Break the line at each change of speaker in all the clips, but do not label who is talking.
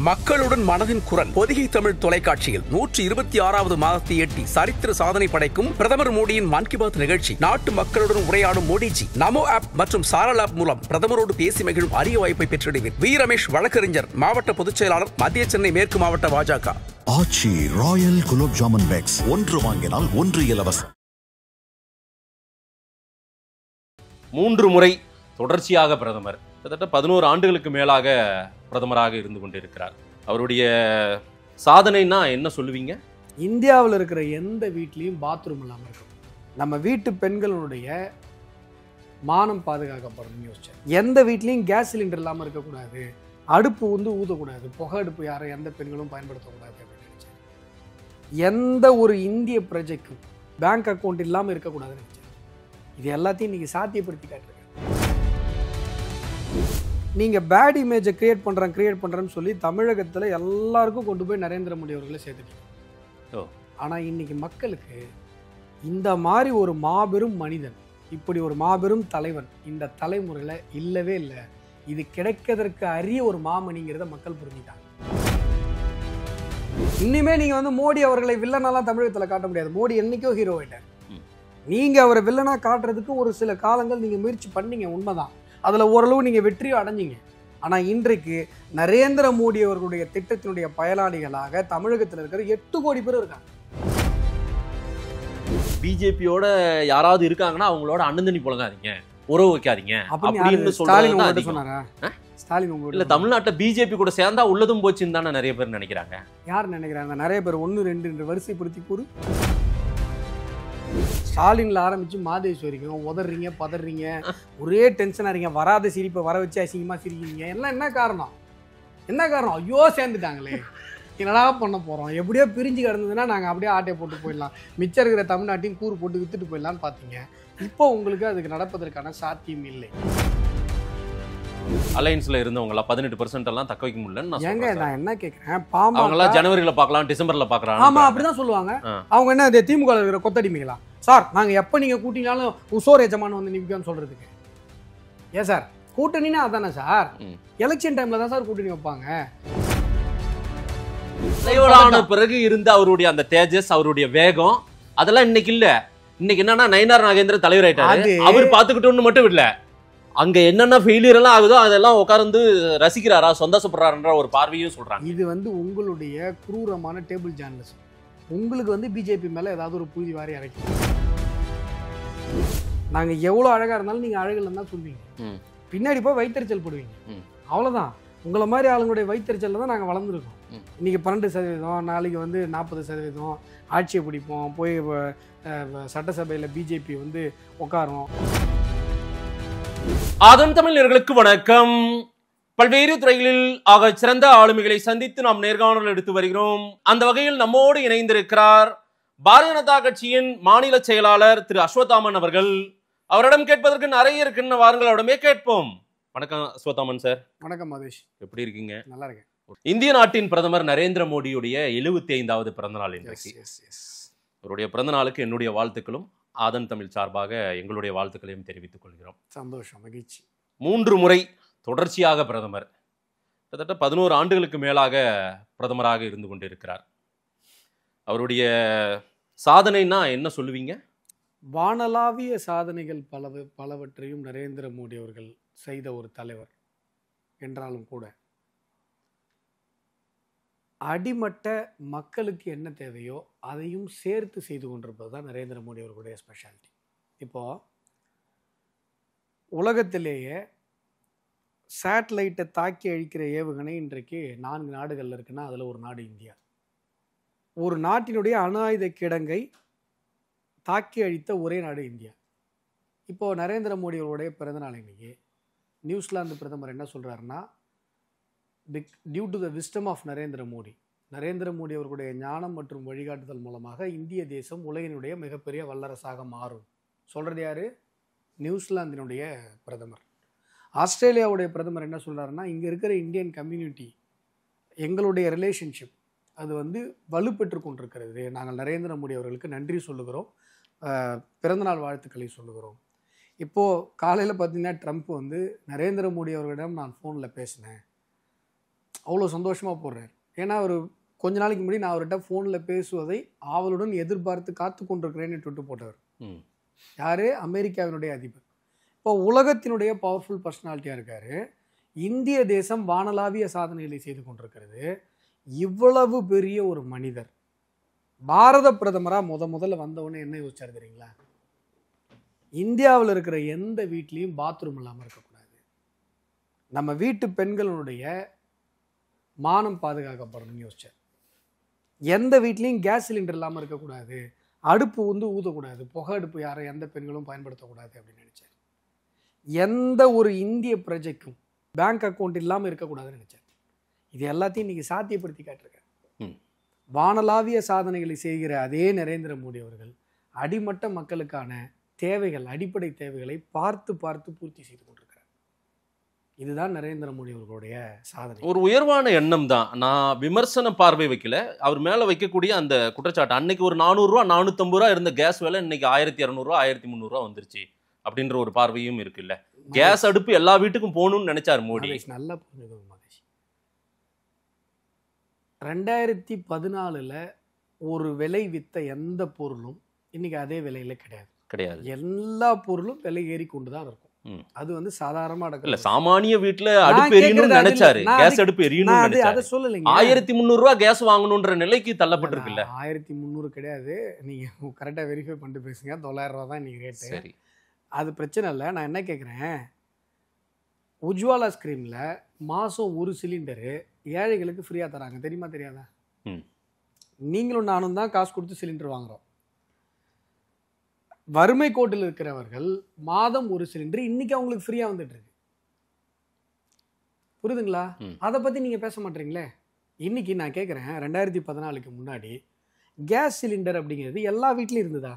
மக்களுடன் மனதின் குரல் பொதிகை தமிழ் தொலைக்காட்சியில் 126வது மாதத்தை எட்டி சரித்திர சாதனை படைக்கும் பிரதமர் மோடியின் மன் கி பாத் நிகழ்ச்சி. நாட்டு மக்களுடன் உரையாடும் மோடிஜி நமோ ஆப் மற்றும் சாரல் ஆப் மூலம் பிரதமரோடு பேசி மகிழும் அரிய வாய்ப்பை பெற்றிடுவீர். வி ரமேஷ் வழக்கறிஞர், மாவட்ட பொதுச் செயலாளர், மத்திய சென்னை மேற்கு மாவட்ட பாஜக.
ஆச்சி ராயல் குலோப் ஜாமுன் பேக்ஸ், ஒன்று வாங்கினால் ஒன்று இலவசம்.
3 முறை தொடர்ச்சியாக பிரதமர், கிட்டத்தட்ட 11 ஆண்டுகளுக்கு மேலாக பிரதமராக இருந்து கொண்டிருக்கிறார். அவருடைய சாதனைனா என்ன சொல்லுவீங்க?
இந்தியாவில் இருக்கிற எந்த வீட்லேயும் பாத்ரூம் இல்லாமல் இருக்கும். நம்ம வீட்டு பெண்களுடைய மானம் பாதுகாக்கப்படணும்னு யோசிச்சேன். எந்த வீட்லேயும் கேஸ் சிலிண்டர் இல்லாமல் இருக்கக்கூடாது, அடுப்பு ஊதக்கூடாது, புகை அடுப்பு யாரும் எந்த பெண்களும் பயன்படுத்தக்கூடாது அப்படின்னு நினச்சேன். எந்த ஒரு இந்திய பிரஜைக்கும் பேங்க் அக்கௌண்ட் இல்லாமல் இருக்கக்கூடாதுன்னு நினச்சேன். இது எல்லாத்தையும் இன்றைக்கி சாத்தியப்படுத்தி காட்டுறேன். நீங்கள் பேட் இமேஜை கிரியேட் பண்ணுறேன்னு சொல்லி தமிழகத்தில் எல்லாருக்கும் கொண்டு போய் நரேந்திர மோடி அவர்களை சேர்த்துட்டீங்க. ஆனால் இன்னைக்கு மக்களுக்கு இந்த மாதிரி ஒரு மாபெரும் மனிதன், இப்படி ஒரு மாபெரும் தலைவன் இந்த தலைமுறையில் இல்லவே இல்லை. இது கிடைக்கிறதற்கு அரிய ஒரு மாமணிங்கிறத மக்கள் புரிஞ்சுட்டாங்க. இனிமே நீங்கள் மோடி அவர்களை வில்லனாலாம் தமிழகத்தில் காட்ட முடியாது. மோடி என்னைக்கோ ஹீரோ ஆயிட்டார். நீங்கள் அவரை வில்லனா காட்டுறதுக்கு ஒரு சில காலங்கள் நீங்கள் முயற்சி பண்ணீங்க, உண்மைதான். அதில் ஓரளவு நீங்கள் வெற்றியும் அடைஞ்சிங்க. ஆனால் இன்றைக்கு நரேந்திர மோடி அவர்களுடைய திட்டத்தினுடைய பயனாளிகளாக தமிழகத்தில் இருக்கிற 8 கோடி பேர் இருக்காங்க.
பிஜேபியோட யாராவது இருக்காங்கன்னா அவங்களோட அண்ணந்தனி புழங்காதீங்க, உறவு வைக்காதீங்க அப்படின்னு
சொன்னாரா ஸ்டாலின்? உங்களோட
இல்ல, தமிழ்நாட்டில் பிஜேபி கூட சேர்ந்தா உள்ளதும் போச்சுன்னு தானே நிறைய பேர் நினைக்கிறாங்க.
யார் நினைக்கிறாங்க? நிறைய பேர் 1, 2 வரிசைப்படுத்தி கூறு. ஸ்டாலின்ல ஆரம்பிச்சு மாதேஸ்வரிக்கும் உதறீங்க, பதறீங்க, ஒரே டென்ஷனா இருக்கீங்க. வராத சிரிப்பை வர வச்சு அசிங்கமா சிரிக்கிறீங்க. எல்லாம் என்ன காரணம்? ஐயோ சேர்ந்துட்டாங்களே, என்னடா பண்ண போறோம்? எப்படியோ பிரிஞ்சு கிடந்ததுன்னா நாங்கள் அப்படியே ஆட்டையை போட்டு போயிடலாம், மிச்சம் இருக்கிற தமிழ்நாட்டையும் கூறு போட்டு வித்துட்டு போயிடலான்னு பார்த்தீங்க. இப்போ உங்களுக்கு அதுக்கு நடப்பதற்கான சாத்தியம் இல்லை.
அலையன்ஸ்ல இருந்தவங்களா 18% எல்லாம் தக்க வைக்க முடியலன்னு
நான் என்ன கேட்கிறேன்,
பாமக ஜனவரியில பார்க்கலாம், டிசம்பர்ல பார்க்கலாம்.
ஆமா, அப்படிதான் சொல்லுவாங்க. அவங்க என்ன திமுக இருக்கிற கொத்தடிமைகளா? சார் நாங்கள் எப்போ நீங்கள் கூட்டினாலும் உசோர் எஜமான் வந்து நிற்கான்னு சொல்கிறதுக்கு. ஏன் சார் கூட்டணின்னா அதானே சார்? எலெக்ஷன் டைமில் தான் சார் கூட்டணி வைப்பாங்க.
தலைவரான பிறகு இருந்த அவருடைய அந்த தேஜஸ், அவருடைய வேகம் அதெல்லாம் இன்னைக்கு இல்லை. இன்னைக்கு என்னன்னா நயினார் நாகேந்திரன் தலைவர் ஆயிட்டாரு. அவர் பார்த்துக்கிட்டோன்னு மட்டும் இல்லை, அங்கே என்னென்ன ஃபெயிலியர் எல்லாம் ஆகுதோ அதெல்லாம் உட்கார்ந்து ரசிக்கிறாரா, சந்தோஷப்படுறாருன்ற ஒரு பார்வையும் சொல்கிறாங்க.
இது உங்களுடைய குரூரமான டேபிள் ஜேர்னலிசம். உங்களுக்கு பிஜேபி மேலே ஏதாவது ஒரு புழுதி வாரி அரைக்கும். நாங்கள் எவ்வளோ அழகாக இருந்தாலும் நீங்கள் அழகில் தான் சொல்வீங்க, பின்னாடி போய் வைத்தறிச்சல் போடுவீங்க. அவ்வளோதான். உங்களை மாதிரி ஆளுங்களுடைய வைத்தறிச்சலில் தான் நாங்கள் வளர்ந்துருக்கோம். இன்றைக்கி 12%, நாளைக்கு 40%, ஆட்சியை பிடிப்போம், போய் சட்டசபையில் பிஜேபி உட்காரும்.
ஆதன் தமிழர்களுக்கு வணக்கம். பல்வேறு துறைகளில் ஆக சிறந்த ஆளுமைகளை சந்தித்து நாம் நேர்காணல் எடுத்து வருகிறோம். அந்த வகையில் நம்மோடு இணைந்திருக்கிறார் பாரதிய ஜனதா கட்சியின் மாநில செயலாளர் திரு அஸ்வத்தாமன் அவர்கள். அவரிடம் கேட்பதற்கு நிறைய இருக்குன்னு வாருங்கள், அவரிடமே கேட்போம். வணக்கம் அஸ்வத்தாமன் சார்.
வணக்கம் மதேஷ்,
எப்படி இருக்கீங்க?
நல்லா இருக்கேன்.
இந்திய நாட்டின் பிரதமர் நரேந்திர மோடியுடைய 75வது பிறந்த நாள் இன்றைக்கு. அவருடைய பிறந்த நாளுக்கு என்னுடைய வாழ்த்துக்களும் ஆதன் தமிழ் சார்பாக எங்களுடைய வாழ்த்துக்களையும் தெரிவித்துக் கொள்கிறோம்.
சந்தோஷம், மகிழ்ச்சி.
3 முறை தொடர்ச்சியாக பிரதமர், கிட்டத்தட்ட 11 ஆண்டுகளுக்கு மேலாக பிரதமராக இருந்து கொண்டிருக்கிறார். அவருடைய சாதனைனா என்ன சொல்லுவீங்க?
வானளாவிய சாதனைகள் பலவற்றையும் நரேந்திர மோடி அவர்கள் செய்த ஒரு தலைவர் என்றாலும் கூட அடிமட்ட மக்களுக்கு என்ன தேவையோ அதையும் சேர்த்து செய்து கொண்டிருப்பது தான் நரேந்திர மோடி அவர்களுடைய ஸ்பெஷாலிட்டி. இப்போது உலகத்திலேயே சேட்டலைட்டை தாக்கி அழிக்கிற ஏவுகணை இன்றைக்கு 4 நாடுகளில் இருக்குன்னா அதில் ஒரு நாடு இந்தியா. ஒரு நாட்டினுடைய அணு ஆயுத கிடங்கை தாக்கி அழித்த ஒரே நாடு இந்தியா. இப்போது நரேந்திர மோடி அவருடைய பிறந்தநாள் இன்னைக்கு நியூசிலாந்து பிரதமர் என்ன சொல்கிறாருன்னா, due to the wisdom of Narendra Modi அவர்களுடைய ஞானம் மற்றும் வழிகாட்டுதல் மூலமாக இந்திய தேசம் உலகினுடைய மிகப்பெரிய வல்லரசாக மாறும். சொல்கிறது யார்? நியூசிலாந்தினுடைய பிரதமர். ஆஸ்திரேலியாவுடைய பிரதமர் என்ன சொல்கிறாருன்னா, இங்கே இருக்கிற இந்தியன் கம்யூனிட்டி, எங்களுடைய ரிலேஷன்ஷிப் அது வலுப்பெற்று கொண்டிருக்கிறது. நாங்கள் நரேந்திர மோடி அவர்களுக்கு நன்றி சொல்லுகிறோம், பிறந்தநாள் வாழ்த்துக்களை சொல்லுகிறோம். இப்போது காலையில் பார்த்தீங்கன்னா ட்ரம்ப் நரேந்திர மோடி அவர்களிடம் நான் ஃபோனில் பேசினேன், அவ்வளோ சந்தோஷமாக போடுறாரு. ஏன்னா அவர் கொஞ்ச நாளைக்கு முன்னாடி நான் அவர்கிட்ட ஃபோனில் பேசுவதை ஆவலுடன் எதிர்பார்த்து காத்து கொண்டிருக்கிறேன்னு ட்விட்டு போட்டவர். யார்? அமெரிக்காவினுடைய அதிபர். இப்போ உலகத்தினுடைய பவர்ஃபுல் பர்சனாலிட்டியாக இருக்கார். இந்திய தேசம் வானளாவிய சாதனைகளை செய்து கொண்டிருக்கிறது. இவ்வளவு பெரிய ஒரு மனிதர் பாரத பிரதமராக முதல்ல வந்தவொடனே என்ன யோசிச்சாரு தெரியுங்களா? இந்தியாவில் இருக்கிற எந்த வீட்லேயும் பாத்ரூம் இல்லாமல் இருக்கக்கூடாது, நம்ம வீட்டு பெண்களுடைய மானம் பாதுகாக்கப்படணும்னு யோசிச்சார். எந்த வீட்லேயும் கேஸ் சிலிண்டர் இல்லாமல் இருக்கக்கூடாது, அடுப்பு ஊதக்கூடாது, புகை அடுப்பு யாரும் எந்த பெண்களும் பயன்படுத்தக்கூடாது அப்படின்னு நினைச்சார். எந்த ஒரு இந்திய பிரஜைக்கும் பேங்க் அக்கௌண்ட் இல்லாமல் இருக்கக்கூடாதுன்னு நினைச்சார். இது எல்லாத்தையும் இன்னைக்கு சாத்தியப்படுத்தி காட்டிருக்காரு. வானளாவிய சாதனைகளை செய்கிற அதே நரேந்திர மோடி அவர்கள் அடிமட்ட மக்களுக்கான தேவைகள், அடிப்படை தேவைகளை பார்த்து பார்த்து பூர்த்தி செய்து கொண்டிருக்கிறார். இதுதான் நரேந்திர மோடி அவர்களுடைய சாதனை. ஒரு
உயர்வான எண்ணம் தான். நான் விமர்சன பார்வை வைக்கல, அவர் மேல வைக்கக்கூடிய அந்த குற்றச்சாட்டு. அன்னைக்கு ஒரு 400 ரூபா 450 ரூபா இருந்த கேஸ் விலை இன்னைக்கு 1200 ரூபா 1300 ரூபா வந்துருச்சு அப்படின்ற ஒரு பார்வையும் இருக்குல்ல. கேஸ் அடுப்பு எல்லா வீட்டுக்கும் போகணும்னு நினைச்சார் மோடி.
நல்லா புரிஞ்சுக்கோங்க மகேஷ், 2014 ஒரு விலை வித்த எந்த பொருளும் இன்னைக்கு அதே விலையில கிடையாது. எல்லா பொருளும் விலை ஏறி கொண்டுதான் இருக்கும். அது சாதாரணமா
இல்ல, சாமானிய வீட்டுல அடுப்பு எரியணும்னு நினைச்சாரு, கேஸ் அடுப்பு எரியணும்னு நினைச்சாரு.
அதை சொல்லலைங்க.
1300 ரூபா கேஸ் வாங்கணும்ன்ற நிலைக்கு தள்ளப்பட்டிருக்குல்ல.
1300 கிடையாது, நீங்க கரெக்டா வெரிஃபை பண்ணிட்டு பேசுங்க. 900 ரூபா தான் இன்னைக்கு ரேட்டு. சரி, அது பிரச்சனை இல்லை. நான் என்ன கேட்குறேன், உஜ்வாலா ஸ்கீம்ல மாதம் ஒரு சிலிண்டரு ஏழைகளுக்கு ஃப்ரீயாக தராங்க, தெரியுமா தெரியாதா? நீங்களும் நானும் தான் காசு கொடுத்து சிலிண்டர் வாங்குறோம். வறுமை கோட்டில் இருக்கிறவர்கள் மாதம் ஒரு சிலிண்டர் இன்னைக்கு அவங்களுக்கு ஃப்ரீயாக வந்துட்டு இருக்கு. புரியுதுங்களா? அதை பற்றி நீங்கள் பேச மாட்டீங்களே. இன்னைக்கு நான் கேட்குறேன், 2014 முன்னாடி கேஸ் சிலிண்டர் அப்படிங்கிறது எல்லா வீட்லேயும் இருந்ததா?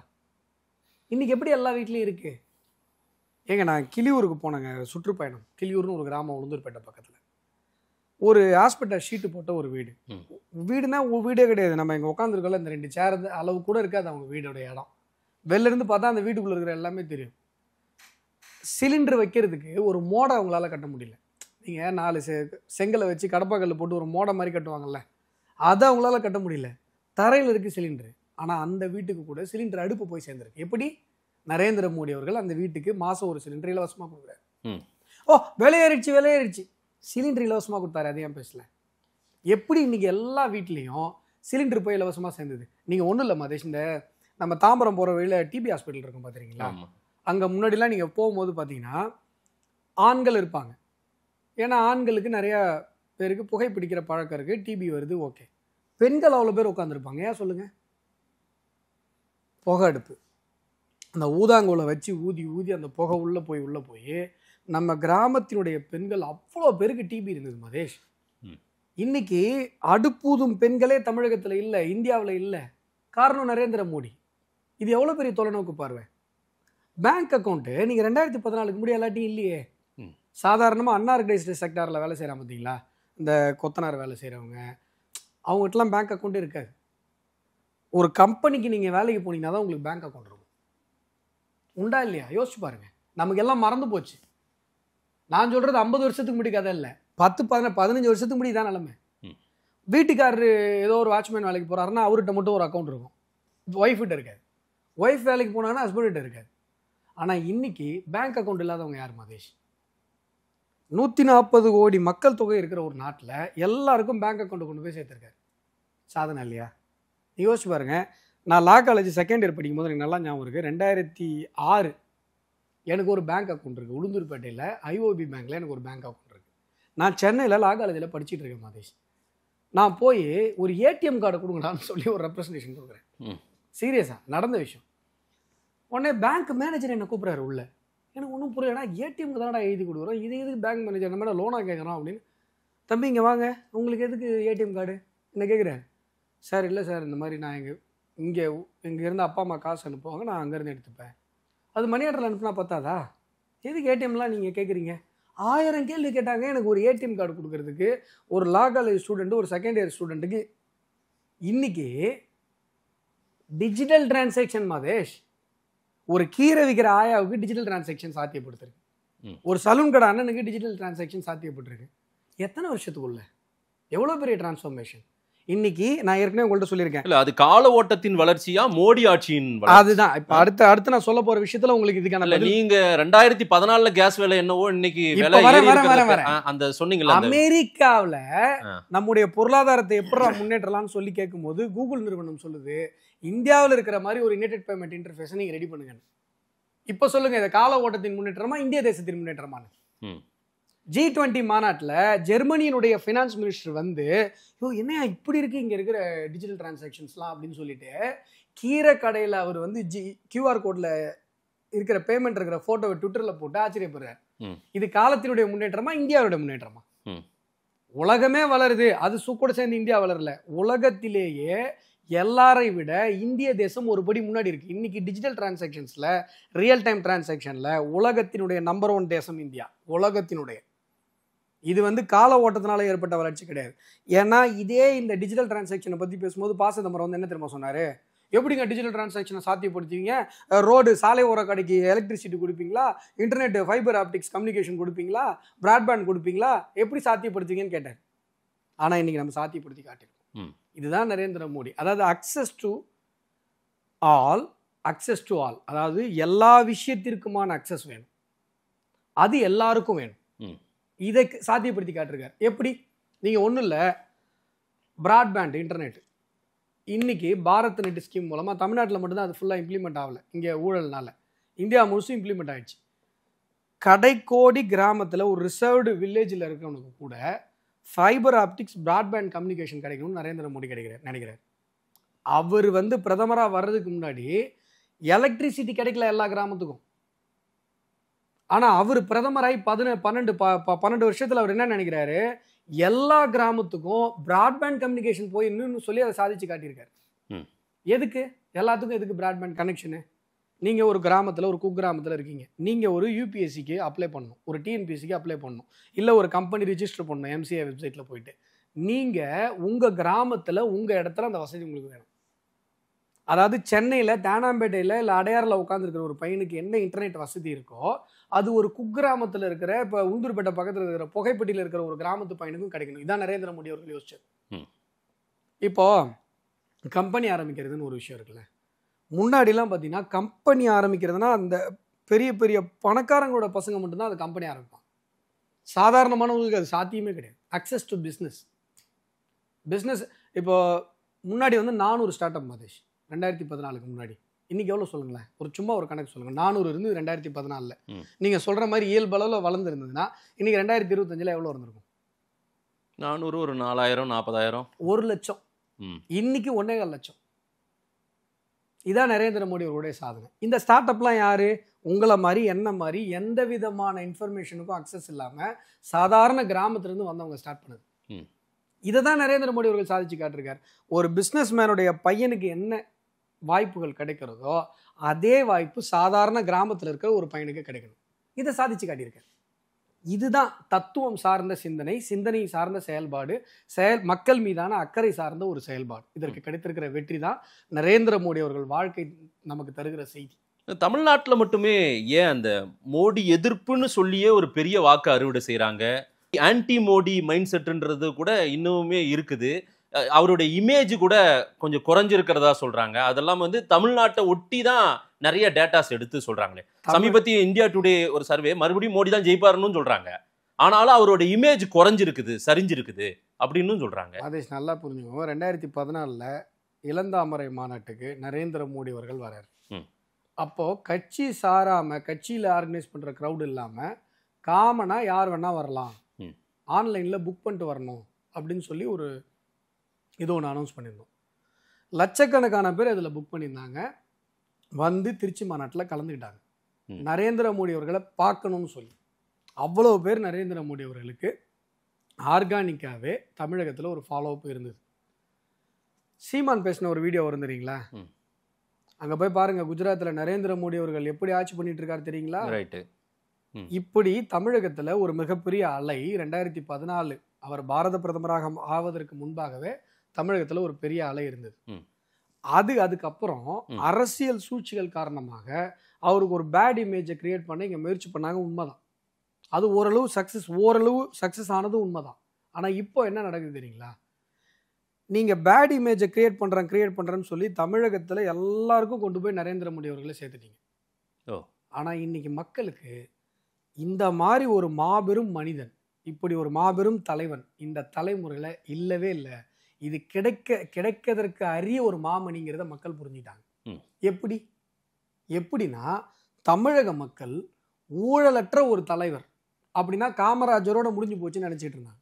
இன்னைக்கு எப்படி எல்லா வீட்லேயும் இருக்கு? ஏங்க, நான் கிளியூருக்கு போனேங்க சுற்றுப்பயணம். கிளியூர்னு ஒரு கிராமம், உளுந்தூர்பேட்டை பக்கத்தில். ஒரு ஹாஸ்பிட்டல் ஷீட்டு போட்ட ஒரு வீடு. வீடுனா வீடே கிடையாது, நம்ம இங்கே உட்காந்துருக்கோம்ல, இந்த 2 சேர் அளவு கூட இருக்காது அவங்க வீடோட இடம். வெளில இருந்து பார்த்தா அந்த வீட்டுக்குள்ளே இருக்கிற எல்லாமே தெரியும். சிலிண்டர் வைக்கிறதுக்கு ஒரு மோடை அவங்களால கட்ட முடியல. நீங்கள் 4 செங்கலை வச்சு கடப்பாக்கல்ல போட்டு ஒரு மோடை மாதிரி கட்டுவாங்கல்ல, அதை அவங்களால கட்ட முடியல. தரையில் இருக்குது சிலிண்டரு. ஆனால் அந்த வீட்டுக்கு கூட சிலிண்டர் அடுப்பு போய் சேர்ந்துருக்கு. எப்படி? நரேந்திர மோடி அவர்கள் அந்த வீட்டுக்கு மாதம் ஒரு சிலிண்டர் இலவசமாக கொடுக்குறாரு. விலையேறிடுச்சு சிலிண்டர் இலவசமாக கொடுத்தாரு, அதையும் பேசல. எப்படி இன்னைக்கு எல்லா வீட்லேயும் சிலிண்டர் போய் இலவசமாக சேர்ந்தது? நீங்கள் ஒன்றும் இல்லை மதேஷ், இந்த நம்ம தாம்பரம் போகிற வழியில் டிபி ஹாஸ்பிட்டல் இருக்கும் பார்த்துருக்கீங்களா? அங்கே முன்னாடிலாம் நீங்கள் போகும்போது பார்த்தீங்கன்னா ஆண்கள் இருப்பாங்க. ஏன்னா ஆண்களுக்கு நிறையா பேருக்கு புகைப்பிடிக்கிற பழக்கம் இருக்குது, டிபி வருது, ஓகே. பெண்கள் அவ்வளோ பேர் உட்காந்துருப்பாங்க. ஏன் சொல்லுங்கள்? புகை அடுப்பு, அந்த ஊதாங்கோலை வச்சு ஊதி அந்த புகை உள்ளே போய் நம்ம கிராமத்தினுடைய பெண்கள் அவ்வளோ பேருக்கு டிபி இருந்தது மதேஷ். இன்னைக்கு அடுப்பூதும் பெண்களே தமிழகத்தில் இல்லை, இந்தியாவில் இல்லை. காரணம் நரேந்திர மோடி. இது எவ்வளோ பெரிய தொலைநோக்கு பார்வை. பேங்க் அக்கௌண்ட்டு நீங்கள் 2014 முன்னாடி எல்லாத்தையும் இல்லையே. சாதாரணமாக அன்ஆர்கனைஸ்டு செக்டாரில் வேலை செய்கிறாங்க பார்த்தீங்களா, இந்த கொத்தனார் வேலை செய்கிறவங்க, அவங்ககிட்டலாம் பேங்க் அக்கௌண்ட்டே இருக்காது. ஒரு கம்பெனிக்கு நீங்கள் வேலைக்கு போனீங்கன்னா தான் உங்களுக்கு பேங்க் அக்கௌண்ட் இருக்கும். உண்டா இல்லையா? யோசிச்சு பாருங்கள். நமக்கு எல்லாம் மறந்து போச்சு. நான் சொல்கிறது 50 வருஷத்துக்கு முன்னாடி கதை இல்லை, 10-15 வருஷத்துக்கு முன்னாடி தான் நிலைமை. வீட்டுக்காரரு ஏதோ ஒரு வாட்ச்மேன் வேலைக்கு போகிறாருன்னா அவர்கிட்ட மட்டும் ஒரு அக்கௌண்ட் இருக்கும், ஒய்ஃப்கிட்ட இருக்காது. ஒய்ஃப் வேலைக்கு போனாங்கன்னா ஹஸ்பண்ட்கிட்ட இருக்காது. ஆனால் இன்னைக்கு பேங்க் அக்கௌண்ட் இல்லாதவங்க யார் மதேஷ்? 140 கோடி மக்கள் தொகை இருக்கிற ஒரு நாட்டில் எல்லாருக்கும் பேங்க் அக்கௌண்ட் கொண்டு போய் சேர்த்துருக்காரு. சாதனை இல்லையா? யோசிச்சு பாருங்க. நான் லா காலேஜ் செகண்ட் இயர் படிக்கும்போது எனக்கு நல்லா ஞாபகம் இருக்குது. 2006 எனக்கு ஒரு பேங்க் அக்கௌண்ட் இருக்குது. உளுந்தூர்பேட்டையில் ஐஓபி பேங்க்கில் எனக்கு ஒரு பேங்க் அக்கௌண்ட் இருக்குது. நான் சென்னையில் லா காலேஜில் படிச்சுட்டு இருக்கேன் மதேஷ். நான் போய் ஒரு ஏடிஎம் கார்டை கொடுங்கடான்னு சொல்லி ஒரு ரெப்ரஸன்டேஷன் கொடுக்குறேன். சீரியஸாக நடந்த விஷயம். உடனே பேங்க் மேனேஜர் என்னை கூப்பிட்றாரு உள்ள. எனக்கு ஒன்றும் புரியலடா, ஏடிஎம்க்கு தானடா எழுதி கொடுக்குறோம், இது எதுக்கு பேங்க் மேனேஜர் நம்ம லோனாக கேட்குறோம் அப்படின்னு. தம்பி இங்கே வாங்க, உங்களுக்கு எதுக்கு ஏடிஎம் கார்டு என்ன கேட்குறேன். சார் இல்லை சார், இந்த மாதிரி நான் இங்கேருந்து அப்பா அம்மா காசு அனுப்புவாங்க, நான் அங்கேருந்து எடுத்துப்பேன். அது மணி ஆர்டரில் அனுப்புனா பத்தாதா? எதுக்கு ஏடிஎம்லாம் நீங்கள் கேட்குறீங்க? 1000 கேள்வி கேட்டாங்க. எனக்கு ஒரு ஏடிஎம் கார்டு கொடுக்கறதுக்கு ஒரு லா காலேஜ் ஸ்டூடெண்ட்டு, ஒரு செகண்ட் இயர் ஸ்டூடெண்ட்டுக்கு இன்னைக்கு டிஜிட்டல் டிரான்சாக்ஷன் மதேஷ். ஒரு கீரை விற்கிற ஆயாவுக்கு டிஜிட்டல் டிரான்சாக்ஷன் சாத்தியப்படுத்திருக்கு. ஒரு சலூன் கடை அண்ணனுக்கு டிஜிட்டல் டிரான்சாக்ஷன் சாத்தியப்பட்டிருக்கு. எத்தனை வருஷத்துக்குள்ள? எவ்வளவு பெரிய டிரான்ஸ்ஃபர்மேஷன். இன்னைக்கு நான் ஏற்கனவே உங்கள்ட்ட சொல்லியிருக்கேன்,
இல்ல அது கால ஓட்டத்தின் வளர்ச்சியா மோடி ஆட்சியின் வளர்ச்சி?
அதுதான் இப்ப அடுத்து நான் சொல்ல போற விஷயத்துல உங்களுக்கு இதுக்கான
இல்ல நீங்க 2014 கேஸ் விலை என்னவோ இன்னைக்கு விலை ஏறி இருக்கிறது அந்த சொன்னீங்கல்ல.
அமெரிக்காவுல நம்முடைய பொருளாதாரத்தை எப்படி முன்னேற்றலாம்னு சொல்லி கேட்கும்போது கூகுள் நிறுவனம் சொல்லுது, இந்தியாவில் இருக்கிற மாதிரி ஒரு யுனைடெட் பேமெண்ட் இன்டர்ஃபேஸை நீங்க ரெடி பண்ணுங்க. இப்ப சொல்லுங்க, இதை கால ஓட்டத்தின் முன்னேற்றமா இந்திய தேசத்தின் முன்னேற்றமான? G20 மாநாட்டில் ஜெர்மனியினுடைய ஃபினான்ஸ் மினிஸ்டர் வந்து என்ன இப்படி இருக்கு இங்க இருக்கிற டிஜிட்டல் டிரான்சாக்ஷன்ஸ்லாம் அப்படின்னு சொல்லிட்டு கீரை கடையில் அவர் வந்து QR கோட்ல இருக்கிற பேமெண்ட் இருக்கிற போட்டோவை ட்விட்டர்ல போட்டு ஆச்சரியப்படுறாரு. இது காலத்தினுடைய முன்னேற்றமா இந்தியாவுடைய முன்னேற்றமா? உலகமே வளருது, அது கூட சேர்ந்து இந்தியா வளரல. உலகத்திலேயே எல்லாரை விட இந்திய தேசம் ஒரு படி முன்னாடி இருக்கு. இன்னைக்கு டிஜிட்டல் டிரான்சாக்ஷன்ஸ்ல, ரியல் டைம் டிரான்சாக்ஷன்ல உலகத்தினுடைய நம்பர் 1 தேசம் இந்தியா. உலகத்தினுடைய இது வந்து கால ஓட்டத்தினால ஏற்பட்ட வளர்ச்சி கிடையாது. ஏன்னா இதே இந்த டிஜிட்டல் டிரான்சாக்ஷனை பத்தி பேசும்போது பாசதமர் வந்து என்ன தெரியுமா சொன்னாரு, எப்படிங்க டிஜிட்டல் டிரான்சாக்ஷனை சாத்தியப்படுத்துவீங்க, ரோடு சாலை ஓர கடைக்கு எலக்ட்ரிசிட்டி கொடுப்பீங்களா, இன்டர்நெட் ஃபைபர் ஆப்டிக்ஸ் கம்யூனிகேஷன் கொடுப்பீங்களா, பிராட்பேண்ட் கொடுப்பீங்களா, எப்படி சாத்தியப்படுத்துவீங்கன்னு கேட்டார். ஆனா இன்னைக்கு நம்ம சாத்தியப்படுத்தி காட்டிருக்கோம். இதுதான் நரேந்திர மோடி. அதாவது அக்சஸ் டு ஆல், அதாவது எல்லா விஷயத்திற்குமான அக்சஸ் வேணும், அது எல்லாருக்கும் வேணும். இதை சாத்தியப்படுத்தி காட்டிருக்காரு. எப்படி? நீங்க ஒன்றும் இல்லை, பிராட்பேண்ட் இன்டர்நெட் இன்னைக்கு பாரத் நெட் ஸ்கீம் மூலமா தமிழ்நாட்டில் மட்டும்தான் அது ஃபுல்லாக இம்ப்ளிமெண்ட் ஆகலை, இங்கே ஊழல்னால. இந்தியா முழுசும் இம்ப்ளிமெண்ட் ஆயிடுச்சு. கடைக்கோடி கிராமத்தில் ஒரு ரிசர்வ்டு வில்லேஜில் இருக்கிறவனுக்கு கூட ஃபைபர் ஆப்டிக்ஸ் பிராட்பேண்ட் கம்யூனிகேஷன் கிடைக்கணும்னு நரேந்திர மோடி நினைக்கிறார். அவர் வந்து பிரதமராக வர்றதுக்கு முன்னாடி எலக்ட்ரிசிட்டி கிடைக்கல எல்லா கிராமத்துக்கும். ஆனா அவர் பிரதமராகி 12 வருஷத்துல அவர் என்ன நினைக்கிறாரு, எல்லா கிராமத்துக்கும் பிராட்பேண்ட் கம்யூனிகேஷன் போயிடணும்னு சொல்லி அதை சாதிச்சு காட்டியிருக்காரு. எதுக்கு எல்லாத்துக்கும் எதுக்கு பிராட்பேண்ட் கனெக்ஷனு? நீங்க ஒரு கிராமத்துல, ஒரு குக்கிராமத்துல இருக்கீங்க, நீங்க ஒரு UPSCக்கு அப்ளை பண்ணணும், ஒரு TNPSCக்கு அப்ளை பண்ணணும், இல்ல ஒரு கம்பெனி ரிஜிஸ்டர் பண்ணணும் MCA வெப்சைட்ல போயிட்டு. நீங்க உங்க கிராமத்துல உங்க இடத்துல அந்த வசதி உங்களுக்கு வேணும். அதாவது சென்னையில் தேனாம்பேட்டையில் இல்லை அடையாறில் உட்காந்துருக்கிற ஒரு பையனுக்கு என்ன இன்டர்நெட் வசதி இருக்கோ அது ஒரு குக்கிராமத்தில் இருக்கிற, இப்போ உளுந்தூர்பேட்டை பக்கத்தில் இருக்கிற புகைப்பட்டியில் இருக்கிற ஒரு கிராமத்து பையனுக்கும் கிடைக்கணும். இதான் நரேந்திர மோடி அவர்கள் யோசிச்சது. இப்போ கம்பெனி ஆரம்பிக்கிறதுன்னு ஒரு விஷயம் இருக்குல்ல, முன்னாடிலாம் பார்த்தீங்கன்னா கம்பெனி ஆரம்பிக்கிறதுனா அந்த பெரிய பெரிய பணக்காரங்களோட பசங்க மட்டும்தான் அந்த கம்பெனி ஆரம்பிப்பான். சாதாரணமானவங்களுக்கு அது சாத்தியமே கிடையாது. அக்சஸ் டு பிஸ்னஸ் இப்போ முன்னாடி வந்து 400 ஸ்டார்ட் அப் மதேஷ் 2014க்கு முன்னாடி. இன்னைக்கு எவ்வளோ சொல்லுங்களேன், சும்மா ஒரு கணக்கு சொல்லுங்க. 400 இருந்து 2014 நீங்க சொல்ற மாதிரி இயல்பளவில் வளர்ந்து இருந்ததுன்னா இன்னைக்கு 2025 எவ்வளோ இருந்திருக்கும்?
400 ஒரு 4000 40,000
1 லட்சம். இன்னைக்கு 1.25 லட்சம். இதான் நரேந்திர மோடி அவருடைய சாதனை. இந்த ஸ்டார்ட் அப்லாம் யாரு? உங்களை மாதிரி என்ன மாதிரி எந்த விதமான இன்ஃபர்மேஷனுக்கும் அக்சஸ் இல்லாம சாதாரண கிராமத்திலிருந்து வந்தவங்க ஸ்டார்ட் பண்ணது. இதை தான் நரேந்திர மோடி அவர்கள் சாதிச்சு காட்டிருக்காரு. ஒரு பிஸ்னஸ் மேனுடைய பையனுக்கு என்ன வாய்ப்புகள் கிடைக்கிறதோ அதே வாய்ப்பு சாதாரண கிராமத்தில் இருக்கிற ஒரு பையனுக்கு கிடைக்கணும். இதை சாதிச்சு காட்டியிருக்காரு. இதுதான் தத்துவம் சார்ந்த சிந்தனை சார்ந்த செயல்பாடு, மக்கள் மீதான அக்கறை சார்ந்த ஒரு செயல்பாடு. இதற்கு கிடைத்திருக்கிற வெற்றி தான் நரேந்திர மோடி அவர்கள் வாழ்க்கை நமக்கு தருகிற செய்தி.
தமிழ்நாட்டில் மட்டுமே ஏன் அந்த மோடி எதிர்ப்புன்னு சொல்லியே ஒரு பெரிய வாக்கு அறுவடை செய்கிறாங்க? ஆன்டி மோடி மைண்ட் செட்டுன்றது கூட இன்னுமே இருக்குது. அவருடைய இமேஜ் கூட கொஞ்சம் குறைஞ்சிருக்கிறதா சொல்றாங்க. அதெல்லாம் வந்து தமிழ்நாட்டை ஒட்டி தான் நிறைய டேட்டாஸ் எடுத்து சொல்றாங்களே. சமீபத்திய இந்தியா டுடே ஒரு சர்வே மறுபடியும் மோடி தான் ஜெயிப்பாருன்னு சொல்றாங்க. ஆனாலும் அவரோட இமேஜ் குறைஞ்சிருக்குது, சரிஞ்சிருக்குது அப்படின்னு சொல்றாங்க.
அதை நல்லா புரிஞ்சுக்கோங்க. 2014 இளந்தாமரை மாநாட்டுக்கு நரேந்திர மோடி அவர்கள் வராரு. அப்போ கட்சி சாராம, கட்சியில ஆர்கனைஸ் பண்ற கிரௌட் இல்லாம காமனா யார் வேணா வரலாம், ஆன்லைன்ல புக் பண்ணிட்டு வரணும் அப்படின்னு சொல்லி ஒரு ஏதோ ஒன்று அனௌன்ஸ் பண்ணியிருந்தோம். லட்சக்கணக்கான பேர் அதில் புக் பண்ணியிருந்தாங்க. வந்து திருச்சி மாநாட்டில் கலந்துக்கிட்டாங்க. நரேந்திர மோடி அவர்களை பார்க்கணும்னு சொல்லி அவ்வளோ பேர் நரேந்திர மோடி அவர்களுக்கு ஆர்கானிக்காகவே தமிழகத்தில் ஒரு ஃபாலோ அப் இருந்தது. சீமான் பேசின ஒரு வீடியோ வருந்துறீங்களா? அங்கே போய் பாருங்க. குஜராத்தில் நரேந்திர மோடி அவர்கள் எப்படி ஆட்சி பண்ணிட்டு இருக்காரு தெரியுங்களா?
ரைட்டு.
இப்படி தமிழகத்தில் ஒரு மிகப்பெரிய அலை 2014 அவர் பாரத பிரதமராக ஆவதற்கு முன்பாகவே தமிழகத்தில் ஒரு பெரிய அலை இருந்தது. அதுக்கப்புறம் அரசியல் சூழ்ச்சிகள் காரணமாக அவருக்கு ஒரு பேட் இமேஜை கிரியேட் பண்ண இங்கே முயற்சி பண்ணாங்க. உண்மைதான். அது ஓரளவு சக்சஸ் ஆனதும் உண்மைதான். ஆனால் இப்போ என்ன நடக்குது தெரியுங்களா? நீங்கள் பேட் இமேஜை கிரியேட் பண்ணுறேன்னு சொல்லி தமிழகத்தில் எல்லாருக்கும் கொண்டு போய் நரேந்திர மோடி அவர்களை சேர்த்துட்டீங்க. ஆனால் இன்னைக்கு மக்களுக்கு இந்த மாதிரி ஒரு மாபெரும் மனிதன், இப்படி ஒரு மாபெரும் தலைவன் இந்த தலைமுறையில் இல்லவே இல்லை. இது கிடைக்கிறதற்கு அரிய ஒரு மாமணிங்கிறத மக்கள் புரிஞ்சுட்டாங்க. எப்படின்னா தமிழக மக்கள் ஊழலற்ற ஒரு தலைவர் அப்படின்னா காமராஜரோட முடிஞ்சு போச்சுன்னு நினச்சிட்டு இருந்தாங்க.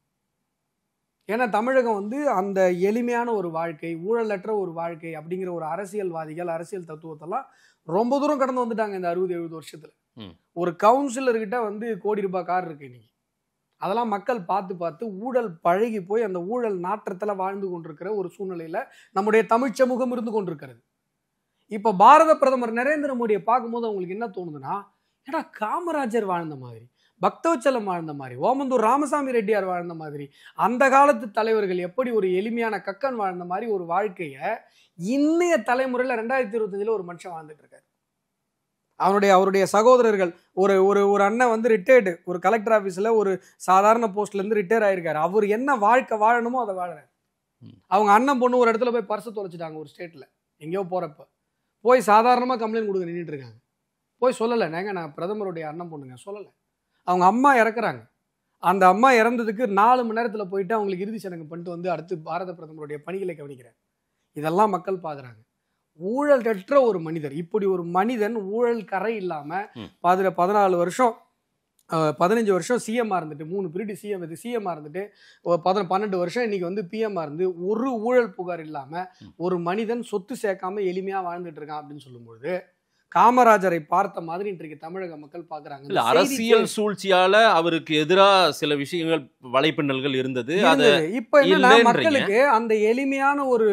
ஏன்னா தமிழகம் வந்து அந்த எளிமையான ஒரு வாழ்க்கை, ஊழலற்ற ஒரு வாழ்க்கை அப்படிங்கிற ஒரு அரசியல்வாதிகள், அரசியல் தத்துவத்தெல்லாம் ரொம்ப தூரம் கடந்து வந்துட்டாங்க இந்த 60-70 வருஷத்துல. ஒரு கவுன்சிலர்கிட்ட வந்து கோடி ரூபாய் கார் இருக்கு இன்னைக்கு. அதெல்லாம் மக்கள் பார்த்து ஊழல் பழகி போய் அந்த ஊழல் நாற்றத்தில் வாழ்ந்து கொண்டிருக்கிற ஒரு சூழ்நிலையில நம்முடைய தமிழ் சமூகம் இருந்து கொண்டிருக்கிறது. இப்போ பாரத பிரதமர் நரேந்திர மோடியை பார்க்கும்போது அவங்களுக்கு என்ன தோணுதுன்னா, ஏடா காமராஜர் வாழ்ந்த மாதிரி, பக்தவச்சலம் வாழ்ந்த மாதிரி, ஓமந்தூர் ராமசாமி ரெட்டியார் வாழ்ந்த மாதிரி, அந்த காலத்து தலைவர்கள் எப்படி ஒரு எளிமையான கக்கன் வாழ்ந்த மாதிரி ஒரு வாழ்க்கையை இன்னைய தலைமுறையில் 2025 ஒரு மனுஷன் வாழ்ந்துட்டு இருக்காரு. அவருடைய சகோதரர்கள் ஒரு ஒரு ஒரு அண்ணன் வந்து ரிட்டையர்டு, ஒரு கலெக்டர் ஆஃபீஸில் ஒரு சாதாரண போஸ்ட்லேருந்து ரிட்டையர் ஆயிருக்காரு. அவர் என்ன வாழ்க்கை வாழணுமோ அதை வாழறாரு. அவங்க அண்ணன் பொண்ணு ஒரு இடத்துல போய் பர்ஸை தொலைச்சிட்டாங்க, ஒரு ஸ்டேட்டில் எங்கேயோ போகிறப்ப போய் சாதாரணமாக கம்ப்ளைண்ட் கொடுக்க நின்றுட்டு இருக்காங்க. போய் சொல்லலை, நான் பிரதமருடைய அண்ணன் பொண்ணுங்க சொல்லலை. அவங்க அம்மா இறக்குறாங்க. அந்த அம்மா இறந்ததுக்கு 4 மணி நேரத்தில் போயிட்டு அவங்களுக்கு இறுதி சடங்கு பண்ணிட்டு வந்து அடுத்து பாரத பிரதமருடைய பணிகளை கவனிக்கிறார். இதெல்லாம் மக்கள் பார்க்குறாங்க. ஊழலற்ற ஒரு மனிதர், இப்படி ஒரு மனிதன் ஊழல் கரை இல்லாமல் 14 வருஷம் 15 வருஷம் சிஎம்மாக இருந்துட்டு 3 பீரியட் சிஎம்மாக இருந்துட்டு 12 வருஷம் இன்னைக்கு வந்து பிஎம்மாக இருந்து ஒரு ஊழல் புகார் இல்லாமல் ஒரு மனிதன் சொத்து சேர்க்காம எளிமையாக வாழ்ந்துட்டு இருக்கான் அப்படின்னு சொல்லும்போது காமராஜரை பார்த்த மாதிரி இன்றைக்கு தமிழக மக்கள் பார்க்குறாங்க.
இல்ல, அரசியல் சூழ்ச்சியால அவருக்கு எதிராக சில விஷயங்கள் வலைப்பின்னல்கள் இருந்தது.
இப்ப என்ன மக்களுக்கு அந்த எளிமையான ஒரு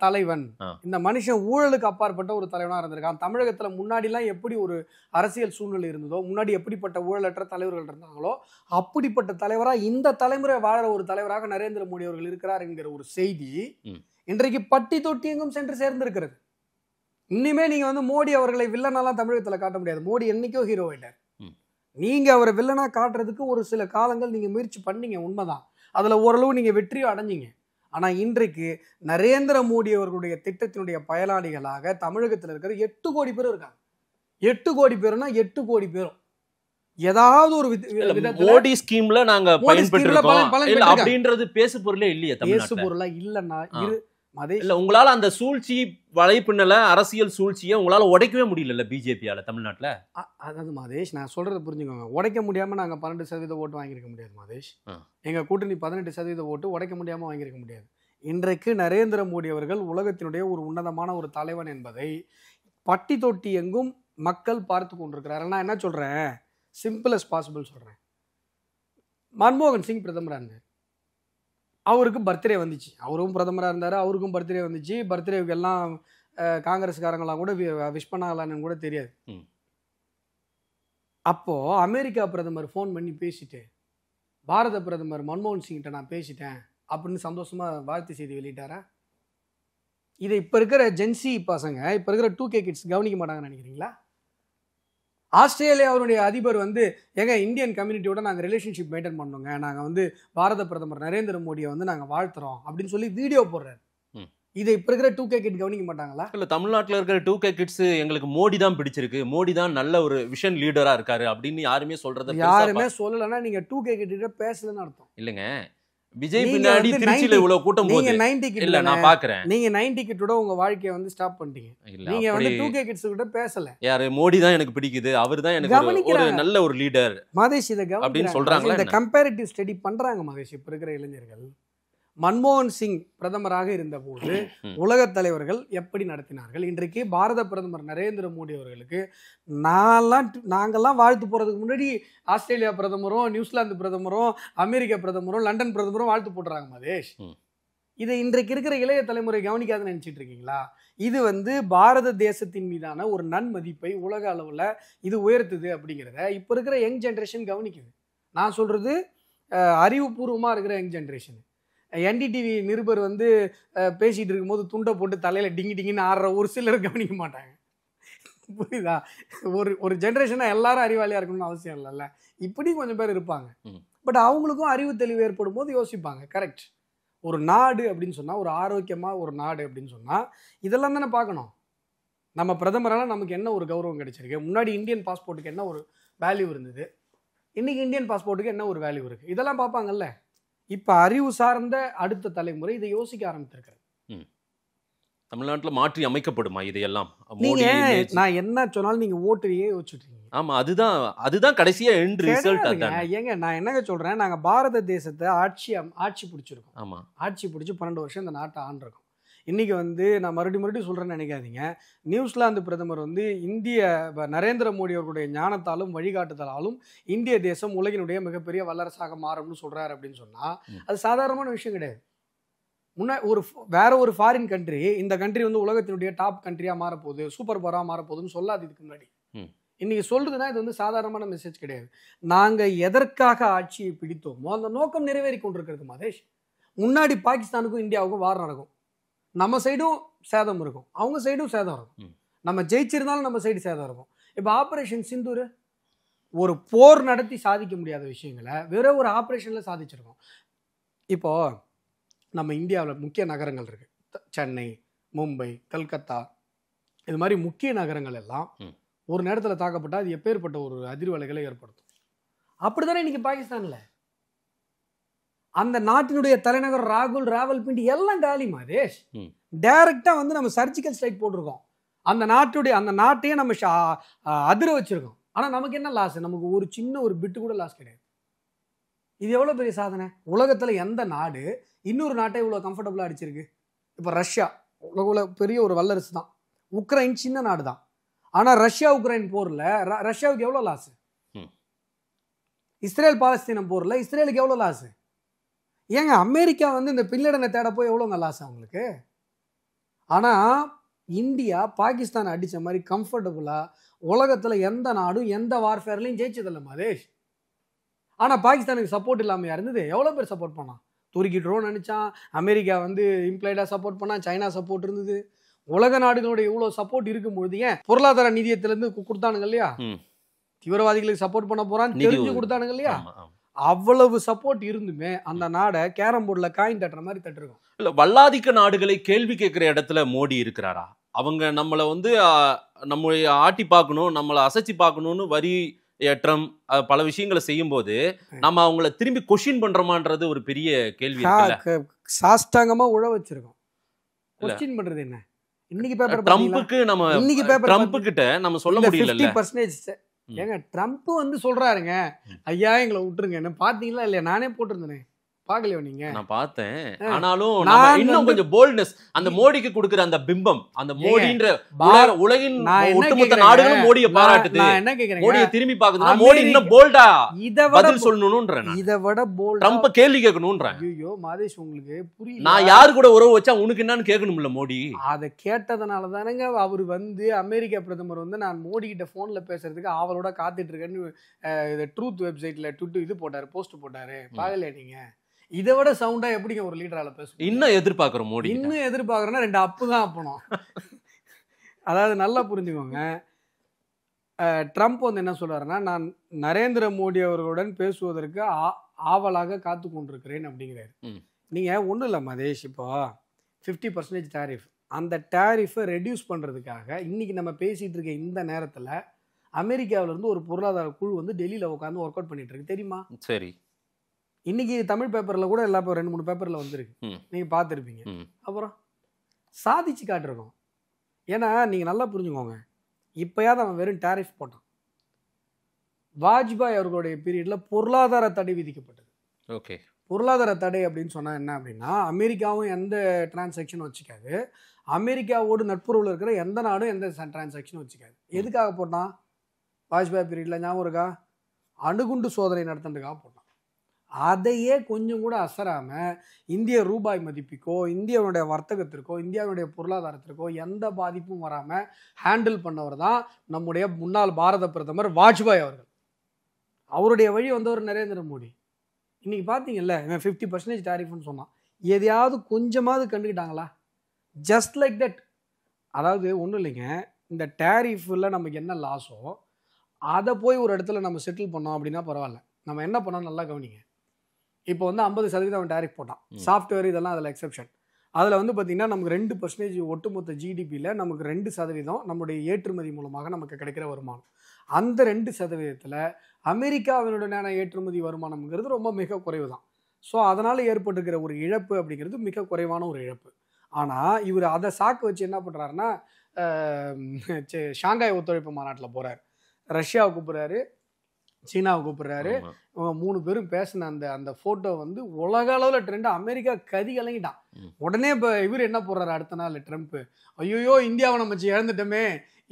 தலைவன், இந்த மனுஷன் ஊழலுக்கு அப்பாற்பட்ட ஒரு தலைவனா இருந்திருக்கான். தமிழகத்துல முன்னாடி எல்லாம் எப்படி ஒரு அரசியல் சூழ்நிலை இருந்ததோ, முன்னாடி எப்படிப்பட்ட ஊழலற்ற தலைவர்கள் இருந்தாங்களோ அப்படிப்பட்ட தலைவரா இந்த தலைமுறை வாழற ஒரு தலைவராக நரேந்திர மோடி அவர்கள் இருக்கிறார் என்கிற ஒரு செய்தி இன்றைக்கு பட்டி தொட்டி எங்கும் சென்று சேர்ந்திருக்கிறது. இனிமே நீங்க வந்து மோடி அவர்களை வில்லனாலாம் தமிழகத்துல காட்ட முடியாது. மோடி என்னைக்கோ ஹீரோ ஆயிட்டார். நீங்க அவரை வில்லனா காட்டுறதுக்கு ஒரு சில காலங்கள் நீங்க முயற்சி பண்ணீங்க, உண்மைதான். அதுல ஓரளவு நீங்க வெற்றியும் அடைஞ்சிங்க. ஆனா இன்றைக்கு நரேந்திர மோடி அவர்களுடைய திட்டத்தினுடைய பயனாளிகளாக தமிழகத்தில் இருக்கிற 8 கோடி பேர் இருக்காங்க. 8 கோடி பேருன்னா 8 கோடி பேரும் ஏதாவது ஒரு
மோடி ஸ்கீம்ல நாங்க பயன்பெற்றிருக்கோம் அப்படின்றது பேசு பொருளே இல்லையா?
பேசு பொருளா இல்லன்னா
இல்ல, உங்களால அந்த சூழ்ச்சி வலைப்பின்னல அரசியல் சூழ்ச்சியை உங்களால உடைக்கவே முடியல பிஜேபியால தமிழ்நாட்டுல.
அதாவது மாதேஷ், நான் சொல்றதை புரிஞ்சுக்கோங்க. உடைக்க முடியாம நாங்க 12% ஓட்டு வாங்கியிருக்க முடியாது மாதேஷ். எங்க கூட்டணி 18% ஓட்டு உடைக்க முடியாம வாங்கியிருக்க முடியாது. இன்றைக்கு நரேந்திர மோடி அவர்கள் உலகத்தினுடைய ஒரு உன்னதமான ஒரு தலைவன் என்பதை பட்டி தொட்டி எங்கும் மக்கள் பார்த்து கொண்டிருக்கிறார். நான் என்ன சொல்றேன், சிம்பிள் அஸ் பாசிபிள் சொல்றேன். மன்மோகன் சிங் பிரதமராக இருந்தார், அவருக்கு பர்த்டே வந்துச்சு. அவரும் பிரதமராக இருந்தார், அவருக்கும் பர்த்டே வந்துச்சு. பர்த்டேவுக்கு எல்லாம் காங்கிரஸ்காரங்களாம் கூட விஷ் பண்ணாங்களான்னு கூட தெரியாது. அப்போ அமெரிக்கா பிரதமர் ஃபோன் பண்ணி பேசிட்டு, பாரத பிரதமர் மன்மோகன் சிங்கிட்ட நான் பேசிட்டேன் அப்படின்னு சந்தோஷமா வாழ்த்து செய்தி வெளியிட்டாரா? இதை இப்போ இருக்கிற ஜென்சி பசங்க, இப்போ இருக்கிற 2K கிட்ஸ் கவனிக்க மாட்டாங்கன்னு நினைக்கிறீங்களா? ஆஸ்திரேலியாவுடைய அதிபர் வந்து எங்க இந்தியன் கம்யூனிட்டியோட நாங்கள் ரிலேஷன்ஷிப் மெயின்டைன் பண்ணோங்க, நாங்கள் வந்து பாரத பிரதமர் நரேந்திர மோடியை வந்து நாங்கள் வாழ்த்துறோம் அப்படின்னு சொல்லி வீடியோ போடுறாரு. இதை இப்போ இருக்கிற 2K கிட் கவனிக்க மாட்டாங்களா?
இல்லை, தமிழ்நாட்டில் இருக்கிற 2K கிட்ஸ் எங்களுக்கு மோடி தான் பிடிச்சிருக்கு, மோடி தான் நல்ல ஒரு விஷன் லீடரா இருக்காரு அப்படின்னு யாருமே சொல்றது,
யாருமே சொல்லலைன்னா நீங்க 2K கிட்ட பேசலன்னு அர்த்தம்
இல்லைங்க. விஜய் பின்னாடி திருச்சியில இவ்வளவு கூட்டம் போகுது.
நீங்க 90 கிட்
இல்ல, நான் பாக்குறேன்.
நீங்க 90 கிட்டோட உங்க வாழ்க்கையை வந்து ஸ்டாப் பண்ணிட்டீங்க. நீங்க வந்து 2K கிட்ஸ் கிட்ட பேசல.
யாரு மோடி தான் எனக்கு பிடிக்குது, அவர்தான் எனக்கு ஒரு நல்ல ஒரு லீடர்
மாதேஷ் இத அப்படின்னு சொல்றாங்க. இந்த கம்பேரிட்டிவ் ஸ்டடி பண்றாங்க மாதேஷ். இப்ப இருக்கிற இளைஞர்கள் மன்மோகன் சிங் பிரதமராக இருந்த போது உலக தலைவர்கள் எப்படி நடத்தினார்கள், இன்றைக்கு பாரத பிரதமர் நரேந்திர மோடி அவர்களுக்கு நாங்கெல்லாம் வாழ்த்து போறதுக்கு முன்னாடி ஆஸ்திரேலியா பிரதமரும், நியூசிலாந்து பிரதமரும், அமெரிக்கா பிரதமரும், லண்டன் பிரதமரும் வாழ்த்து போடுறாங்க மாதேஷ். இதை இன்றைக்கு இருக்கிற இளைய தலைமுறை கவனிக்காதுன்னு நினைச்சிட்டு இருக்கீங்களா? இது வந்து பாரத தேசத்தின் மீதான ஒரு நன்மதிப்பை உலக அளவுல இது உயர்த்துது அப்படிங்கிறத இப்ப இருக்கிற யங் ஜென்ரேஷன் கவனிக்குது. நான் சொல்றது அறிவுபூர்வமா இருக்கிற யங் ஜென்ரேஷன். NDTV நிருபர் வந்து பேசிட்டு இருக்கும்போது துண்டை போட்டு தலையில டிங்கி டிங்கின்னு ஆடுற ஒரு சிலர் கவனிக்க மாட்டாங்க. புரியுதா? ஒரு ஜென்ரேஷனா எல்லாரும் அறிவாளியா இருக்கணும்னு அவசியம் இல்லைல்ல. இப்படி கொஞ்சம் பேர் இருப்பாங்க. பட் அவங்களுக்கும் அறிவு தெளிவு ஏற்படும் போது யோசிப்பாங்க. கரெக்ட், ஒரு நாடு அப்படின்னு சொன்னால், ஒரு ஆரோக்கியமாக ஒரு நாடு அப்படின்னு சொன்னால் இதெல்லாம் தானே பார்க்கணும். நம்ம பிரதமரால் நமக்கு என்ன ஒரு கௌரவம் கிடைச்சிருக்கு, முன்னாடி இந்தியன் பாஸ்போர்ட்டுக்கு என்ன ஒரு வேல்யூ இருந்தது, இன்னைக்கு இந்தியன் பாஸ்போர்ட்டுக்கு என்ன ஒரு வேல்யூ இருக்குது, இதெல்லாம் பார்ப்பாங்கல்ல. இப்போ அறிவு சார்ந்த அடுத்த தலைமுறை இதை யோசிக்க ஆரம்பித்திருக்கிறது.
தமிழ்நாட்டில் மாற்றி அமைக்கப்படுமா இதையெல்லாம்?
நீங்க நான் என்ன சொன்னாலும் நீங்க ஓட்டுறியே யோசிச்சுட்டீங்க.
ஆமா, அதுதான் கடைசியா எண்ட் ரிசல்ட். அதான்
ஏங்க நான் என்னங்க சொல்றேன், நாங்க பாரத தேசத்தை ஆட்சி பிடிச்சிருக்கோம்.
ஆமா,
ஆட்சி பிடிச்சி 12 வருஷம் இந்த நாட்டை ஆண்டிருக்கோம். இன்னைக்கு நான் மறுபடியும் சொல்றேன்னு நினைக்காதீங்க. நியூசிலாந்து பிரதமர் இந்திய நரேந்திர மோடி அவர்களுடைய ஞானத்தாலும் வழிகாட்டுதலாலும் இந்திய தேசம் உலகினுடைய மிகப்பெரிய வல்லரசாக மாறும்னு சொல்றாரு அப்படின்னு சொன்னா அது சாதாரணமான விஷயம் கிடையாது. வேற ஒரு ஃபாரின் கண்ட்ரி இந்த கண்ட்ரி உலகத்தினுடைய டாப் கண்ட்ரியா மாறப்போகுது, சூப்பர் பவரா மாறப்போகுதுன்னு சொல்லாது இதுக்கு முன்னாடி. இன்னைக்கு சொல்றதுன்னா இது சாதாரணமான மெசேஜ் கிடையாது. நாங்க எதற்காக ஆட்சியை பிடித்தோமோ அந்த நோக்கம் நிறைவேறி கொண்டிருக்கிறது மாதேஷ். முன்னாடி பாகிஸ்தானுக்கும் இந்தியாவுக்கும் வார் நடக்கும், நம்ம சைடும் சேதம் இருக்கும், அவங்க சைடும் சேதம் இருக்கும். நம்ம ஜெயிச்சிருந்தாலும் நம்ம சைடு சேதம் இருக்கும். இப்போ ஆபரேஷன் சிந்தூர் ஒரு போர் நடத்தி சாதிக்க முடியாத விஷயங்களை வேற ஒரு ஆபரேஷன்ல சாதிச்சிருக்கோம். இப்போ நம்ம இந்தியாவில் முக்கிய நகரங்கள் இருக்கு, சென்னை, மும்பை, கல்கத்தா, இது மாதிரி முக்கிய நகரங்கள் எல்லாம் ஒரு நேரத்தில் தாக்கப்பட்டா அது எப்பேற்பட்ட ஒரு அதிர்வலைகளை ஏற்படுத்தும். அப்படித்தானே இன்னைக்கு பாகிஸ்தான்ல அந்த நாட்டினுடைய தலைநகர் ராவல்பிண்டி எல்லாம் காலி மாதேஷ். டைரக்டா நம்ம சர்ஜிக்கல் ஸ்ட்ரைக் போட்டிருக்கோம். அந்த நாட்டையே நம்ம அதிர வச்சிருக்கோம். ஆனா நமக்கு என்ன லாஸ்? நமக்கு ஒரு சின்ன ஒரு பிட்டு கூட லாஸ் கிடையாது. இது எவ்வளவு பெரிய சாதனை. உலகத்துல எந்த நாடு இன்னொரு நாட்டை இவ்வளவு கம்ஃபர்டபுளா அடிச்சிருக்கு? இப்ப ரஷ்யா உலக பெரிய ஒரு வல்லரசு தான், உக்ரைன் சின்ன நாடு தான். ஆனா ரஷ்யா உக்ரைன் போர்ல ரஷ்யாவுக்கு எவ்வளவு லாஸ்? இஸ்ரேல் பாலஸ்தீனம் போர்ல இஸ்ரேலுக்கு எவ்வளவு லாஸ்? ஏங்க அமெரிக்கா இந்த பில்லடனை தேட போய் எவ்வளோங்க லாஸ் அவங்களுக்கு? ஆனால் இந்தியா பாகிஸ்தான் அடித்த மாதிரி கம்ஃபர்டபுளாக உலகத்தில் எந்த நாடும் எந்த வார்ஃபேர்லையும் ஜெயிச்சதில்லை மாதேஷ். ஆனால் பாகிஸ்தானுக்கு சப்போர்ட் இல்லாமல் இருந்தது. எவ்வளோ பேர் சப்போர்ட் பண்ணான்? துருக்கி ட்ரோன் அனுப்பிச்சான், அமெரிக்கா இம்ப்ளைடாக சப்போர்ட் பண்ணான், சைனா சப்போர்ட் இருந்தது. உலக நாடுகளுடைய இவ்வளோ சப்போர்ட் இருக்கும்பொழுது ஏன் பொருளாதார நிதியத்திலேருந்து கொடுத்தானுங்க இல்லையா? தீவிரவாதிகளுக்கு சப்போர்ட் பண்ண போகிறான்னு தெரிஞ்சு கொடுத்தானுங்க இல்லையா? அவ்வளவு சப்போர்ட் இருந்துமே அந்த நாடை கேரம் போர்டுல காயின் தட்டுற மாதிரி தட்டுருக்கோம்.
இல்ல, வல்லாதிக்க நாடுகளை கேள்வி கேட்கிற இடத்துல மோடி இருக்கிறாரா? அவங்க நம்மளை நம்மளுடைய ஆட்டி பார்க்கணும், நம்மளை அசைச்சு பார்க்கணும்னு வரி ஏற்றம் பல விஷயங்களை செய்யும் போது நம்ம அவங்கள திரும்பி கொஸ்டின் பண்றோமான்றது ஒரு பெரிய கேள்வி.
சாஷ்டாங்கமா உழ வச்சிருக்கோம். கொஸ்டின் பண்றது என்ன? இன்னைக்கு பேப்பர்
ட்ரம்புக்கு ட்ரம்ப் கிட்ட நம்ம சொல்ல முடியல.
50% ஏங்க ட்ரம்ப் சொல்றாருங்க, ஐயா எங்களை விட்டுருங்க. பாத்தீங்களா இல்லையா? நானே போட்டிருந்தேன், பாக்கலையோ நீங்க? நான்
பார்த்தேன். ஆனாலும் இன்னும் கொஞ்சம் போல்ட்னஸ் அந்த மோடிக்கு கொடுக்கிற அந்த பிம்பம், அந்த மோடின்ற உலகின் ஒட்டுமொத்த நாடுகளும் மோடியை பாராட்டுது.
நான் என்ன கேக்குறேன்,
மோடியை திரும்பி பாக்குதுன்னா மோடி இன்னும் போல்டா பதில் சொல்லணும்ன்றேன்.
இதை விட போல்ட்
ட்ரம்ப் கேள்வி கேட்கணும்ன்றேன்.
ஐயோ மாதேஷ் உங்களுக்கு புரியல.
நான் யாரு கூட உறவு வச்சா உனக்கு என்னன்னு கேட்கணும்ல மோடி?
அதை கேட்டதுனால தானங்க அவர் அமெரிக்க பிரதமர் நான் மோடி கிட்ட போன்ல பேசுறதுக்கு அவளோட காத்துட்டு இருக்கேன்னு ட்ரூத் வெப்சைட்ல இது போட்டாரு, போஸ்ட் போட்டாரு. பாக்கல நீங்க? இதை விட சவுண்டா எப்படிங்க ஒரு லீடரால பேசும்?
இன்னும் எதிர்பார்க்கிறோம் மோடி.
இன்னும் எதிர்பார்க்கறேன்னா 2 அப்பு தான் அப்பணும். அதாவது நல்லா புரிஞ்சுக்கோங்க. ட்ரம்ப் என்ன சொல்றாருன்னா, நான் நரேந்திர மோடி அவர்களுடன் பேசுவதற்கு ஆவலாக காத்து கொண்டிருக்கிறேன் அப்படிங்கிறாரு. நீங்க ஒன்றும் இல்லை மதேஷ், இப்போ 50% டேரிஃப், அந்த டேரிஃபை ரெடியூஸ் பண்றதுக்காக இன்னைக்கு நம்ம பேசிட்டு இருக்க இந்த நேரத்துல அமெரிக்காவில இருந்து ஒரு பொருளாதார குழு டெல்லியில உட்காந்து ஒர்க் அவுட் பண்ணிட்டு இருக்கு, தெரியுமா?
சரி. இன்னைக்கு
தமிழ் பேப்பர்ல கூட எல்லா 2-3 பேப்பர்ல வந்திருக்கு, நீங்க பார்த்துருப்பீங்க. அப்புறம் சாதிச்சு காட்டிருக்கோம். ஏன்னா நீங்க நல்லா புரிஞ்சுக்கோங்க, இப்பயாவது அவன் வெறும் டேரிஃப் போட்டான். வாஜ்பாய் அவர்களுடைய பீரியட்ல பொருளாதார தடை விதிக்கப்பட்டது.
ஓகே.
பொருளாதார தடை அப்படின்னு சொன்னா என்ன அப்படின்னா, அமெரிக்காவும் எந்த டிரான்சாக்ஷனும் வச்சுக்காது, அமெரிக்காவோடு நட்புறவுல இருக்கிற எந்த நாடும் எந்த டிரான்சாக்ஷனும் வச்சுக்காது. எதுக்காக போட்டான்? வாஜ்பாய் பீரியட்ல ஞாபகம் இருக்கா? அணுகுண்டு சோதனை நடத்துறதுக்காக போட்டான். அதையே கொஞ்சம் கூட அசராம இந்திய ரூபாய் மதிப்புக்கோ இந்தியாவுடைய வர்த்தகத்திற்கோ இந்தியாவுடைய பொருளாதாரத்திற்கோ எந்த பாதிப்பும் வராம ஹேண்டில் பண்ணவர் தான் நம்முடைய முன்னாள் பாரத பிரதமர் வாஜ்பாய் அவர்கள். அவருடைய வழி வந்தவர் நரேந்திர மோடி. இன்னைக்கு பார்த்தீங்கல்ல, 50% டேரிஃப்னு சொன்னான். எதையாவது கொஞ்சமாவது கண்டுக்கிட்டாங்களா? Just like that. அதாவது ஒன்றும் இல்லைங்க, இந்த டேரிஃபில் நமக்கு என்ன லாஸோ அதை போய் ஒரு இடத்துல நம்ம செட்டில் பண்ணோம் அப்படின்னா பரவாயில்ல. நம்ம என்ன பண்ணோம் நல்லா கவனிங்க. இப்போ வந்து 50% அவன் டேரிஃப் போட்டான். சாஃப்ட்வேர் இதெல்லாம் அதில் எக்ஸெப்ஷன். அதில் வந்து பார்த்தீங்கன்னா நமக்கு 2% ஒட்டுமொத்த ஜிடிபியில் நமக்கு 2% நம்முடைய ஏற்றுமதி மூலமாக நமக்கு கிடைக்கிற வருமானம். அந்த 2%த்தில் அமெரிக்காவினுடனான ஏற்றுமதி வருமானம்ங்கிறது ரொம்ப மிக குறைவு தான். ஸோ அதனால் ஏற்பட்டுக்கிற ஒரு இழப்பு அப்படிங்கிறது மிக குறைவான ஒரு இழப்பு. ஆனால் இவர் அதை சாக்கு வச்சு என்ன பண்ணுறாருன்னா ஷாங்காய் ஒத்துழைப்பு மாநாட்டில் போகிறார், ரஷ்யாவை கூப்பிட்றாரு, சீனாவை கூப்பிடுறாரு. இவங்க 3 பேரும் பேசின அந்த ஃபோட்டோ வந்து உலக அளவில் ட்ரெண்ட். அமெரிக்கா கதி கலங்கிட்டான். உடனே இப்போ இவர் என்ன போடுறாரு அடுத்த நாள் ட்ரம்ப், ஐயோ இந்தியாவை நம்ம இழந்துட்டோமே,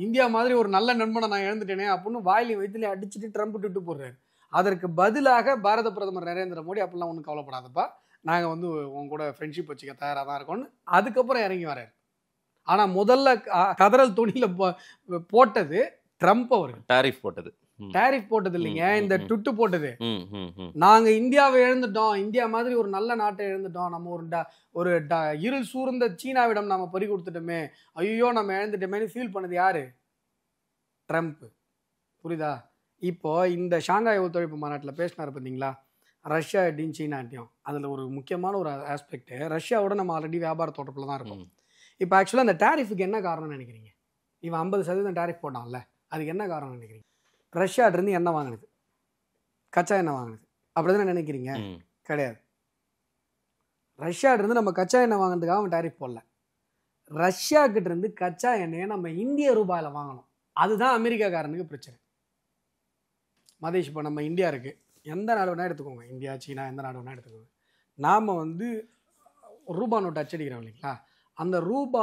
இந்தியா மாதிரி ஒரு நல்ல நண்பனை நான் இழந்துட்டேனே அப்படின்னு வாயிலையும் வயிற்றுலையும் அடிச்சுட்டு ட்ரம்ப் ட்விட்டு போடுறாரு. அதற்கு பதிலாக பாரத பிரதமர் நரேந்திர மோடி அப்படிலாம் ஒன்றும் கவலைப்படாதப்பா, நாங்கள் வந்து உங்க கூட ஃப்ரெண்ட்ஷிப் வச்சுக்க தயாராக தான் இருக்கோம்னு அதுக்கப்புறம் இறங்கி வர்றாரு. ஆனால் முதல்ல கதறல் துணியில் போட்டது ட்ரம்ப் அவர்கள். டாரிஃப் போட்டது இல்லைங்க, இந்த ட்விட்டு போட்டது. நாங்க இந்தியாவை இழந்துட்டோம், இந்தியா மாதிரி ஒரு நல்ல நாட்டை இழந்துட்டோம், நம்ம ஒரு இருள் சூழ்ந்த சீனாவிடம் நாம பறி கொடுத்துட்டோமே, ஐயோ நம்ம இழந்துட்டோமேனு ஃபீல் பண்ணது யாரு? ட்ரம்ப். புரியுதா? இப்போ இந்த ஷாங்காய் ஒத்துழைப்பு மாநாட்டில் பேசினார் பார்த்தீங்களா, ரஷ்யாட்டையும் சீனாட்டையும். அதில் ஒரு முக்கியமான ஒரு ஆஸ்பெக்ட், ரஷ்யாவோட நம்ம ஆல்ரெடி வியாபார தொடர்பில் தான் இருக்கோம். இப்போ ஆக்சுவலாக அந்த டாரிஃபுக்கு என்ன காரணம்னு நினைக்கிறீங்க? இவன் 50% டாரிஃப் போட்டான்ல, அதுக்கு என்ன காரணம்னு நினைக்கிறீங்க? ரஷ்யாட்டிருந்து எண்ணெய் வாங்கினது, கச்சா எண்ணெய் வாங்கினது, அப்படி தானே நினைக்கிறீங்க? கிடையாது. ரஷ்யாட்டிருந்து நம்ம கச்சா எண்ணெய் வாங்கினதுக்காக அவன் டாரிஃப் போடல. ரஷ்யா கிட்ட இருந்து கச்சா எண்ணெயை நம்ம இந்திய ரூபாயில் வாங்கணும். அதுதான் அமெரிக்காக்காரனுக்கு பிரச்சனை. மதேஷ், இப்போ நம்ம இந்தியா இருக்குது, எந்த நாடு வேணால் எடுத்துக்கோங்க, இந்தியா சீனா எந்த நாடு வேணால் எடுத்துக்கோங்க. நாம் வந்து ரூபா நோட்டு அச்சடிக்கிறோம் இல்லைங்களா, அந்த ரூபா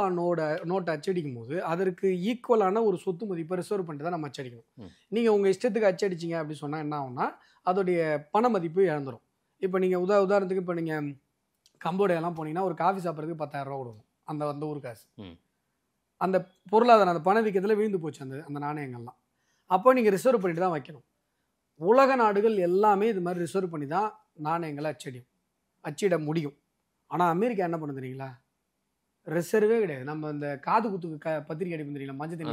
நோட்டை அச்சடிக்கும் போது அதற்கு ஈக்குவலான ஒரு சொத்து மதிப்பை ரிசர்வ் பண்ணிட்டு தான் நம்ம அச்சடிக்கணும். நீங்கள் உங்கள் இஷ்டத்துக்கு அச்சடிச்சிங்க அப்படின்னு சொன்னால் என்ன ஆகும்னா அதோடைய பண மதிப்பு இழந்துடும். இப்போ நீங்கள் உதாரணத்துக்கு இப்போ நீங்கள் கம்போடியாலாம் போனீங்கன்னா ஒரு காஃபி சாப்பிட்றதுக்கு 10,000 ரூபா கொடுக்கணும், அந்த ஊர் காசு. அந்த பொருளாதாரம் அந்த பணவீக்கத்தில் விழுந்து போச்சு அந்த நாணயங்கள்லாம். அப்போ நீங்கள் ரிசர்வ் பண்ணிட்டு தான் வைக்கணும். உலக நாடுகள் எல்லாமே இது மாதிரி ரிசர்வ் பண்ணி தான் நாணயங்களை அச்சிட முடியும். ஆனால் அமெரிக்கா என்ன பண்ண தெரியுங்களா, ரிசர்வே கிடையாது. நம்ம இந்த காது குத்துக்கு பத்திரிக்கை அடிப்போம் தெரியுங்களா, மஞ்சள் தண்ணி,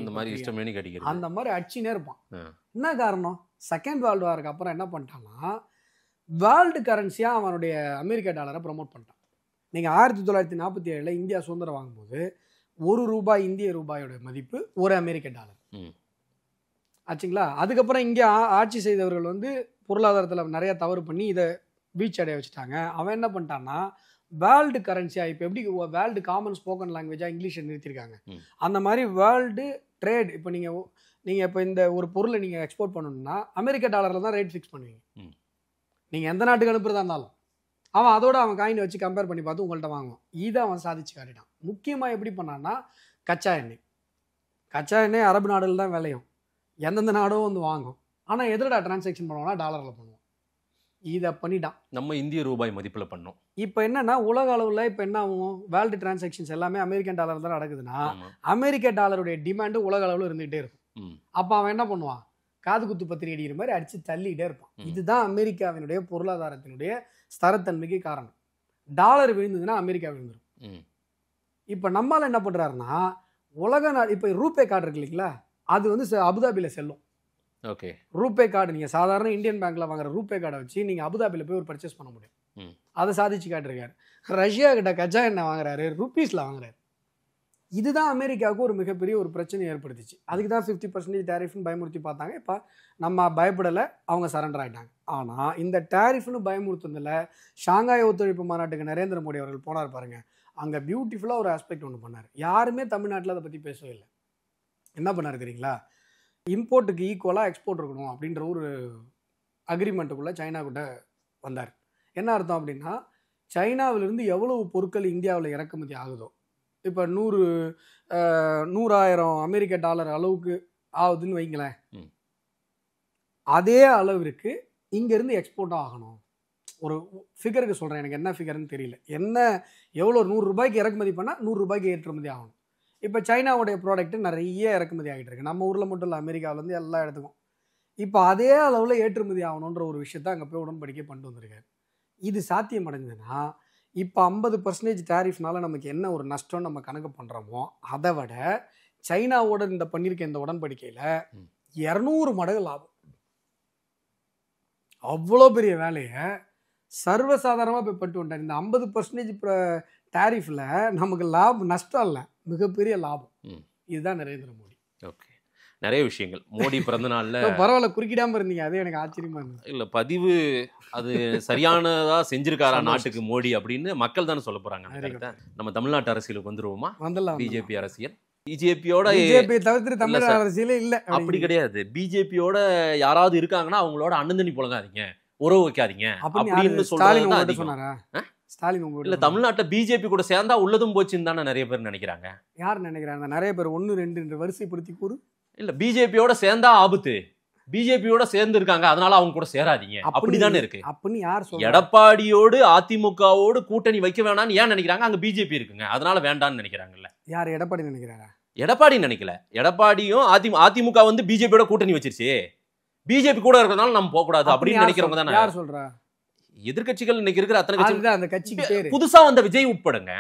அந்த மாதிரி அடிச்சுனே இருப்பான். என்ன காரணம்? செகண்ட் வேர்ல்டு வாருக்கு அப்புறம் என்ன பண்ணிட்டான்னா வேர்ல்டு கரன்சியாக அவனுடைய அமெரிக்கா டாலரை ப்ரமோட் பண்ணிட்டான். நீங்கள் 1947 இந்தியா சுதந்திரம் வாங்கும்போது ₹1 இந்திய ரூபாயோட மதிப்பு ஒரு அமெரிக்க டாலர் ஆச்சுங்களா. அதுக்கப்புறம் இங்கே ஆட்சி செய்தவர்கள் வந்து பொருளாதாரத்தில் நிறைய தவறு பண்ணி இதை வீழ்ச்சி அடைய வச்சுட்டாங்க. அவன் என்ன பண்ணிட்டான்னா வேர்ல்டு கரன்சியாக, இப்போ எப்படி வேர்ல்டு காமன் ஸ்போக்கன் லாங்குவேஜாக இங்கிலீஷை நிறுத்திருக்காங்க, அந்த மாதிரி வேர்ல்டு ட்ரேட். இப்போ நீங்கள் இப்போ இந்த ஒரு பொருளை நீங்கள் எக்ஸ்போர்ட் பண்ணணும்னா அமெரிக்க டாலரில் தான் ரேட் ஃபிக்ஸ் பண்ணுவீங்க. நீங்கள் எந்த நாட்டுக்கு அனுப்புறதா இருந்தாலும் அவன் காயினை வச்சு கம்பேர் பண்ணி பார்த்து உங்கள்கிட்ட வாங்குவான். இதை அவன் சாதிச்சு காட்டிட்டான். முக்கியமாக எப்படி பண்ணான்னா கச்சா எண்ணெய் அரபு நாடுகள் தான் விளையும், எந்தெந்த நாடும் வந்து வாங்கும். ஆனால் எதிரடா டிரான்சாக்ஷன் பண்ணுவோம்னா டாலரில் பண்ணுவோம். இதை பண்ணிட்டான்.
நம்ம இந்திய ரூபாய் மதிப்பில் பண்ணோம்.
இப்போ என்னன்னா உலக அளவில் இப்போ என்ன ஆகும், வேர்ல்டு டிரான்சாக்ஷன்ஸ் எல்லாமே அமெரிக்கன் டாலர் தான் நடக்குதுன்னா அமெரிக்க டாலருடைய டிமாண்டு உலக அளவில் இருந்துகிட்டே இருக்கும். அப்போ அவன் என்ன பண்ணுவான், காது குத்து பத்திரிகை அடிக்கிற மாதிரி அடிச்சு தள்ளிகிட்டே இருப்பான். இதுதான் அமெரிக்காவினுடைய பொருளாதாரத்தினுடைய ஸ்தரத்தன்மைக்கு காரணம். டாலர் விழுந்ததுன்னா அமெரிக்கா விழுந்துடும். இப்போ நம்மளால என்ன பண்ணுறாருன்னா உலக நாடு, இப்போ ரூபே கார்டு இருக்கு இல்லைங்களா, அது வந்து அபுதாபியில் செல்லும்.
ஓகே,
ரூபே கார்டு நீங்கள் சாதாரண இந்தியன் பேங்க்கில் வாங்குற ரூபே கார்டை வச்சு நீங்கள் அபுதாபியில் போய் ஒரு பர்ச்சேஸ் பண்ண முடியும். அதை சாதிச்சு காட்டிருக்காரு. ரஷ்யா கிட்ட கச்சா எண்ணெய் வாங்குறாரு, ருப்பீஸில் வாங்குறாரு. இதுதான் அமெரிக்காவுக்கு ஒரு மிகப்பெரிய ஒரு பிரச்சனை ஏற்படுத்திச்சு. அதுக்கு தான் 50% டேரிஃப்னு பயமுறுத்தி பார்த்தாங்க. இப்போ நம்ம பயப்படலை, அவங்க சரண்டர் ஆகிட்டாங்க. ஆனால் இந்த டேரிஃப்னு பயமுறுத்துனதில் ஷாங்காய் ஒத்துழைப்பு மாநாட்டுக்கு நரேந்திர மோடி அவர்கள் போனார் பாருங்கள், அங்கே பியூட்டிஃபுல்லாக ஒரு ஆஸ்பெக்ட் ஒன்று பண்ணார். யாருமே தமிழ்நாட்டில் அதை பற்றி பேசவே இல்லை. என்ன பண்ணார் தெரியுங்களா, இம்போர்ட்டுக்கு ஈக்குவலாக எக்ஸ்போர்ட் இருக்கணும் அப்படின்ற ஒரு அக்ரிமெண்ட்டுக்குள்ளே சைனா கிட்ட வந்தார். என்ன அர்த்தம் அப்படின்னா, சைனாவிலிருந்து எவ்வளவு பொருட்கள் இந்தியாவில் இறக்குமதி ஆகுதோ, இப்போ 100,000 அமெரிக்க டாலர் அளவுக்கு ஆகுதுன்னு வைங்களேன், அதே அளவிற்கு இங்கேருந்து எக்ஸ்போர்ட்டும் ஆகணும். ஒரு ஃபிகருக்கு சொல்கிறேன், எனக்கு என்ன ஃபிகர்னு தெரியல, எவ்வளோ ₹100 இறக்குமதி பண்ணால் ₹100 ஏற்றுமதி ஆகணும். இப்போ சைனாவுடைய ப்ராடக்ட்டு நிறைய இறக்குமதி ஆகிட்டு இருக்கு, நம்ம ஊரில் மட்டும் இல்லை, அமெரிக்காவிலேருந்து எல்லா இடத்துக்கும். இப்போ அதே அளவில் ஏற்றுமதி ஆகணுன்ற ஒரு விஷயத்த அங்கே போய் உடன்படிக்கை பண்ணிட்டு வந்திருக்காரு. இது சாத்தியம் அடைஞ்சதுன்னா இப்போ 50% டேரிஃப்னால நமக்கு என்ன ஒரு நஷ்டம் நம்ம கணக்கு பண்ணுறோமோ அதை விட சைனாவோட இந்த பண்ணியிருக்க இந்த உடன்படிக்கையில் 200 மடங்கு லாபம். அவ்வளோ பெரிய வேலையை சர்வசாதாரணமாக போய் பட்டு வந்துட்டார். இந்த 50% டாரிஃபில் நமக்கு நஷ்டம் இல்லை, மிகப்பெரிய லாபம். இதுதான் நரேந்திர மோடி.
ஓகே, நிறைய விஷயங்கள் மோடி பிறந்த நாளில்
பரவாயில்ல குறுக்கிடாமல் இருந்தீங்க, அதே எனக்கு ஆச்சரியமா இருந்தது.
இல்லை பதிவு அது சரியானதா செஞ்சிருக்காரா நாட்டுக்கு மோடி அப்படின்னு மக்கள் தானே சொல்ல போகிறாங்க. நம்ம தமிழ்நாட்டு அரசியலுக்கு வந்துருவோமா?
வந்துடலாம்.
பிஜேபி அரசியல் பிஜேபியோட
தவிர்த்து தமிழ் அரசியலே இல்லை
அப்படி கிடையாது. பிஜேபியோட யாராவது இருக்காங்கன்னா அவங்களோட அண்ணந்தனி புழங்காதீங்க, உறவு வைக்காதீங்க அப்படின்னு சொல்றாங்க.
சொன்னாரா ஸ்டாலின்?
இல்ல தமிழ்நாட்டுல பிஜேபி கூட சேர்ந்தா உள்ளதும் போச்சுன்னு தானே நிறைய பேர் நினைக்கிறாங்க.
யார் நினைக்கிறாங்க? நிறைய பேர் 1 2 வரிசைப்படுத்தி கூறு.
இல்ல பிஜேபியோட சேர்ந்தா ஆபத்து, பிஜேபியோட சேர்ந்து இருக்காங்க அதனால அவங்க கூட சேராதீங்க அப்படிதானே இருக்கு.
அப்படின்னு யார் சொல்றாங்க?
எடப்பாடியோடு அதிமுகவோடு கூட்டணி வைக்க வேணாம்னு ஏன் நினைக்கிறாங்க? அங்க பிஜேபி இருக்குங்க அதனால வேண்டாம்னு நினைக்கிறாங்கல்ல.
யார்? எடப்பாடி நினைக்கிறாரா?
எடப்பாடி நினைக்கல. எடப்பாடியும் அதிமுக வந்து பிஜேபியோட கூட்டணி வச்சிருச்சு, பிஜேபி கூட இருக்கிறதுனால நம்ம போக கூடாது அப்படின்னு நினைக்கிறவங்க தானே.
யார் சொல்றா?
எதிர்கட்சிகள் இன்னைக்கு இருக்கிற அத்தனை கட்சி,
அந்த கட்சிக்கு பேரு
புதுசா வந்த விஜய் உட்படுங்க.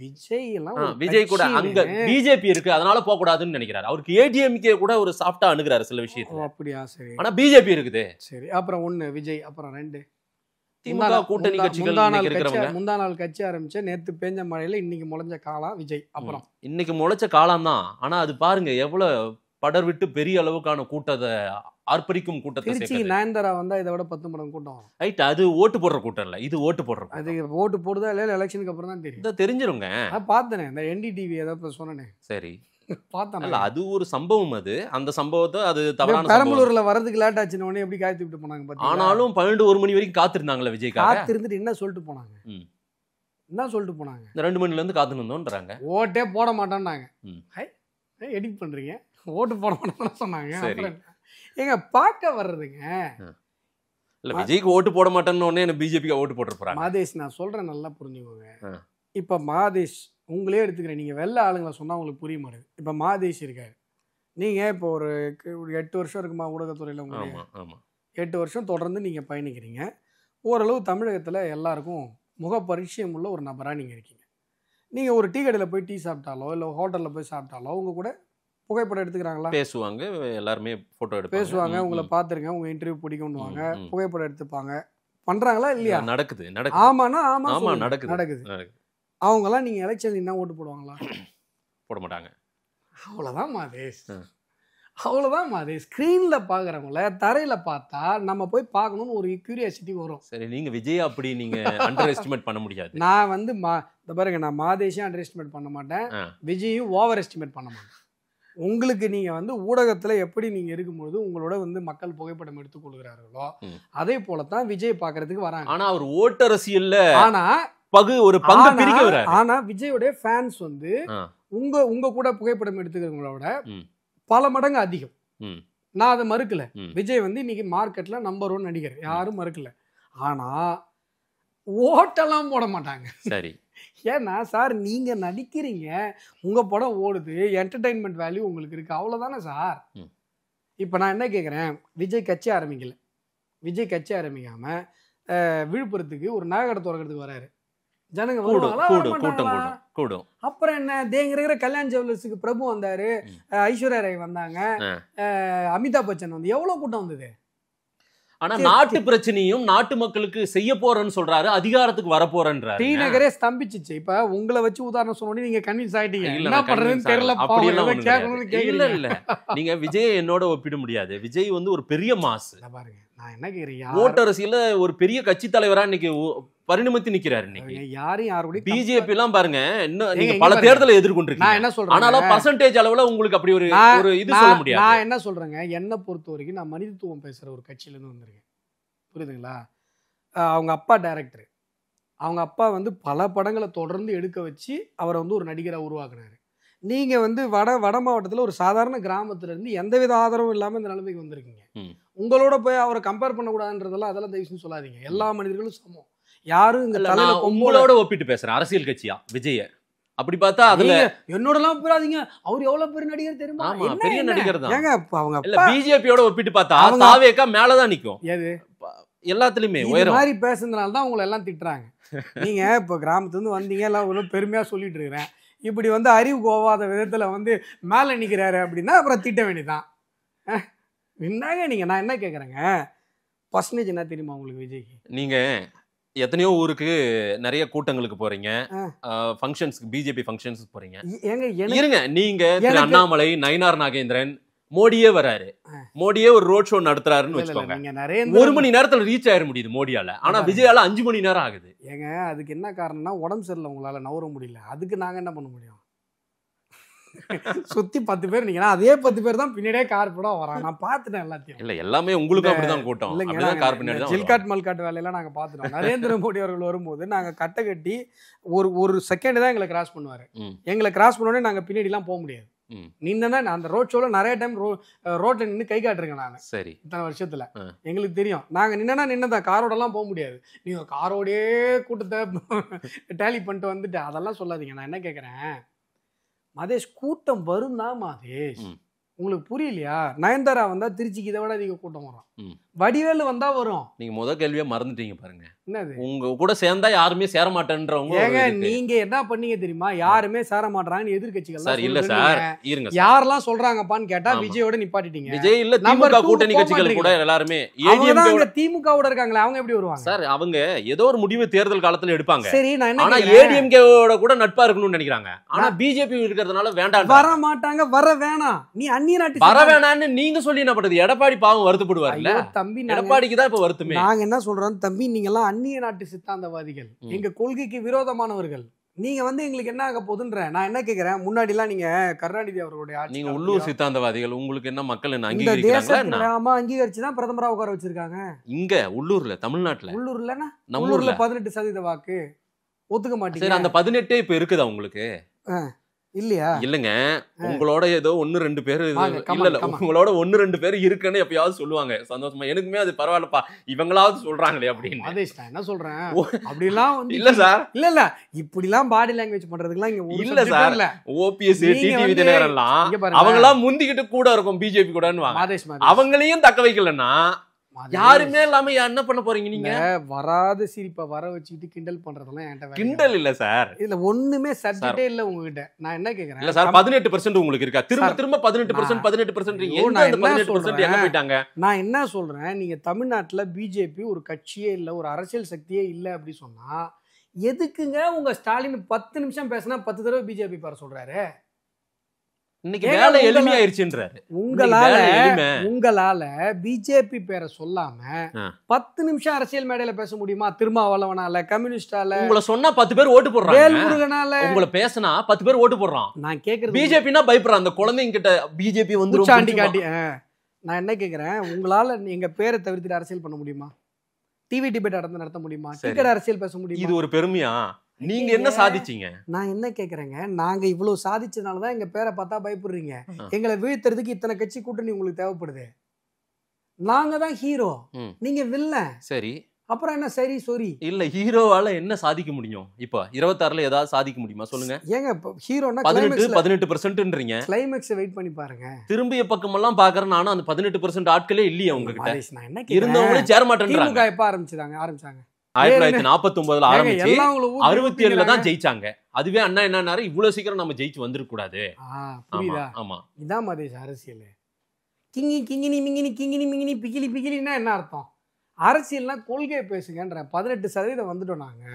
விஜய் எல்லாம்
விஜய் கூட அங்க பிஜேபி இருக்கு அதனால போக கூடாதுன்னு நினைக்கிறாரு. அவருக்கு ஏடிஎம்கே கூட ஒரு சாஃப்டா அணுகிறாரு சில விஷயத்துல.
அப்படியா? சரி.
ஆனா பிஜேபி இருக்குது.
சரி, அப்புறம் 1 விஜய், அப்புறம் 2
திமுக கூட்டணி கட்சிகள் இருக்கிறவங்க.
முந்தா நாள் கட்சி ஆரம்பிச்ச நேத்து பேஞ்ச மழையில இன்னைக்கு முளைஞ்ச காலம் விஜய். அப்புறம்
இன்னைக்கு முளைச்ச காலம் தான். ஆனா அது பாருங்க எவ்வளவு படர் விட்டு பெரிய அளவுக்கான கூட்டத்தை, ஆர்ப்பரிக்கும் கூட்டத்தை.
திருச்சி நயன்தாரா வந்தா இதை விட 10 மடங்கு கூட்டம் வரும்.
ரைட், அது ஓட்டு போடுற கூட்டம் இல்ல, இது ஓட்டு போடுற.
அது ஓட்டு போடுதா இல்லையா எலெக்ஷனுக்கு அப்புறம் தான் தெரியும்.
தெரிஞ்சிருங்க.
பார்த்தேனே இந்த NDTV ஏதாவது சொன்னேனே.
சரி
பார்த்தேன்.
அது ஒரு சம்பவம். அது அந்த சம்பவத்தை அது தவறான.
பெரம்பலூர்ல வரதுக்கு லேட் ஆச்சுன்னு உடனே எப்படி காய்ச்சி விட்டு போனாங்க.
ஆனாலும் 12-1 மணி வரைக்கும் காத்திருந்தாங்களே விஜய்க்காக.
காத்திருந்துட்டு என்ன சொல்லிட்டு போனாங்க? என்ன சொல்லிட்டு போனாங்க?
இந்த 2 மணில இருந்து காத்துனோன்றாங்க.
ஓட்டே போட மாட்டேன்னாங்க. எடிட் பண்றீங்க, ஓட்டு போட மாட்டேன்னு சொன்னாங்க. ஏங்க பார்க்க வர்றதுங்க.
இல்ல விஜய்க்கு ஓட்டு போட மாட்டேன்னு உடனே என்ன பிஜேபிக்கு ஓட்டு போட்டு போறாங்க.
மாதேஷ் நான் சொல்றேன் நல்லா புரிஞ்சுக்கோங்க. இப்ப மாதேஷ் உங்களே எடுத்துக்கிறேன், நீங்க வெள்ள ஆளுங்களை சொன்னா உங்களுக்கு புரிய மாட்டேங்குது. இப்ப மாதேஷ் இருக்காரு, நீங்க இப்போ ஒரு 8 வருஷம் இருக்குமா ஊடகத்துறையில? உங்களுக்கு 8 வருஷம் தொடர்ந்து நீங்க பயணிக்கிறீங்க. ஓரளவு தமிழகத்துல எல்லாருக்கும் முக பரிச்சயம் உள்ள ஒரு நபரா நீங்க இருக்கீங்க. நீங்க ஒரு டீ கடையில போய் டீ சாப்பிட்டாலோ இல்ல ஹோட்டல்ல போய் சாப்பிட்டாலோ உங்க கூட புகைப்படம் எடுத்துக்கிறாங்களா?
பேசுவாங்க, எல்லாருமே போட்டோ எடுப்பாங்க,
பேசுவாங்க, உங்களை பார்த்துருங்க, உங்க இன்டர்வியூ பிடிக்கும்னுவாங்க, புகைப்படம் எடுத்துப்பாங்க, பண்றாங்களா இல்லையா?
நடக்குது.
ஆமாண்ணா ஆமா
நடக்குது.
அவங்கெல்லாம் நீங்க எலெக்ஷன் என்ன ஓட்டு போடுவாங்களா?
போட மாட்டாங்க.
அவ்வளவுதான் மாதேஷ், அவ்வளவுதான் மாதேஷ். ஸ்கிரீன்ல பாக்குறவங்கள தரையில பார்த்தா நம்ம போய் பார்க்கணும்னு ஒரு கியூரியாசிட்டி வரும்.
சரி, நீங்க விஜய் அப்படி நீங்க அண்டர் எஸ்டிமேட் பண்ண முடியாது.
நான் வந்து பாருங்க, நான் மாதேஷையும் அண்டர் எஸ்டிமேட் பண்ண மாட்டேன், விஜயும் ஓவர் எஸ்டிமேட் பண்ண மாட்டேன். உங்களுக்கு நீங்க வந்து ஊடகத்துல எப்படி நீங்க இருக்கும்போது உங்களோட வந்து மக்கள் புகைப்படம் எடுத்துக்கொள்கிறார்களோ அதே போலதான் விஜய் பாக்குறதுக்கு வராங்க.
ஆனா அவர் ஓட்டு அரசியல்ல
ஆனா
ஒரு பங்கு பிரிக்கிறார்.
ஆனா விஜயோட ஃபேன்ஸ் வந்து உங்க கூட புகைப்படம் எடுத்துக்கிறவங்களோட பல மடங்கு அதிகம். நான் அதை மறுக்கல. விஜய் வந்து இன்னைக்கு மார்க்கெட்ல நம்பர் 1 நடிகர், யாரும் மறுக்கல. ஆனா ஓட்டெல்லாம் போட மாட்டாங்க.
சரி,
ஏன்னா சார் நீங்க நடிக்கிறீங்க, உங்க படம் ஓடுது, என்டர்டைன்மெண்ட் வேல்யூ உங்களுக்கு இருக்கு, அவ்வளவுதானே சார். இப்ப நான் என்ன கேட்குறேன், விஜய் கட்சி ஆரம்பிக்கல, விஜய் கட்சி ஆரம்பிக்காம விழுப்புரத்துக்கு ஒரு நகைக்கடை திறக்கிறதுக்கு வராரு, ஜனங்க கூடும். அப்புறம் என்ன, தேங்கிற கல்யாண் ஜுவல்லர்ஸுக்கு பிரபு வந்தாரு, ஐஸ்வர்யா ராய் வந்தாங்க, அமிதாப் பச்சன் வந்து, எவ்வளவு கூட்டம் வந்தது.
ஆனா நாட்டு பிரச்சனையும் நாட்டு மக்களுக்கு செய்ய போறேன்னு சொல்றாரு, அதிகாரத்துக்கு வர போறேன்றாரு.
டி நகரே ஸ்தம்பிச்சிச்சு. இப்ப உங்களை வச்சு உதாரணம் சொன்னோட நீங்க கன்வின்ஸ் ஆயிட்டீங்க, என்ன பண்றதுன்னு தெரியல.
இல்ல நீங்க விஜய் என்னோட ஒப்பிட முடியாது. விஜய் வந்து ஒரு பெரிய மாஸ்.
பாருங்க, நான் என்ன கேக்குறேன்,
ஓட்டு அரசியல ஒரு பெரிய கட்சி தலைவரா இன்னைக்கு பரிணமித்து நிக்கிறாரு. இன்னைக்கு யாரையும் பிஜேபி எல்லாம் பாருங்க, இன்னும் பல தேர்தலை எதிர்கொண்டிருக்கீங்க.
நான் என்ன சொல்றேன்,
ஆனாலும் பர்சன்டேஜ் அளவுல உங்களுக்கு அப்படி ஒரு இது சொல்ல முடியாது.
நான் என்ன சொல்றேங்க, என்ன பொறுத்த வரைக்கும் நான் மனிதத்துவம் பேசுற ஒரு கட்சியில இருந்து வந்திருக்கேன், புரியுதுங்களா. அவங்க அப்பா டைரக்டர், அவங்க அப்பா வந்து பல படங்களை தொடர்ந்து எடுக்க வச்சு அவரை வந்து ஒரு நடிகராக உருவாக்குனாரு. நீங்க வந்து வட மாவட்டத்தில் ஒரு சாதாரண கிராமத்துல இருந்து எந்தவித ஆதரவும் இல்லாம இந்த நிலைமைக்கு வந்திருக்கீங்க. உங்களோட போய் அவரை கம்பேர் பண்ணக்கூடாதுன்றதெல்லாம் அதெல்லாம் தயவுசெய்து சொல்லாதீங்க. எல்லா மனிதர்களும் சமம், யாரும் இந்த
உங்களோட ஒப்பிட்டு பேசுறேன். அரசியல் கட்சியா விஜய அப்படி பார்த்தா அதுல
என்னோட எல்லாம் போறாதீங்க, அவர் எவ்வளவு பெரிய நடிகர் தெரியுமா,
பெரிய நடிகர் தான்.
ஏங்க அவங்க
இல்ல பிஜேபியோட ஒப்பிட்டு பார்த்தா தாவேகா மேலதான் நிக்கும்.
எது
எல்லாத்துலயுமே
இந்த மாதிரி பேசுறதுனால தான் உங்களை எல்லாம் திட்டுறாங்க. நீங்க இப்ப கிராமத்துல இருந்து வந்தீங்க, எல்லாம் ஒன்றும் பெருமையா சொல்லிட்டு இருக்கிறேன், இப்படி வந்து அறிவு கோவாத விதத்துல வந்து மேல நிக்கிறாரு அப்படின்னா அப்புறம் திட்ட வேண்டியதான். என்னங்க நீங்க, நான் என்ன கேக்குறேங்க, பர்சன்டேஜ் என்ன தெரியுமா உங்களுக்கு விஜய்க்கு?
நீங்க எத்தனையோ ஊருக்கு நிறைய கூட்டங்களுக்கு போறீங்க, ஃபங்க்ஷன்ஸ்க்கு, பிஜேபி ஃபங்க்ஷன்ஸ்க்கு போறீங்க. இருங்க, நீங்க திரு அண்ணாமலை, நயினார் நாகேந்திரன், மோடியே வராரு, மோடியே ஒரு ரோட் ஷோ நடத்துறாருன்னு வச்சுக்கோங்க. 1 மணி நேரத்துல ரீச் ஆயிட முடியுது மோடியால. ஆனா விஜயால 5 மணி நேரம் ஆகுது.
ஏங்க அதுக்கு என்ன காரணம்னா உடம்பு சரியில்லை, உங்களால நவர முடியல. அதுக்கு நாங்க என்ன பண்ண முடியும்? சுத்தி 10 பேர் நீங்க, அதே 10 பேர் தான் பின்னாடியே கார் போட வராங்க. நான் பாத்துட்டேன் எல்லாத்தையும்.
இல்ல எல்லாமே உங்களுக்கு அப்படிதான் கூட்டம். அப்படிதான் கார் பின்னாடி தான்
ஜில்காட் மல்காட் வேலையெல்லாம் நாங்க பாத்துட்டோம். நரேந்திர மோடி அவர்கள் வரும்போது நாங்க கட்டை கட்டி ஒரு செகண்ட் தான் எங்களை கிராஸ் பண்ணுவாரு. எங்களை கிராஸ் பண்ணோடனே நாங்க பின்னாடி எல்லாம் போக முடியாது. நின்னா அந்த ரோட் ஷோல நிறைய டைம் ரோட்ல நின்று கை காட்டுறேன் நான். சரி, இத்தனை வருஷத்துல எங்களுக்கு தெரியும். நாங்க நின்னதான், காரோட எல்லாம் போக முடியாது. நீங்க காரோடே கூட்டத்தை டேலி பண்ணிட்டு வந்துட்டு அதெல்லாம் சொல்லாதீங்க. நான் என்ன கேக்குறேன், மதேஷ் கூட்டம் வரும் தான் மதேஷ், உங்களுக்கு புரியலையா? நயன்தாரா வந்தா திருச்சிக்கு இதை விட அதிக கூட்டம் வரும். வடிவேலு வந்தா வரும்.
நீங்க முத கேள்வியா மறந்துட்டீங்க பாருங்க. என்னது? உங்க கூட சேர்ந்தா யாருமே சேர மாட்டேன்றவங்க.
ஏங்க நீங்க என்ன பண்ணீங்க தெரியுமா? யாருமே சேர மாட்டாங்கன்னு எதிர்க்கட்சிகள்
சார் இல்ல சார் இருங்க,
யாரெல்லாம் சொல்றாங்கப்பான்னு கேட்டா விஜயோட நிப்பாட்டிட்டீங்க.
விஜய் இல்ல, திமுக கூட்டணி கட்சிகள் கூட எல்லாருமே
ஏடிஎம்கே திமுகவோட இருக்காங்களே, அவங்க எப்படி வருவாங்க
சார்? அவங்க ஏதோ ஒரு முடிவு தேர்தல் காலத்துல எடுப்பாங்க.
சரி, நான் என்ன,
ஆனா ஏடிஎம்கேவோட கூட நட்பா இருக்கணும்னு நினைக்கிறாங்க. ஆனா பிஜேபி இருக்கிறதுனால வேண்டாம்,
வர மாட்டாங்க, வர வேணாம். நீ அந்நிய நாட்டு
வர வேணான்னு நீங்க சொல்லி என்ன பண்றது? எடப்பாடி பாவம் வருத்தப்படுவார்ல. தம்பி, எடப்பாடிக்கு தான் இப்ப வருத்தமே.
நாங்க என்ன சொல்றோம் தம்பி, நீங்க எல்லாம் அந்நிய நாட்டு சித்தாந்தவாதிகள், எங்க கொள்கைக்கு விரோதமானவர்கள். நீங்க எங்களுக்கு என்ன ஆக போகுதுன்ற நான் என்ன கேக்குறேன். முன்னாடி எல்லாம் நீங்க கருணாநிதி அவர்களுடைய
நீங்க உள்ளூர் சித்தாந்தவாதிகள், உங்களுக்கு என்ன மக்கள் என்ன அங்கீகரிக்கிறாங்களா?
ஆமா, அங்கீகரிச்சுதான் பிரதமரா உட்கார வச்சிருக்காங்க.
இங்க உள்ளூர்ல, தமிழ்நாட்டுல.
உள்ளூர்லன்னா நம்ம ஊர்ல 18% வாக்கு ஒத்துக்க மாட்டீங்க.
அந்த 18 இப்ப இருக்குதா உங்களுக்கு?
இல்லையா?
இல்லங்க, உங்களோட ஏதோ 1-2 பேர் இல்ல, உங்களோட 1-2 பேர் இருக்குன்னு எப்பயாவது சொல்லுவாங்க. சந்தோஷமா, எனக்குமே அது பரவாயில்லப்பா, இவங்களாவது சொல்றாங்களே அப்படின்னு.
மதேஷ், நான் என்ன சொல்றேன், அப்படிலாம்
இல்ல சார்,
இல்ல இப்படி எல்லாம் பாடி லாங்குவேஜ் பண்றதுக்குலாம் இங்க
இல்ல சார். ஓபிஎஸ், டிடிவி தினகரன் எல்லாம் அவங்க எல்லாம் முந்திக்கிட்டு கூட இருக்கும் பிஜேபி கூடன்னு. அவங்களையும் தக்க வைக்கலன்னா யாருமே இல்லாம என்ன பண்ண போறீங்க நீங்க?
வராத சிரிப்பா வர வச்சுக்கிட்டு கிண்டல் பண்றதெல்லாம் என்கிட்ட
கிண்டல் இல்ல சார்.
இதுல ஒண்ணுமே சப்ஜெக்டே இல்ல உங்ககிட்ட. நான் என்ன கேக்குறேன்,
இல்ல சார், 18% உங்களுக்கு இருக்கா? திரும்ப 18% எங்க போயிட்டாங்க?
நான் என்ன சொல்றேன், நீங்க தமிழ்நாட்டுல பிஜேபி ஒரு கட்சியே இல்ல, ஒரு அரசியல் சக்தியே இல்ல அப்படி சொன்னா எதுக்குங்க உங்க ஸ்டாலின் 10 நிமிஷம் பேசினா 10 தடவை பிஜேபி பார சொல்றாரு?
இன்னைக்கு வேலை எளிமையாயிருச்சுன்றாரு.
உங்களால பிஜேபி பேரை சொல்லாம 10 நிமிஷம் அரசியல் மேடையில பேச முடியுமா? திருமாவளவனால, கம்யூனிஸ்டால
உங்களை சொன்னா 10 பேர் ஓட்டு போடுறாங்க.
வேல்முருகனால
உங்களை பேசினா 10 பேர் ஓட்டு போடுறான்.
நான் கேக்குறது,
பிஜேபினா பயப்படுறான். அந்த குழந்தைங்க கிட்ட பிஜேபி வந்து
சாண்டி காட்டி. நான் என்ன கேக்குறேன், உங்களால எங்க பேரை தவிர்த்துட்டு அரசியல் பண்ண முடியுமா? டிவி டிபேட் நடத்த முடியுமா? டிக்கெட் அரசியல் பேச முடியுமா?
இது ஒரு பெருமையா? நீங்க என்ன சாதிச்சீங்க?
நான் என்ன கேக்குறேங்க, நாங்க இவ்வளவு சாதிச்சதுனாலதான் எங்க பேரை பார்த்தா பயப்படுறீங்க. எங்களை வீழ்த்துறதுக்கு இத்தனை கட்சி கூட்டணி உங்களுக்கு தேவைப்படுது. நாங்க தான் ஹீரோ, நீங்க வில்லன். சரி, அப்புறம் என்ன சரி சொரி? இல்ல,
ஹீரோவால என்ன சாதிக்க முடியும்? இப்ப 26ல ஏதாவது சாதிக்க முடியுமா சொல்லுங்க?
ஏங்க ஹீரோனா
18%ன்றீங்க.
கிளைமேக்ஸ் வெயிட் பண்ணி பாருங்க.
திரும்பிய பக்கம் எல்லாம் பாக்குறேன் நானும். அந்த 18% ஆட்களே இல்லையா உங்ககிட்ட? இருந்தவங்களே சேர மாட்டேன்றாங்க.
எப்ப ஆரம்பிச்சாங்க?
1949ல ஆரம்பிச்சு 67ல தான் ஜெயிச்சாங்க. அதுவே அண்ணா என்னன்னாரு, இவ்வளவு சீக்கிரம் நம்ம ஜெயிச்சு வந்துடக்கூடாது.
புரியுதா? ஆமா, இதான் மதேஷ் அரசியல். கிங்கி கிங்கினி மிங்கினி கிங்கினி மிங்கினி பிகிலி பிகிலின்னா என்ன அர்த்தம்? அரசியல்னா கொள்கையை பேசுங்கன்ற. 18% வந்துட்டோம் நாங்க.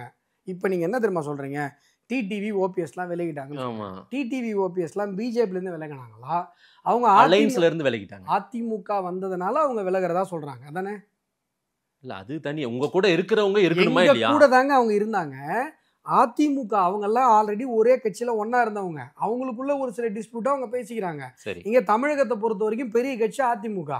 இப்ப நீங்க என்ன தெரியுமா சொல்றீங்க, டிடிவி ஓபிஎஸ்லாம் விலகிட்டாங்க. டிடிவி ஓபிஎஸ்லாம் பிஜேபில இருந்து விலகினாங்களா? அவங்க
அலைன்ஸ்ல இருந்து விலகிட்டாங்க.
அதிமுக வந்ததுனால அவங்க விலகிறதா சொல்றாங்க, அதானே?
இல்ல, அது தனி. உங்க கூட இருக்கிறவங்க இருக்கணுமா இல்லையா?
கூட தாங்க அவங்க இருந்தாங்க. அதிமுக அவங்க எல்லாம் ஆல்ரெடி ஒரே கட்சியில ஒன்னா இருந்தவங்க. அவங்களுக்குள்ள ஒரு சில டிஸ்பியூட் அவங்க பேசிக்கிறாங்க. இங்க தமிழகத்தை பொறுத்த வரைக்கும் பெரிய கட்சி அதிமுக.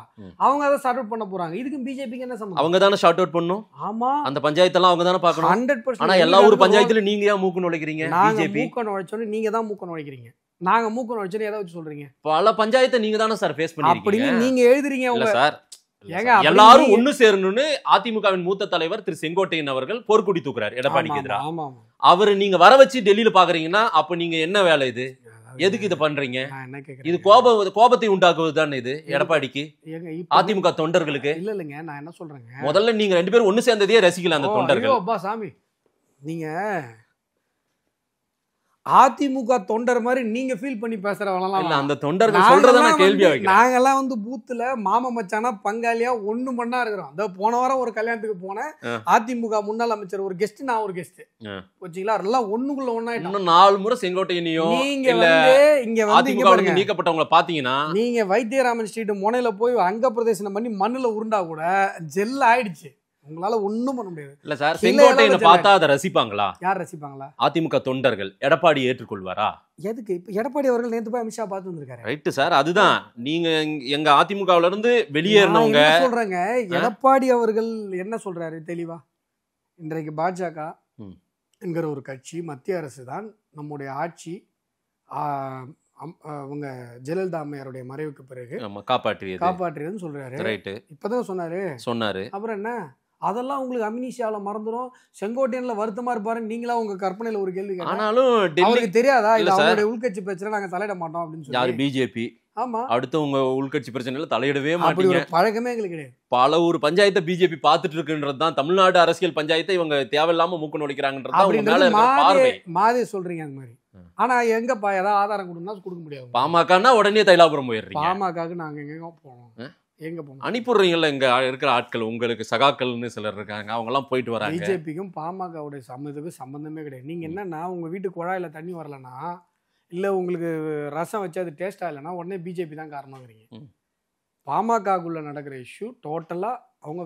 அவங்க அதை ஷார்ட் அவுட் பண்ண போறாங்க. இதுக்கு பிஜேபிக்கு என்ன சம்பந்தம்?
அவங்க தானே ஷார்ட் அவுட் பண்ணும்.
ஆமா,
அந்த பஞ்சாயத்து எல்லாம் அவங்க தானே பார்க்கணும்.
100%.
ஆனா எல்லா ஊர் பஞ்சாயத்துல நீங்க ஏன் மூக்கு நுழைக்கிறீங்க?
பிஜேபி மூக்க நுழைச்சோன்னு நீங்க தான் மூக்க நுழைக்கிறீங்க. நாங்க மூக்க நுழைச்சோன்னு எதை வச்சு சொல்றீங்க?
பல பஞ்சாயத்தை நீங்க தானே சார் ஃபேஸ் பண்ணிருக்கீங்க.
அப்படின்னு நீங்க எழுதுறீங்க.
இல்ல சார், எல்லாரும் ஒண்ணு சேரணும்னு அதிமுகவின் மூத்த தலைவர் திரு செங்கோட்டையன் அவர்கள் போர்க்குடி தூக்குறாரு எடப்பாடிக்கு எதிராக. அவரு நீங்க வர வச்சு டெல்லியில பாக்குறீங்கன்னா அப்ப நீங்க என்ன வேலை இது? எதுக்கு இதை பண்றீங்க? இது கோபத்தை உண்டாக்குவது தானே இது எடப்பாடிக்கு, அதிமுக தொண்டர்களுக்கு?
இல்ல இல்லங்க, நான் என்ன சொல்றேங்க,
முதல்ல நீங்க 2 பேரும் ஒண்ணு சேர்ந்ததே ரசிக்கல அந்த தொண்டர்கள்.
அப்பா சாமி, நீங்க அதிமுக தொண்டர் மாதிரி நீங்க ஃபீல் பண்ணி பேசுறவங்கலாம்
இல்ல அந்த தொண்டர்கள் சொல்றத நான் கேள்வியா வைக்கிறேன்.
நாங்கெல்லாம் வந்து பூத்துல மாமா மச்சானா பங்காளியா ஒண்ணு மண்ணா இருக்கிறோம். அந்த போன வாரம் ஒரு கல்யாணத்துக்கு போனேன், அதிமுக முன்னாள் அமைச்சர் ஒரு கெஸ்ட், நான் ஒரு கெஸ்ட், வச்சுங்களா, எல்லாம் ஒண்ணுக்குள்ள ஒண்ணாயிட்டோம்.
இன்னும் 4 முறை செங்கோட்டையனையோ
நீங்க வந்து இங்க வந்து
அதிமுக நீக்கப்பட்டவங்களை பாத்தீங்கன்னா
நீங்க வைத்தியராமன் ஸ்ட்ரீட் முனையில போய் அங்க பிரதேசனம் பண்ணி மண்ணுல உருண்டா கூட ஜெல் ஆயிடுச்சு. உங்களால ஒண்ணும் பண்ண முடியாது.
இல்ல சார், செங்கோட்டையனை பார்த்தா அதை ரசிப்பாங்களா?
யார் ரசிப்பாங்களா?
அதிமுக தொண்டர்கள். எடப்பாடி ஏற்றுக்கொள்வாரா?
எதுக்கு? இப்ப எடப்பாடி அவர்கள் நேத்து போய் அமித்ஷா பார்த்து வந்திருக்காரு.
ரைட்டு சார், அதுதான் நீங்க எங்க அதிமுகவுல இருந்து வெளியேறினவங்க
சொல்றாங்க. எடப்பாடி அவர்கள் என்ன சொல்றாரு தெளிவா? இன்றைக்கு பாஜக என்கிற ஒரு கட்சி, மத்திய அரசு தான் நம்முடைய ஆட்சி அவங்க ஜெயலலிதா அம்மையாருடைய மறைவுக்கு பிறகு காப்பாற்றியதுன்னு சொல்றாரு. ரைட்டு, இப்பதான் சொன்னாரு. அப்புறம் என்ன, அதெல்லாம் உங்களுக்கு அமினிஷியால மறந்துடும். செங்கோட்டையன்ல வருத்தமா இருப்பாரு. நீங்களா உங்க கற்பனையில ஒரு கேள்வி
ஆனாலும்
அவருக்கு தெரியாதா இல்ல அவங்களுடைய உள்கட்சி பிரச்சனை நாங்க தலையிட மாட்டோம் அப்படின்னு சொல்லி?
யாரு? பிஜேபி.
ஆமா,
அடுத்து உங்க உள்கட்சி பிரச்சனையில தலையிடவே மாட்டீங்க.
பழக்கமே எங்களுக்கு கிடையாது.
பல ஒரு பஞ்சாயத்தை பிஜேபி பாத்துட்டு இருக்குன்றதுதான் தமிழ்நாடு அரசியல் பஞ்சாயத்தை இவங்க தேவையில்லாம மூக்கு நுழைக்கிறாங்கன்றது
மாதிரி சொல்றீங்க. அந்த மாதிரி ஆனா எங்கப்பா ஏதாவது ஆதாரம் கொடுக்கணும்னா கொடுக்க முடியாது.
பாமகன்னா உடனே தைலாபுரம் போயிடுறீங்க.
பாமகக்கு நாங்க எங்க போனோம்? எங்க போனோம்?
அனுப்பிடுறீங்கல்ல இங்க இருக்கிற ஆட்கள், உங்களுக்கு சகாக்கள்னு சிலர் இருக்காங்க, அவங்க எல்லாம் போயிட்டு வராங்க.
பிஜேபிக்கும் பாமகவுடைய சம்மந்தத்துக்கும் சம்பந்தமே கிடையாது. நீங்க என்னன்னா, உங்க வீட்டு குழாயில தண்ணி வரலன்னா, இல்ல உங்களுக்கு ரசம் வச்சு அது டேஸ்டா இல்லைன்னா உடனே பிஜேபி தான் காரணங்கிறீங்க. பாமகக்குள்ள நடக்கிற இஷ்யூ டோட்டலா அவங்க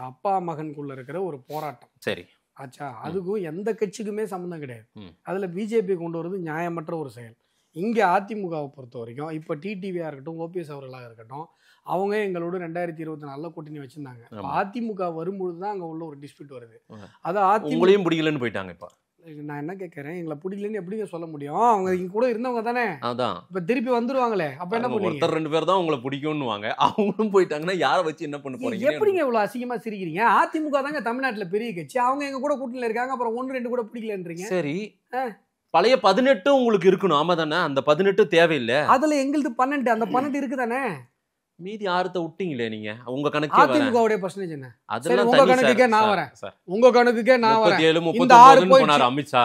அப்பா மகனுக்குள்ள இருக்கிற ஒரு போராட்டம். சரி ஆச்சா, அதுக்கும் எந்த கட்சிக்குமே சம்மந்தம் கிடையாது. அதுல பிஜேபி கொண்டு வருவது நியாயமற்ற ஒரு செயல். இங்கே அதிமுகவை பொறுத்த வரைக்கும் இப்போ டிடிவியாக இருக்கட்டும், ஓபிஎஸ் அவர்களாக இருக்கட்டும், அவங்க எங்களோட 2024 கூட்டணி வச்சிருந்தாங்க. அதிமுக வரும்பொழுது தான் அங்கே உள்ள ஒரு டிஸ்பியூட் வருது. அது
அதிமுகளையும் பிடிக்கலன்னு போயிட்டாங்க. இப்போ
நான் என்ன கேட்கறேன், எங்களை பிடிக்கலன்னு எப்படிங்க சொல்ல முடியும்? அவங்க இங்க கூட இருந்தவங்க தானே.
அதான்
இப்ப திருப்பி வந்துருவாங்களே, அப்ப என்ன பண்ணுவீங்க?
ஒருத்தர் 2 பேர் தான் உங்களை பிடிக்கும்னுவாங்க, அவங்களும் போயிட்டாங்கன்னா யாரை வச்சு என்ன பண்ண போறீங்க?
எப்படிங்க இவ்வளவு அசிங்கமா சிரிக்கிறீங்க? அதிமுக தாங்க தமிழ்நாட்டுல பெரிய கட்சி, அவங்க எங்க கூட கூட்டணியில இருக்காங்க, அப்புறம் 1-2 கூட பிடிக்கலன்றீங்க.
சரி, பழைய 18 உங்களுக்கு இருக்கணும். ஆமா தானே? அந்த 18 தேவையில்லை.
அதுல எங்களுக்கு 12, அந்த 12 இருக்குதானே.
மீதி 6 விட்டீங்களே நீங்க. உங்க கணக்கு
அதிமுகவுடைய பர்சன்டேஜ் என்ன?
அதெல்லாம்
உங்க கணக்குக்கே நான் வரேன். உங்க கணக்குக்கே நான் வரேன்.
37-39 போனாரு அமித்ஷா.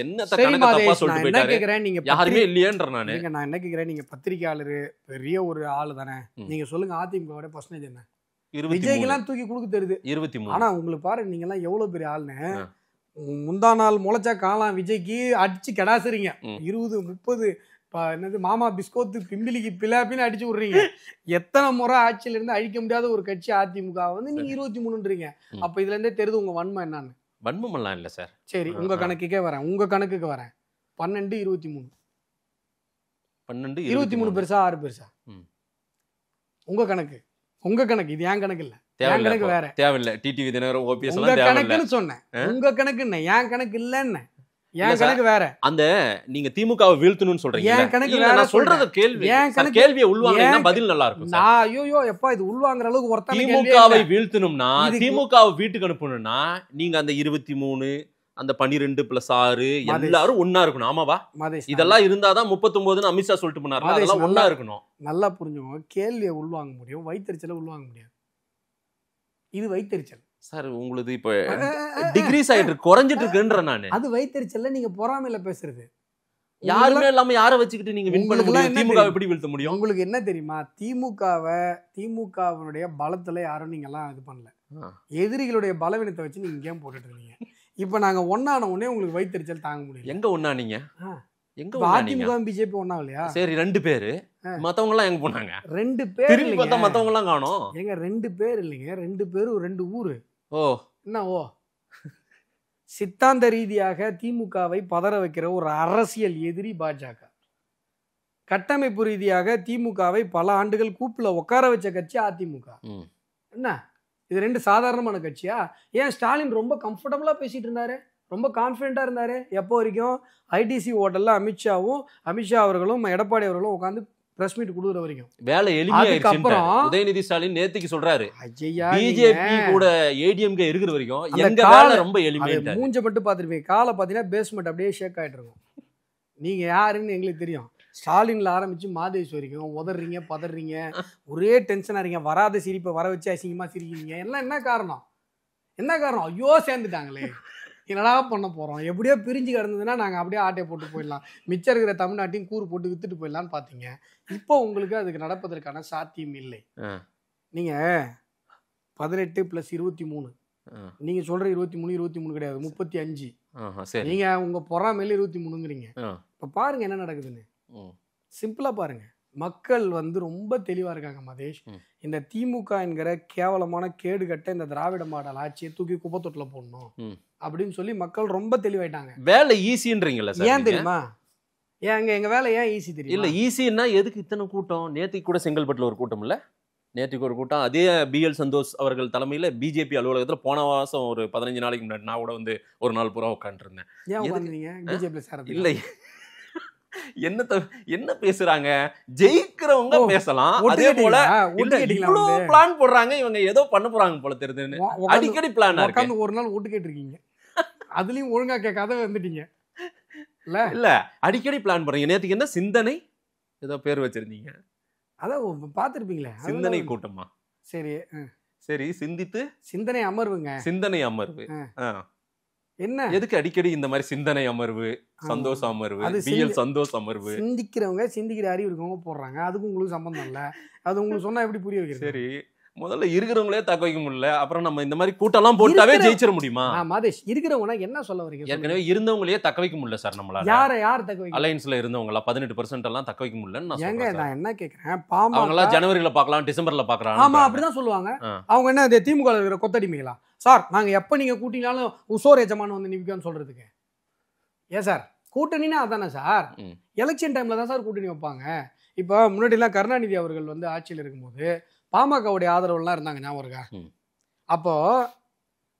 என்னத்த கணக்கு தப்பா சொல்லிட்டு போயிட்டாரு.
நீங்க
யாருமே இல்லையேன்ற நான்
என்ன கேக்குறேன், நீங்க பத்திரிகையாளர், பெரிய ஒரு ஆளு தானே, நீங்க சொல்லுங்க அதிமுகவுடைய பர்சன்டேஜ் என்ன? விஜய்க்கெல்லாம் தூக்கி கொடுக்க தெரியுது 23. ஆனா உங்களுக்கு பாருங்க, நீங்க எல்லாம் எவ்வளவு பெரிய ஆளுன்னு. முந்தா நாள் முளைச்சா காலாம் விஜய்க்கு அடிச்சு கெடாசுறீங்க. 20-30 என்னது மாமா பிஸ்கோத்து பிம்பிலிக்கு பிலாப்பின்னு அடிச்சு விடுறீங்க. எத்தனை முறை ஆட்சியில இருந்து அழிக்க முடியாத ஒரு கட்சி அதிமுக வந்து நீங்க 23ன்றீங்க. அப்ப இதுல இருந்தே தெரியுது உங்க வன்மம் என்னன்னு.
வன்மம் எல்லாம் இல்ல சார். சரி,
உங்க கணக்குக்கே வரேன். 12 23. 12 23 பெருசா 6 பெருசா? உங்க கணக்கு இது என் கணக்கு இல்ல. என் கணக்கு வேற.
தேவையில்லை. டிடிவி தினகரன் ஓபிஎஸ்
எல்லாம் தேவையில்லை. உங்க கணக்குன்னு சொன்னேன். உங்க கணக்கு என்ன, என் கணக்கு இல்லன்னு. என் கணக்கு வேற. அந்த
நீங்க திமுகவை வீழ்த்தணும்னு சொல்றீங்க.
என் கணக்கு வேற.
நான் சொல்றது கேள்வி. கேள்வியை உள்வாங்கினா பதில் நல்லா இருக்கும்.
நான் ஐயோ எப்பா இது உள்வாங்குற அளவுக்கு ஒருத்தன்
திமுகவை வீழ்த்தணும்னா, திமுகவை வீட்டுக்கு அனுப்பணும்னா நீங்க அந்த 23 அந்த 12 + 6 எல்லாரும் ஒண்ணா இருக்கணும். ஆமாவா? இதெல்லாம் இருந்தாதான் 39ன்னு அமித்ஷா சொல்லிட்டு போனாரு. அதெல்லாம் ஒண்ணா இருக்கணும். நல்லா
புரிஞ்சுக்கோங்க. கேள்வியை உள்வாங்க முடியும், வைத்தறிச்சலை உள்வாங்க முடியாது. இது வைத்தறிச்சல்
சார். உங்களுக்கு இப்ப டிகிரிஸ் ஆயிட்டு குறைஞ்சிட்டு இருக்குன்ற நானு.
அது வைத்தறிச்சல்ல நீங்க பொறாமையில பேசுறது.
யாருமே இல்லாம யாரை வச்சுக்கிட்டு நீங்க வின் பண்ண முடியும்? திமுக எப்படி வீழ்த்த முடியும்?
உங்களுக்கு என்ன தெரியுமா? திமுகவினுடைய பலத்துல யாரும் நீங்க எல்லாம் இது பண்ணல. எதிரிகளுடைய பலவீனத்தை வச்சு நீங்க கேம் போட்டுட்டு இருக்கீங்க. இப்ப நாங்க ஒன்னான உடனே உங்களுக்கு வைத்தறிச்சல் தாங்க முடியும்.
எங்க ஒன்னா நீங்க? எங்க
அதிமுக பிஜேபி ஒன்னா இல்லையா?
சரி, 2 பேரு. மத்தவங்க எல்லாம் எங்க போனாங்க?
2 பேர்.
திரும்பி பார்த்தா மத்தவங்க எல்லாம் காணோம்.
எங்க 2 பேர் இல்லைங்க, 2 பேரும் 2 ஊரு.
ஓ
என்ன ஓ? சித்தாந்த ரீதியாக திமுகவை பதற வைக்கிற ஒரு அரசியல் எதிரி பாஜக. கட்டமைப்பு ரீதியாக திமுகவை பல ஆண்டுகள் கூப்புல உட்கார வச்ச கட்சி அதிமுக. என்ன இது 2 சாதாரணமான கட்சியா? ஏன் ஸ்டாலின் ரொம்ப கம்ஃபர்டபுளா பேசிட்டு இருந்தாரு, ரொம்ப கான்ஃபிடென்ட்டா இருந்தாரு. எப்போ வரைக்கும்? ஐடிசி ஹோட்டல்ல அமித்ஷா அவர்களும் எடப்பாடி அவர்களும் உட்காந்து பிரஸ் மீட் கொடுக்குற வரைக்கும்.
வேலை எளிமையாயிருச்சு. அப்புறம் உதயநிதி ஸ்டாலின் நேத்துக்கு சொல்றாரு, பிஜேபி கூட ஏடிஎம்கே இருக்கிற வரைக்கும் எங்க வேலை ரொம்ப எளிமையா.
மூஞ்ச மட்டும் பாத்துருப்பீங்க, காலை பாத்தீங்கன்னா பேஸ்மெண்ட் அப்படியே ஷேக் ஆயிட்டு இருக்கும். நீங்க யாருன்னு எங்களுக்கு தெரியும். ஸ்டாலின்ல ஆரம்பிச்சு மாதேஷ் வரைக்கும் உதறீங்க, பதறீங்க, ஒரே டென்ஷனா இருக்கீங்க. வராத சிரிப்பை வர வச்சு அசிங்கமா சிரிக்கிறீங்க. எல்லாம் என்ன காரணம்? ஐயோ சேர்ந்துட்டாங்களே, என்னடா பண்ண போறோம், எப்படியோ பிரிஞ்சு கிடந்ததுன்னா நாங்க அப்படியே ஆட்டையை போட்டு போயிடலாம், மிச்சம் இருக்கிற தமிழ்நாட்டையும் கூறு போட்டு வித்துட்டு போயிடலான்னு பாத்தீங்க. இப்போ உங்களுக்கு அதுக்கு நடப்பதற்கான சாத்தியம் இல்லை. நீங்க 18 + 23, நீங்க சொல்ற 23 கிடையாது, 35. நீங்க உங்க பொறாமையில 23ங்கிறீங்க. இப்ப பாருங்க என்ன நடக்குதுன்னு, சிம்பிளா பாருங்க. மக்கள் வந்து ரொம்ப தெளிவா இருக்காங்க மதேஷ். இந்த திமுக என்கிற கேவலமான கேடுகட்ட இந்த திராவிட மாடல் ஆட்சியை தூக்கி குப்பை தொட்டில போடணும் அப்படின்னு சொல்லி மக்கள் ரொம்ப தெளிவாயிட்டாங்க.
வேலை ஈஸின்றீங்கல்ல சார்?
ஏன் தெரியுமா? எங்க வேலை ஏன் ஈஸி தெரியும்?
இல்ல ஈஸின்னா எதுக்கு இத்தனை கூட்டம்? நேற்றுக்கு கூட செங்கல்பட்டுல ஒரு கூட்டம் இல்ல, நேற்றுக்கு ஒரு கூட்டம் அதே பிஎல் சந்தோஷ் அவர்கள் தலைமையில பிஜேபி அலுவலகத்துல போன மாசம் ஒரு 15 நாளைக்கு முன்னாடி நான் கூட வந்து ஒரு நாள் பூரா உட்காந்துருந்தேன்.
ஏன் உட்காந்துருந்தீங்க? பிஜேபி சார்
இல்ல என்ன பேசுறாங்க, ஜெயிக்கிறவங்க பேசலாம், அதே போல பிளான் போடுறாங்க, இவங்க ஏதோ பண்ண போறாங்க போல தெரியுதுன்னு அடிக்கடி பிளான்
உட்காந்து ஒரு நாள் ஓட்டு கேட்டிருக்கீங்க, அதுலயும் ஒழுங்கா கேட்காத வந்துட்டீங்க
இல்ல அடிக்கடி பிளான் பண்றீங்க. நேத்துக்கு என்ன சிந்தனை ஏதோ பேர் வச்சிருந்தீங்க,
அதான் பாத்துருப்பீங்களே,
சிந்தனை கூட்டமா?
சரி
சரி, சிந்தித்து
சிந்தனை அமர்வுங்க.
சிந்தனை அமர்வு
என்ன
எதுக்கு அடிக்கடி இந்த மாதிரி சிந்தனை அமர்வு, சந்தோஷ அமர்வு, பிஎல் சந்தோஷ அமர்வு?
சிந்திக்கிறவங்க சிந்திக்கிற அறிவு இருக்கவங்க போடுறாங்க, அதுக்கு உங்களுக்கு சம்பந்தம் இல்ல. அது உங்களுக்கு சொன்னா எப்படி புரிய வைக்கிறது?
சரி, முதல்ல இருக்கிறவங்களே தக்க வைக்க முடியல, அப்புறம் நம்ம இந்த மாதிரி கூட்டம்லாம் போட்டாவே ஜெயிச்சிட முடியுமா?
மாதேஷ், இருக்கிறவங்க என்ன சொல்ல வரீங்க?
ஏற்கனவே இருந்தவங்களே தக்க வைக்க முடியல சார் நம்மளால.
யார் தக்க வைக்க?
அலையன்ஸ்ல இருந்தவங்க எல்லாம் 18% எல்லாம் தக்க வைக்க முடியலன்னு நான் சொல்றேன்.
நான் என்ன கேக்குறேன், பாமா
அவங்க எல்லாம் ஜனவரில பார்க்கலாம், டிசம்பர்ல பார்க்கறாங்க.
ஆமா, அப்படிதான் சொல்லுவாங்க. அவங்க என்ன இந்த திமுக இருக்கிற கொத்தடிமைகளா சார்? நாங்க எப்ப நீங்க கூட்டினாலும் உசோர் எஜமான் வந்து நிற்கான்னு சொல்றதுக்கு ஏன் சார்? கூட்டணினா அதானே சார்? எலெக்ஷன் டைம்ல தான் சார் கூட்டணி வைப்பாங்க. இப்போ முன்னாடி எல்லாம் கருணாநிதி அவர்கள் வந்து ஆட்சியில் இருக்கும்போது பாமகவுடைய ஆதரவுலாம் இருந்தாங்க, ஞாபகம் இருக்கா? அப்போ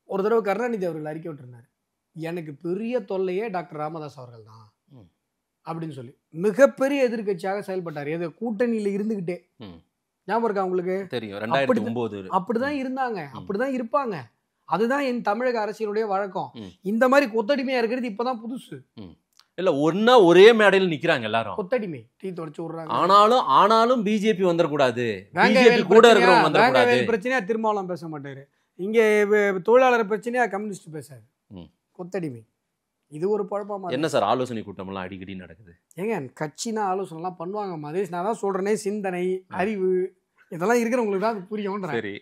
ஒரு தடவை கருணாநிதி அவர்கள் அறிக்கை விட்டுருந்தாரு, எனக்கு பெரிய தொல்லையே டாக்டர் ராமதாஸ் அவர்கள் தான் அப்படின்னு சொல்லி மிகப்பெரிய எதிர்கட்சியாக செயல்பட்டார். எது கூட்டணியில இருந்துகிட்டே, ஞாபகம் இருக்கா உங்களுக்கு?
தெரியும், 2009
அப்படிதான் இருந்தாங்க, அப்படிதான் இருப்பாங்க. அதுதான் என் தமிழக அரசியலுடைய வழக்கம். இந்த மாதிரி கொத்தடிமையா இருக்கிறது இப்பதான் புதுசு
இல்ல. ஒரே மேடையில் நிக்கிறாங்க எல்லாரும்,
கொத்தடிமை டீ தொடச்சு விடுறாங்க.
ஆனாலும் பிஜேபி வந்துடக்கூடாது, பிஜேபி கூட இருக்கிறவங்க வந்துடக்கூடாது.
பிரச்சனையா திருமாவளவன் பேச மாட்டாரு, இங்க தொழிலாளர் பிரச்சனையா கம்யூனிஸ்ட் பேசாரு. கொத்தடிமை இது ஒரு பழப்பமா.
என்ன சார் ஆலோசனை கூட்டம் எல்லாம் அடிக்கடி நடக்குது?
ஏங்க கட்சினா ஆலோசனை எல்லாம் பண்ணுவாங்க மதேஷ். நான் தான் சொல்றேனே, சிந்தனை அறிவு இதெல்லாம் இருக்கிறவங்களுக்கு தான் புரியும். சரி,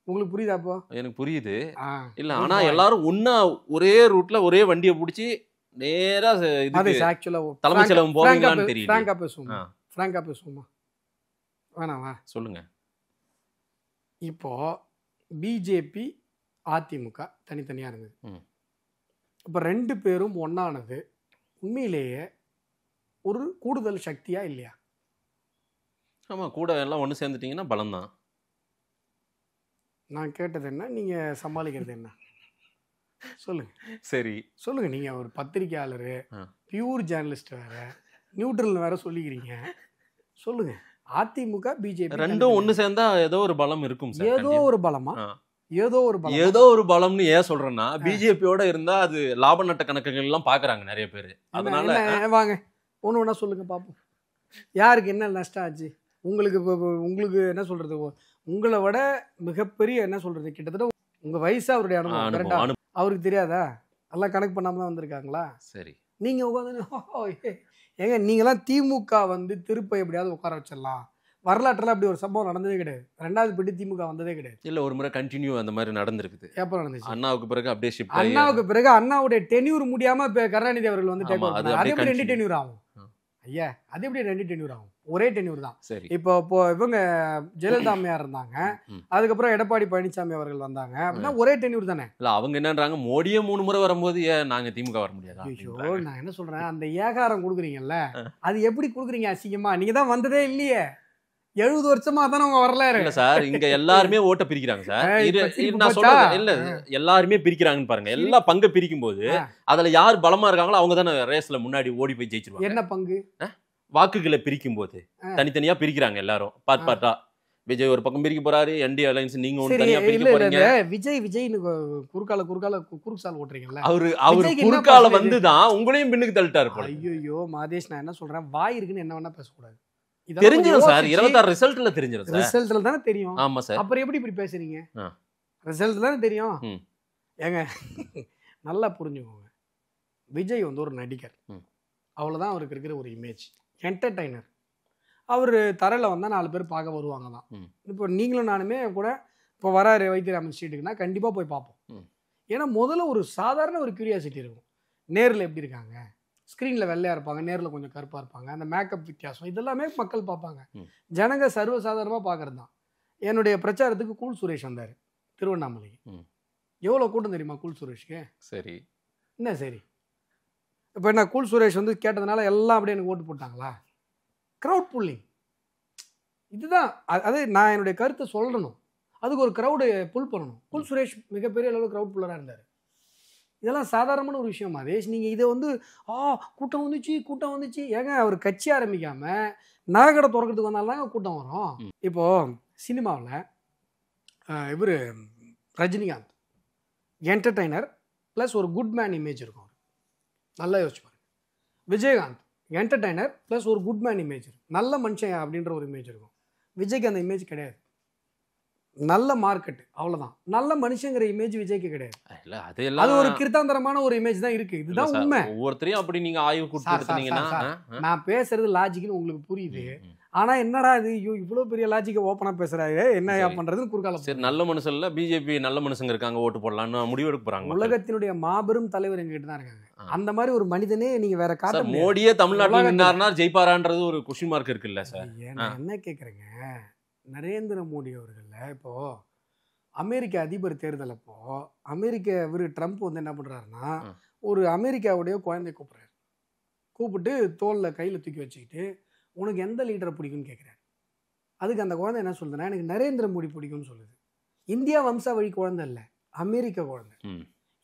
உங்களுக்கு புரியுதா? அப்போ எனக்கு புரியுது. இல்ல ஆனா எல்லாரும் ஒன்னா ஒரே ரூட்ல ஒரே வண்டியை பிடிச்சி நேரா தலைமைச் செலவு போவீங்களான்னு தெரியல. ஃப்ராங்கா பேசுவோமா வேணாமா? சொல்லுங்க. இப்போ பிஜேபி அதிமுக தனித்தனியா இருந்தது, இப்போ 2 பேரும் ஒன்னானது உண்மையிலேயே ஒரு கூடுதல் சக்தியா இல்லையா? ஆமா, கூட எல்லாம் ஒன்று சேர்ந்துட்டீங்கன்னா பலம் தான். நான் கேட்டது என்ன, நீங்க சமாளிக்கிறது என்ன? சொல்லுங்க. சரி சொல்லுங்க. நீங்க ஒரு பத்திரிகையாளர், பியூர் ஜேர்னலிஸ்ட் வேற, நியூட்ரல் வேற சொல்லிக்கிறீங்க. சொல்லுங்க. அதிமுக பிஜேபி ரெண்டும் ஒன்று சேர்ந்தா ஏதோ ஒரு பலம் இருக்கும். ஏதோ ஒரு பலமா? ஏதோ ஒரு பலம்னு ஏன் சொல்றேன்னா, பிஜேபியோட இருந்தா அது லாப நட்ட கணக்குகள் எல்லாம் பாக்குறாங்க நிறைய பேர். அதனால வாங்க ஒண்ணு ஒண்ணா சொல்லுங்க பாப்போம். யாருக்கு என்ன நஷ்டம் ஆச்சு? உங்களுக்கு என்ன சொல்றது, உங்களை விட மிகப்பெரிய என்ன சொல்றது, கிட்டத்தட்ட உங்க வயசு அவருடைய அனுபவம் அவருக்கு தெரியாதா? எல்லாம் கணக்கு பண்ணாம தான் வந்திருக்காங்களா? சரி, நீங்க உட்காந்து ஏங்க நீங்களாம் திமுக வந்து திருப்ப எப்படியாவது உட்கார வச்சிடலாம். வரலாற்றுல அப்படி ஒரு சம்பவம் நடந்ததே கிடையாது. 2வது பெட்டி திமுக வந்ததே கிடையாது. இல்ல ஒரு முறை கண்டினியூ அந்த மாதிரி நடந்திருக்குது. எப்ப நடந்துச்சு? அண்ணாவுக்கு பிறகு அப்படியே ஷிஃப்ட். அண்ணாவுக்கு பிறகு அண்ணாவுடைய டென்யூர் முடியாம கருணாநிதி அவர்கள் வந்து அது எப்படி 2 டென்யூர் ஆகும்? ஐயா, அது எப்படி 2 டென்யூர் ஆகும்? ஒரே டென்யூர் தான். இப்போ இவங்க ஜெயலலிதா அம்மையார் இருந்தாங்க, அதுக்கப்புறம் எடப்பாடி பழனிசாமி அவர்கள் வந்தாங்க, அப்படின்னா ஒரே டென்யூர் தானே. இல்ல அவங்க என்னன்றாங்க, மோடியே 3 முறை வரும்போது ஏன் நாங்க திமுக வர முடியாது? ஐயோ, நான் என்ன சொல்றேன், அந்த ஏகாரம் கொடுக்குறீங்கல்ல, அது எப்படி கொடுக்குறீங்க அசிங்கமா? நீங்க தான் வந்ததே இல்லையே, 70 வருஷமா தானே அவங்க வரல. இல்ல சார், இங்க எல்லாருமே ஓட்ட பிரிக்கிறாங்க சார். நான் சொல்றேன் இல்ல, எல்லாருமே பிரிக்கிறாங்கன்னு பாருங்க. எல்லா பங்கு பிரிக்கும் போது அதுல யார் பலமா இருக்காங்களோ அவங்க தானே ரேஸ்ல முன்னாடி ஓடி போய் ஜெயிச்சிருவாங்க. என்ன பங்கு? வாக்குகளை பிரிக்கும் போது தனித்தனியா பிரிக்கிறாங்க எல்லாரும் பாட்டா. விஜய் ஒரு பக்கம் பிரிக்க போறாரு, என்டி அலைன்ஸ் நீங்க ஒன்னு தனியா பிரிக்க போறீங்க. விஜய்னு குறுக்கால ஓட்டுறீங்கல்ல, அவரு குறுக்கால வந்துதான் உங்களையும் பின்னுக்கு தள்ளிட்டாரு போல. ஐயோ மாதேஷ், நான் என்ன சொல்றேன், வாய் இருக்குன்னு என்ன வேணா பேசக்கூடாது. தெரிஞ்சிடும் சார், 26 ரிசல்ட்ல தெரிஞ்சிடும் சார். ரிசல்ட்ல தானே தெரியும். ஆமா சார். அப்புறம் எப்படி இப்படி பேசுறீங்க? ரிசல்ட் தானே தெரியும். ஏங்க நல்லா புரிஞ்சுக்கோங்க. விஜய் வந்து ஒரு நடிகர்,
ம்.
அவ்வளோதான் அவருக்கு இருக்கிற ஒரு இமேஜ். என்டர்டைனர். அவர் தரையில் வந்தால் 4 பேர் பார்க்க வருவாங்க தான்.
ம்.
இப்போ நீங்களும் நானுமே கூட இப்போ வராரு வைத்தியராமன் ஸ்ட்ரீட்டுக்குன்னா கண்டிப்பாக போய் பார்ப்போம்.
ம்.
ஏன்னா முதல்ல ஒரு சாதாரண ஒரு கியூரியாசிட்டி இருக்கும். நேரில் எப்படி இருக்காங்க, ஸ்க்ரீனில் வெள்ளையாக இருப்பாங்க, நேரில் கொஞ்சம் கருப்பாக இருப்பாங்க, அந்த மேக்கப் வித்தியாசம் இதெல்லாமே மக்கள் பார்ப்பாங்க.
ம்.
ஜனங்க சர்வசாதாரணமாக பார்க்கறது தான். என்னுடைய பிரச்சாரத்துக்கு கூல் சுரேஷ் வந்தார் திருவண்ணாமலைக்கு.
ம்.
எவ்வளோ கூட்டம் தெரியுமா கூல் சுரேஷ்க்கு?
சரி.
என்ன சரி, இப்போ என்ன கூல் சுரேஷ் வந்து கேட்டதுனால எல்லாம் அப்படியே எனக்கு ஓட்டு போட்டாங்களா? க்ரௌட் புல்லிங் இதுதான். அது நான் என்னுடைய கருத்தை சொல்லணும். அதுக்கு ஒரு க்ரௌடு புல் பண்ணணும். கூல் சுரேஷ் மிகப்பெரிய அளவில் க்ரௌட் புல்லராக இருந்தார். இதெல்லாம் சாதாரணமான ஒரு விஷயம் மாதேஷ். நீங்கள் இதை வந்து கூட்டம் வந்துச்சு ஏங்க அவர் கட்சி ஆரம்பிக்காமல் நகைக்கடை திறக்கிறதுக்கு வந்தாலும் கூட்டம் வரும். இப்போது சினிமாவில் இவர் ரஜினிகாந்த் என்டர்டைனர் ப்ளஸ் ஒரு குட் மேன் இமேஜ் இருக்கும். நல்லா யோசிச்சு பாருங்க. விஜயகாந்த் என்டர்டைனர் ப்ளஸ் ஒரு குட் மேன் இமேஜ் இருக்கும். நல்ல மனுஷன் அப்படின்ற ஒரு இமேஜ் இருக்கும். விஜய்க்கு அந்த இமேஜ் கிடையாது. நல்ல மார்க்கெட் அவ்வளவுதான். நல்ல மனுஷங்கிற இமேஜ் விஜய்க்கு கிடையாது.
இல்ல
அது ஒரு கிருத்தாந்தரமான ஒரு இமேஜ் தான் இருக்கு. இதுதான் உண்மை.
ஒவ்வொருத்தரையும் அப்படி நீங்க ஆய்வு கொடுத்தீங்கன்னா
நான் பேசுறது லாஜிக்னு உங்களுக்கு புரியுது. ஆனா என்னடா இது இவ்வளவு பெரிய லாஜிக்கை ஓப்பனா பேசுறாரு, என்ன பண்றதுன்னு குறுக்கால.
சரி, நல்ல மனுஷன்ல பிஜேபி நல்ல மனுஷங்க இருக்காங்க, ஓட்டு போடலாம்னு முடிவெடுக்க போறாங்க.
உலகத்தினுடைய மாபெரும் தலைவர் எங்ககிட்ட தான் இருக்காங்க. அந்த மாதிரி ஒரு மனிதனே நீங்க வேற காட்ட முடியாது.
மோடியே தமிழ்நாட்டில் நின்னாருன்னா ஜெயிப்பாரான்றது ஒரு கொஸ்டின் மார்க் இருக்குல்ல சார்?
நான் என்ன கேக்குறேங்க, நரேந்திர மோடி அவர்கள் இப்போ அமெரிக்க அதிபர் தேர்தல் அப்போ இவர் ட்ரம்ப் வந்து என்ன பண்றாருன்னா, ஒரு அமெரிக்காவுடைய குழந்தைய கூப்பிட்டு தோல்ல கையில தூக்கி வச்சுக்கிட்டு உனக்கு எந்த லீடரை பிடிக்கும்னு கேட்குறாரு. அதுக்கு அந்த குழந்தை என்ன சொல்லுதுன்னா, எனக்கு நரேந்திர மோடி பிடிக்கும்னு சொல்லுது. இந்தியா வம்சாவழி குழந்தை இல்லை, அமெரிக்க குழந்தை.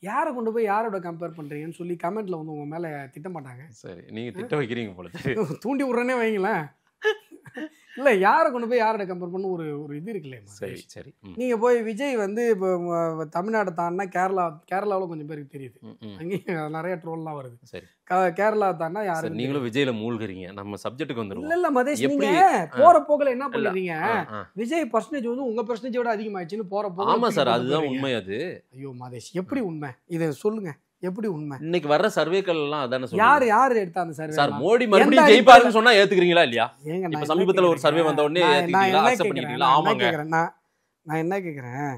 யாரை கொண்டு போய் யாரோட கம்பேர் பண்றீங்கன்னு சொல்லி கமெண்ட்ல வந்து உங்க மேல திட்ட மாட்டாங்க.
சரி, நீங்க திட்ட வைக்கிறீங்க போல.
தூண்டி விடுறேனே வைங்களேன். இல்லை, யாரை கொண்டு போய் யாரோட கம்பேர் பண்ண ஒரு இது இருக்குல்ல.
சரி சரி.
நீங்கள் போய் விஜய் வந்து இப்போ தமிழ்நாட்டை தாண்டினா கேரளாவில் கொஞ்சம் பேருக்கு தெரியுது. அங்கேயும் நிறைய ட்ரோல்லாம் வருது. சரி, கேரளா தாண்டினா யாரும்.
நீங்களும் விஜய்ல மூழ்கிறீங்க. நம்ம சப்ஜெக்ட்டுக்கு வந்துருவோம்.
இல்லை மதேஷ், நீங்கள் போகிற போக்கில் என்ன பண்ணுறீங்க, விஜய் பர்சன்டேஜ் வந்து உங்கள் பர்சன்டேஜோட அதிகமாகிடுச்சுன்னு போகிற போக.
ஆமாம் சார், அதுதான் உண்மை. அது
ஐயோ மதேஷ், எப்படி உண்மை இதை சொல்லுங்க, எப்படி உண்மை?
இன்னைக்கு வர்ற சர்வேக்கள் எல்லாம் அதானே சொல்றாங்க.
யாரு எடுத்தா அந்த சர்வே?
சார், மோடி மறுபடியும் ஜெயிப்பாருன்னு சொன்னா ஏத்துக்கிறீங்களா இல்லையா? இப்ப சமீபத்துல ஒரு சர்வே வந்த உடனே ஏத்துக்கிறீங்களா, அக்செப்ட் பண்ணிட்டீங்களா? ஆமாங்க.
நான் என்ன கேக்குறேன்,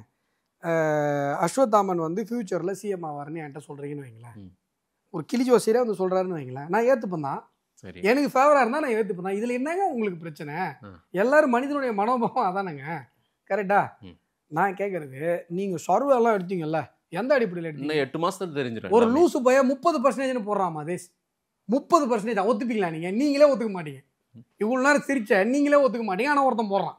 அஸ்வத்தாமன் வந்து ஃபியூச்சர்ல சிஎம் ஆவாருன்னு என்கிட்ட சொல்றீங்கன்னு வைங்களேன். ஒரு கிளிஜோசியரே வந்து சொல்றாருன்னு வைங்களேன், நான் ஏத்துப்பேன் தான். சரி, எனக்கு ஃபேவரா இருந்தா நான் ஏத்துப்பேன் தான். இதுல என்னங்க உங்களுக்கு பிரச்சனை? எல்லாரும் மனிதனுடைய மனோபாவம் அதானங்க, கரெக்டா? நான் கேக்குறது, நீங்க சர்வே எல்லாம் எடுத்தீங்கல்ல, எந்த அடிப்படையில் எடுத்தீங்க?
8 மாசத்துல தெரிஞ்சிடும்.
ஒரு லூசு பைய 30% போடுறான் மதேஷ். 30% ஒத்துப்பீங்களா? நீங்களே ஒத்துக்க மாட்டீங்க. இவ்வளவு நேரம் சிரிச்ச நீங்களே ஒத்துக்க மாட்டீங்க. ஆனா ஒருத்தன் போடுறான்.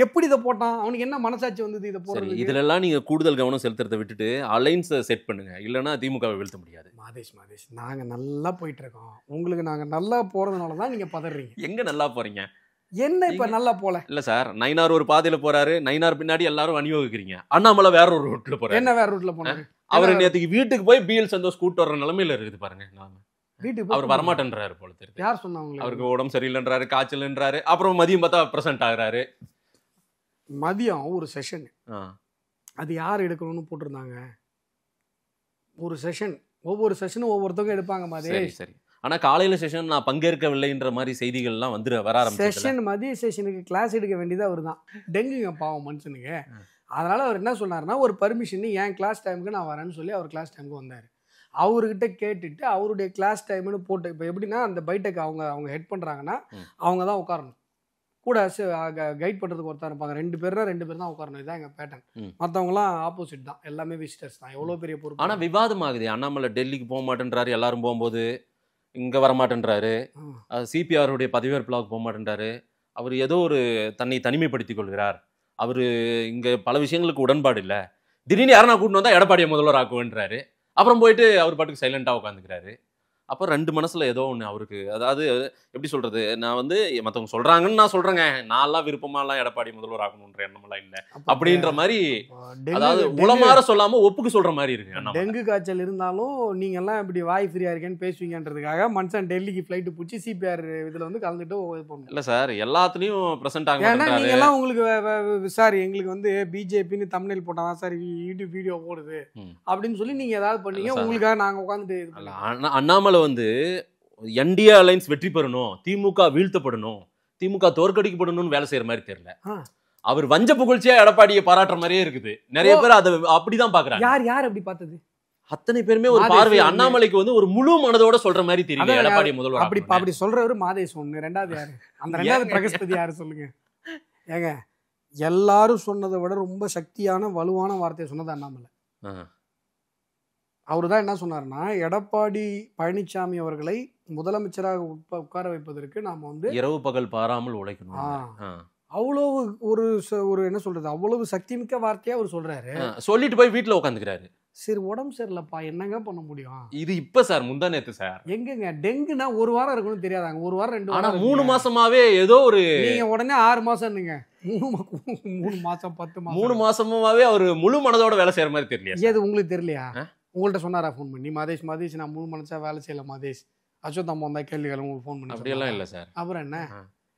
எப்படி இதை போட்டான்? அவனுக்கு என்ன மனசாட்சி வந்தது இதை போடுறது?
இதுல எல்லாம் நீங்க கூடுதல் கவனம் செலுத்துறதை விட்டுட்டு அலைன்ஸ் செட் பண்ணுங்க. இல்லைன்னா திமுகவை வீழ்த்த முடியாது.
மதேஷ் நாங்க நல்லா போயிட்டு இருக்கோம். உங்களுக்கு நாங்க நல்லா போறதுனாலதான் நீங்க பதறீங்க.
எங்க நல்லா போறீங்க?
என்ன இப்ப நல்லா போல?
இல்ல சார், நயினார் ஒரு பாதையில போறாரு, நயினார் பின்னாடி எல்லாரும் அணிவகுக்கிறீங்க. அண்ணாமலை வேற ஒரு ரூட்ல போறாரு.
என்ன வேற ரூட்ல போனாரு?
அவர் நேத்துக்கு வீட்டுக்கு போய் பிஎல் சந்தோஷ் கூட்டு வர்ற நிலைமையில இருக்குது பாருங்க.
வீட்டுக்கு
அவர் வரமாட்டேன்றாரு போல தெரியுது.
யார் சொன்னாங்க?
அவருக்கு உடம்பு சரியில்லைன்றாரு, காய்ச்சல்ன்றாரு. அப்புறம் மதியம் பார்த்தா பிரசன்ட் ஆகுறாரு.
மதியம் ஒரு செஷன், அது யார் எடுக்கணும்னு போட்டிருந்தாங்க. ஒரு செஷன், ஒவ்வொரு செஷனும் ஒவ்வொருத்தவங்க எடுப்பாங்க மாதிரி.
சரி, ஆனா காலையில செஷன் நான் பங்கேற்கவில்லைன்ற மாதிரி செய்திகள் எல்லாம் வர ஆரம்பிச்சு.
செஷன் மதிய செஷனுக்கு கிளாஸ் எடுக்க வேண்டியது அவர் தான். டெங்குங்க பாவம் மனுஷனுக்கு. அதனால அவர் என்ன சொன்னாருன்னா, ஒரு பர்மிஷன் என் கிளாஸ் டைமுக்கு நான் வரேன்னு சொல்லி அவர் கிளாஸ் டைமுக்கு வந்தார். அவர்கிட்ட கேட்டுட்டு அவருடைய கிளாஸ் டைம்னு போட்டு, இப்போ எப்படின்னா அந்த பைட்டெக் அவங்க ஹெட் பண்ணுறாங்கன்னா அவங்க தான் உட்காரணும். கூட கைட் பண்ணுறதுக்கு ஒருத்தர் இருப்பாங்க. 2 பேர் தான் உட்காரணும். இதுதான் எங்கள் பேட்டர்ன். மற்றவங்களாம் ஆப்போசிட் தான், எல்லாமே விசிட்டர்ஸ் தான். எவ்வளோ பெரிய பொறுப்பு.
ஆனால் விவாதம் ஆகுது. அண்ணாமலை டெல்லிக்கு போக மாட்டேன்றாரு, எல்லாரும் போகும்போது இங்கே வரமாட்டேன்றாரு. சிபிஆருடைய பதவியேற்பிலாவுக்கு போக மாட்டேன்றாரு. அவர் ஏதோ ஒரு தன்னை தனிமைப்படுத்திக் கொள்கிறார். அவர் இங்கே பல விஷயங்களுக்கு உடன்பாடு இல்லை. திடீர்னு யாரா கூட்டின்னு வந்தால் எடப்பாடியை முதல்வர் ஆக்குவேன்றாரு. அப்புறம் போயிட்டு அவர் பாட்டுக்கு சைலண்டாக உட்காந்துக்கிறாரு. அப்போ 2 மனசுல ஏதோ ஒண்ணு அவருக்கு, அதாவது எப்படி சொல்றது, நான் வந்து மத்தவங்க சொல்றாங்கன்னு நான் சொல்றேங்க, நான்லாம் விருப்பமாலாம் எடப்பாடி முதல்வர் ஆகணுன்ற எண்ணமெல்லாம் இல்ல அப்படின்ற மாதிரி, அதாவது உளமாற சொல்லாம ஒப்புக்கு சொல்ற மாதிரி இருக்கு.
டெங்கு காய்ச்சல் இருந்தாலும் நீங்க எல்லாம் இப்படி வாய் ஃப்ரீயா இருக்கேன்னு பேசுவீங்கன்றதுக்காக மனுஷன் டெல்லிக்கு ஃபிளைட் பிடிச்சி சிபிஆர் இதுல வந்து கலந்துட்டு
இல்ல சார், எல்லாத்துலயும் பிரசன்ட் ஆக
ஏன்னா நீங்க எல்லாம் உங்களுக்கு சார் எங்களுக்கு வந்து பிஜேபின்னு தமிழில் போட்டாதான் சார் யூடியூப் வீடியோ போடுது அப்படின்னு சொல்லி நீங்க ஏதாவது பண்ணீங்க, உங்களுக்காக நாங்க உட்காந்துட்டு.
அண்ணாமலை வந்து என்டிஏ அலைன்ஸ் வெற்றி பெறணும், திமுக வீழ்த்தப்படணும், திமுக தோற்கடிக்கப்படணும்னு வேலை செய்யற மாதிரி தெரியல. அவர் வஞ்ச புகழ்ச்சியா எடப்பாடியை பாராட்டுற மாதிரியே இருக்குது. நிறைய பேர் அதை அப்படிதான் பாக்குறாங்க.
யார் அப்படி பார்த்தது?
அத்தனை பேருமே ஒரு பார்வை அண்ணாமலைக்கு வந்து ஒரு முழு மனதோட சொல்ற மாதிரி தெரியல எடப்பாடி முதல்வர்.
அப்படி சொல்றவரு மாதேஷ் ஒண்ணு. ரெண்டாவது யாரு? அந்த ரெண்டாவது பிரகஸ்பதி யாரு சொல்லுங்க. ஏங்க எல்லாரும் சொன்னதை விட ரொம்ப சக்தியான வலுவான வார்த்தையை சொன்னது அண்ணாமலை. அவரு தான் என்ன சொன்னாருன்னா, எடப்பாடி பழனிசாமி அவர்களை முதலமைச்சராக உட்கார வைப்பதற்கு நாம வந்து
இரவு பகல் பாராமல் உழைக்கணும்.
அவ்வளவு ஒரு என்ன சொல்றது, அவ்வளவு சக்தி மிக்க வார்த்தையா அவர் சொல்றாரு.
சொல்லிட்டு போய் வீட்டுல உட்காந்துக்கிறாரு.
சரி உடம்பு சரியில்லப்பா என்னங்க பண்ண முடியும்?
இது இப்ப சார், முந்தா நேத்து சார்.
எங்கங்க டெங்குனா ஒரு வாரம் இருக்குன்னு தெரியாதாங்க, ஒரு வாரம் 2 வாரம்,
3 மாசமாவே ஏதோ ஒரு,
நீங்க உடனே 6 மாசம் 3 மாசம் 10 மாசம்
3 மாசமாவே அவர் முழு மனதோட வேலை செய்யற மாதிரி தெரியல.
ஏது உங்களுக்கு தெரியலையா? உங்கள்கிட்ட சொன்னாரா ஃபோன் பண்ணி, மாதேஷ் நான் முழு மனசா வேலை செய்யல மாதேஷ், அசோக் அம்மா வந்தா கேள்விகள் உங்களுக்கு ஃபோன் பண்ணி?
அப்படியெல்லாம் இல்ல சார்.
அப்புறம் என்ன,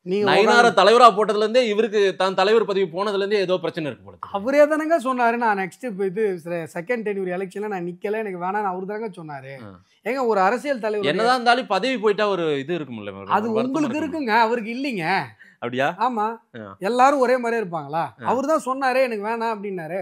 நீங்க நயினார தலைவரா போட்டதுல இருந்தே இவருக்கு தான் தலைவர் பதவி போனதுல இருந்தே ஏதோ பிரச்சனை இருக்கு போல.
அவரே தானங்க சொன்னாரு, நான் நெக்ஸ்ட் இது செகண்ட் டென்யூர் எலெக்ஷன்ல நான் நிக்கல, எனக்கு வேணாம் அவரு தானங்க சொன்னாரு. ஏங்க ஒரு அரசியல் தலைவர்
என்னதான் இருந்தாலும் பதவி போயிட்டா ஒரு இது இருக்கும்ல.
அது உங்களுக்கு இருக்குங்க, அவருக்கு இல்லைங்க.
அப்படியா?
ஆமா, எல்லாரும் ஒரே மாதிரியே இருப்பாங்களா? அவரு தான் சொன்னாரு எனக்கு வேணாம் அப்படின்னாரு.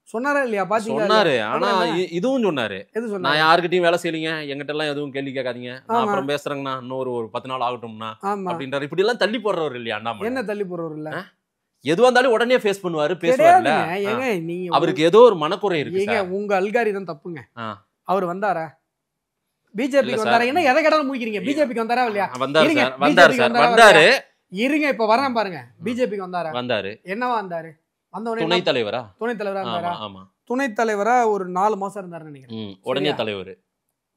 சொன்னாரா இல்லையா? பாத்தீங்களா? சொன்னாரு.
ஆனா இதுவும் சொன்னாரு, நான் யாருக்கிட்டையும் வேலை செய்யலீங்க, எங்கிட்ட எல்லாம் எதுவும் கேள்வி கேட்காதீங்க, நான் அப்புறம் பேசுறேங்கண்ணா, இன்னொரு 10 நாள் ஆகட்டும்னா அப்படின்றாரு. இப்படி எல்லாம் தள்ளி போடுறவர் இல்லையா அண்ணாமலை?
என்ன தள்ளி போடுறவர் இல்ல,
எதுவா இருந்தாலும் உடனே ஃபேஸ் பண்ணுவாரு, பேசுவாருல. அவருக்கு ஏதோ ஒரு மனக்குறை இருக்கு.
உங்க அல்காரிதம் தப்புங்க. அவர் வந்தாரா? பிஜேபிக்கு வந்தாரா? என்ன எதை கேட்டாலும் முடிக்கிறீங்க. பிஜேபிக்கு வந்தாரா இல்லையா?
வந்தாரு.
இருங்க இப்ப வரேன் பாருங்க. பிஜேபிக்கு வந்தாரு. என்னவா வந்தாரு?
துணைத் தலைவரா
இருந்தாரா? துணைத் தலைவரா ஒரு 4 மாசம் இருந்தாருன்னு நினைக்கிறேன்.
உடனே தலைவர்.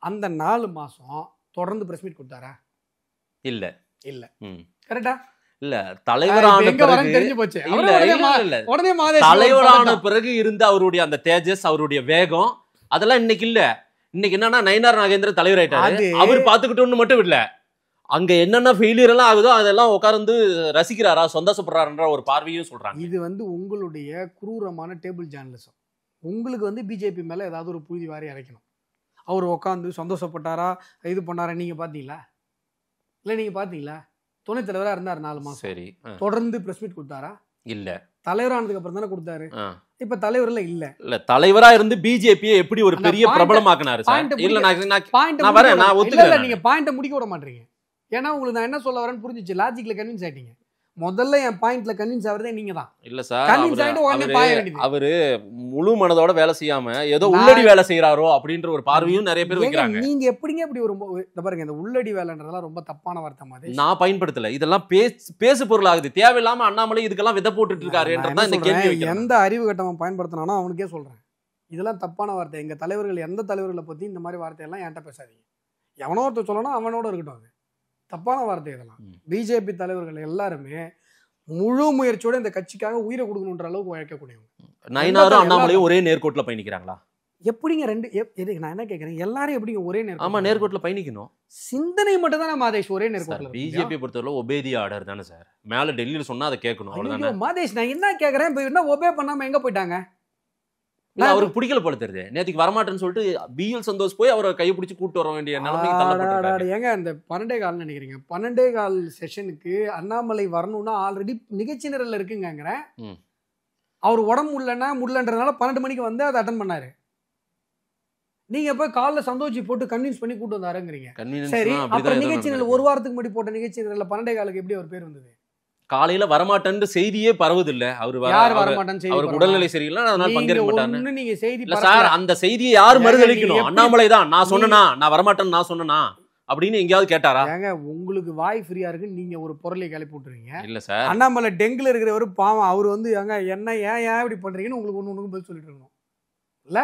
அந்த 4 மாசம் தொடர்ந்து பிரஸ் மீட் கொடுத்தாரா?
இல்ல.
கரெக்டா?
இல்ல, தலைவரான பிறகு
தெரிஞ்சு போச்சு.
உடனே தலைவரான பிறகு இருந்த அவருடைய அந்த தேஜஸ், அவருடைய வேகம், அதெல்லாம் இன்னைக்கு இல்ல. இன்னைக்கு என்னன்னா நயினார் நாகேந்திரன் தலைவர் ஆயிட்டாரு. அவர் பாத்துக்கிட்டோன்னு மட்டும் இல்ல, அங்க என்னென்ன ஃபெயிலியர் எல்லாம் ஆகுதோ அதெல்லாம் உட்கார்ந்து ரசிக்கிறாரா, சந்தோஷப்படுறாருன்ற ஒரு பார்வையும் சொல்றாங்க.
இது வந்து உங்களுடைய குரூரமான டேபிள் ஜேர்னலிசம். உங்களுக்கு வந்து பிஜேபி மேல ஏதாவது ஒரு புழுதி வாரி இறைக்கணும். அவர் உட்காந்து சந்தோஷப்பட்டாரா, இது பண்ணாரா? நீங்க பாத்தீங்களா? இல்ல நீங்க பாத்தீங்களா? துணைத் தலைவரா இருந்தாரு 4 மாசம். சரி, தொடர்ந்து பிரஸ் மீட் கொடுத்தாரா? இல்ல. தலைவரானதுக்கு அப்புறம் தானே கொடுத்தாரு. இப்ப தலைவர்ல இல்ல
தலைவரா இருந்து பிஜேபியை எப்படி ஒரு பெரிய பிரபலமாக்குனாரு சார்? இல்ல நான் வரேன், நான் ஒத்துக்கல.
நீங்க பாயிண்ட முடிக்க விட மாட்டீங்க. ஏன்னா உங்களுக்கு நான் என்ன சொல்ல வரேன்னு புரிஞ்சிச்சு, லாஜிக்ல கன்வின்ஸ் ஆயிட்டீங்க. முதல்ல என் பாயிண்ட்ல கன்வின்ஸ் ஆவறதே நீங்க தான்.
இல்ல சார், அவரு முழு மனதோட வேலை செய்யாம ஏதோ உள்ளடி வேலை செய்யறாரோ அப்படின்ற ஒரு பார்வையும் நிறைய பேர் வைக்கிறாங்க.
நீங்க எப்படிங்க இப்படி ஒரு பாருங்க, இந்த உள்ளடி வேலைன்றதெல்லாம் ரொம்ப தப்பான வார்த்தை மாதிரி
நான் பயன்படுத்தல. இதெல்லாம் பேசு பொருள் ஆகுது. தேவையில்லாம அண்ணாமலை இதுக்கெல்லாம் விதை போட்டுட்டு இருக்காருன்றதான் இந்த கேள்வி.
எந்த அறிவு கட்டவன் பயன்படுத்தினானோ அவனுக்கே சொல்றேன், இதெல்லாம் தப்பான வார்த்தை. எங்க தலைவர்கள் எந்த தலைவர்களை பத்தி இந்த மாதிரி வார்த்தையெல்லாம் என்கிட்ட பேசாதீங்க. எவனோ ஒருத்தர் சொல்லணும், அவனோட இருக்கட்டும். அது தப்பான வார்த்தை. இதெல்லாம் பிஜேபி தலைவர்கள் எல்லாருமே முழு முயற்சியோட இந்த கட்சிக்காக உயிரை கொடுக்கணுன்ற அளவுக்கு உழைக்கக்கூடியவங்க.
நயினாரும் அண்ணாமலையும் ஒரே நேர்கோட்டில் பயணிக்கிறாங்களா?
எப்படிங்க நான் என்ன கேட்கறேன், எல்லாரும் எப்படிங்க ஒரே நேர்கோட்டில்?
ஆமா, நேர்கோட்டில் பயணிக்கணும்.
சிந்தனை மட்டும் தானே மாதேஷ் ஒரே நேர்கோட்டில்.
பிஜேபி பொறுத்தவரை ஒபேதி ஆர்டர் தானே சார், மேல டெல்லியில சொன்னா அதை கேட்கணும், அவ்வளவுதானே.
மாதேஷ் நான் என்ன கேட்கறேன், இப்ப என்ன ஒபே பண்ணாம எங்க போயிட்டாங்க?
அவருக்கு பிடிக்கல போல தெரியுது. நேற்றுக்கு வரமாட்டேன்னு சொல்லிட்டு பிஎல் சந்தோஷ் போய் அவரை கையை பிடிச்சி கூட்டு வர வேண்டிய நிலைமைக்கு.
ஏங்க அந்த 12:15 நினைக்கிறீங்க, 12:15 செஷனுக்கு அண்ணாமலை வரணும்னா ஆல்ரெடி நிகழ்ச்சி நிரல்ல இருக்குங்கிறேன். அவர் உடம்பு முடியலன்றதுனால 12 மணிக்கு வந்து அதை அட்டன் பண்ணாரு. நீங்க போய் காலைல சந்தோஷி போட்டு கன்வின்ஸ் பண்ணி கூட்டு வந்தாருங்கிறீங்க. சரி, அப்புறம் நிகழ்ச்சி நிரல் 1 வாரத்துக்கு முன்னாடி போட்ட நிகழ்ச்சி நிரல்ல 12:15 எப்படி அவர் பேர் வந்தது?
காலையில வரமாட்டேன்னு செய்தியே பரவுது இல்ல. அவருக்கு உடல்நிலை சரியில்லை, அதனால பங்கேற்க மாட்டாங்க சார். அந்த செய்தியை யார் மறுதளிக்கணும்? அண்ணாமலை தான். நான் சொன்னா, நான் வரமாட்டேன்னு நான் சொன்னா அப்படின்னு எங்கேயாவது கேட்டாரா?
உங்களுக்கு வாய் ஃப்ரீயா இருக்கு, நீங்க ஒரு பொருளை கிளப்பி விட்டுறீங்க.
இல்ல சார்,
அண்ணாமலை டெங்குல இருக்கிறவரு பாவம், அவர் வந்து என்ன ஏன் இப்படி பண்றீங்கன்னு உங்களுக்கு ஒண்ணு பதில் சொல்லிட்டு இருக்கணும் இல்ல.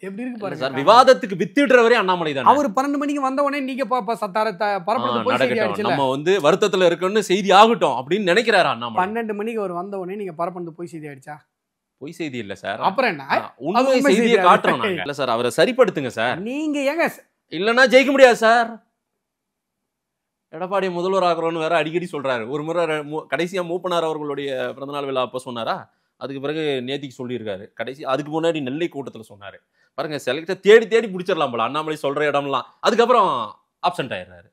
எப்படி இருக்கு பாருங்க
சார், விவாதத்துக்கு வித்திடுறவரே அண்ணாமலை தான்.
அவர் 12 மணிக்கு வந்த உடனே நீங்க பரப்பளவு போய் செய்தி அடிச்சல,
நம்ம வந்து வருத்தத்துல இருக்கோம்னு செய்தி ஆகட்டும் அப்படின்னு நினைக்கிறாரு அண்ணாமலை.
12 மணிக்கு அவர் வந்த உடனே நீங்க பரப்பளவு போய் செய்தி அடிச்சா
பொய் செய்தி இல்ல சார்.
அப்புறம் என்ன
உண்மை செய்தியை காட்டுறோம் நாங்க. இல்ல சார், அவரை சரிப்படுத்துங்க சார்.
நீங்க ஏங்க
இல்லன்னா ஜெயிக்க முடியாது சார். எடப்பாடி முதல்வர் ஆகிறோன்னு வேற அடிக்கடி சொல்றாரு. ஒரு முறை கடைசியா மூப்பனார் அவர்களுடைய பிறந்தநாள் விழா அப்ப சொன்னாரா, அதுக்கு பிறகு நேத்திக்கு சொல்லியிருக்காரு. கடைசி அதுக்கு முன்னாடி நெல்லை கூட்டத்துல சொன்னாரு. பாருங்க, செலக்ட தேடி தேடி பிடிச்சிடலாம் போல அண்ணாமலை சொல்ற இடம்லாம். அதுக்கப்புறம் ஆப்சென்ட் ஆயிடுறாரு.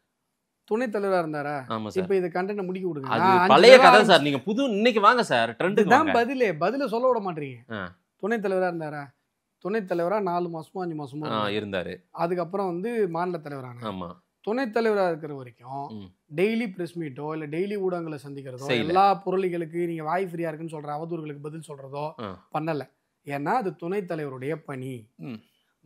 துணைத் தலைவரா இருந்தாரா?
ஆமா சார்.
இப்ப இது கண்டென்ட் முடிக்க விடுங்க.
அது பழைய கதை சார். நீங்க புது இன்னைக்கு வாங்க சார், ட்ரெண்டுக்கு
தான்
வாங்க.
பதில சொல்ல விட மாட்டீங்க. துணைத் தலைவரா இருந்தாரா? துணைத் தலைவரா 4 மாசமோ 5 மாசமோ
இருந்தாரு.
அதுக்கப்புறம் வந்து மாநில தலைவரான.
ஆமா.
துணைத் தலைவரா இருக்கிற வரைக்கும் டெய்லி பிரஸ் மீட்டோ இல்ல டெய்லி ஊடகங்களை சந்திக்கிறதோ, எல்லா பொருளிகளுக்கு நீங்க வாய் ஃப்ரீயா இருக்குன்னு சொல்ற அவதூறுகளுக்கு பதில் சொல்றதோ பண்ணல. ஏன்னா அது துணைத் தலைவருடைய பணி.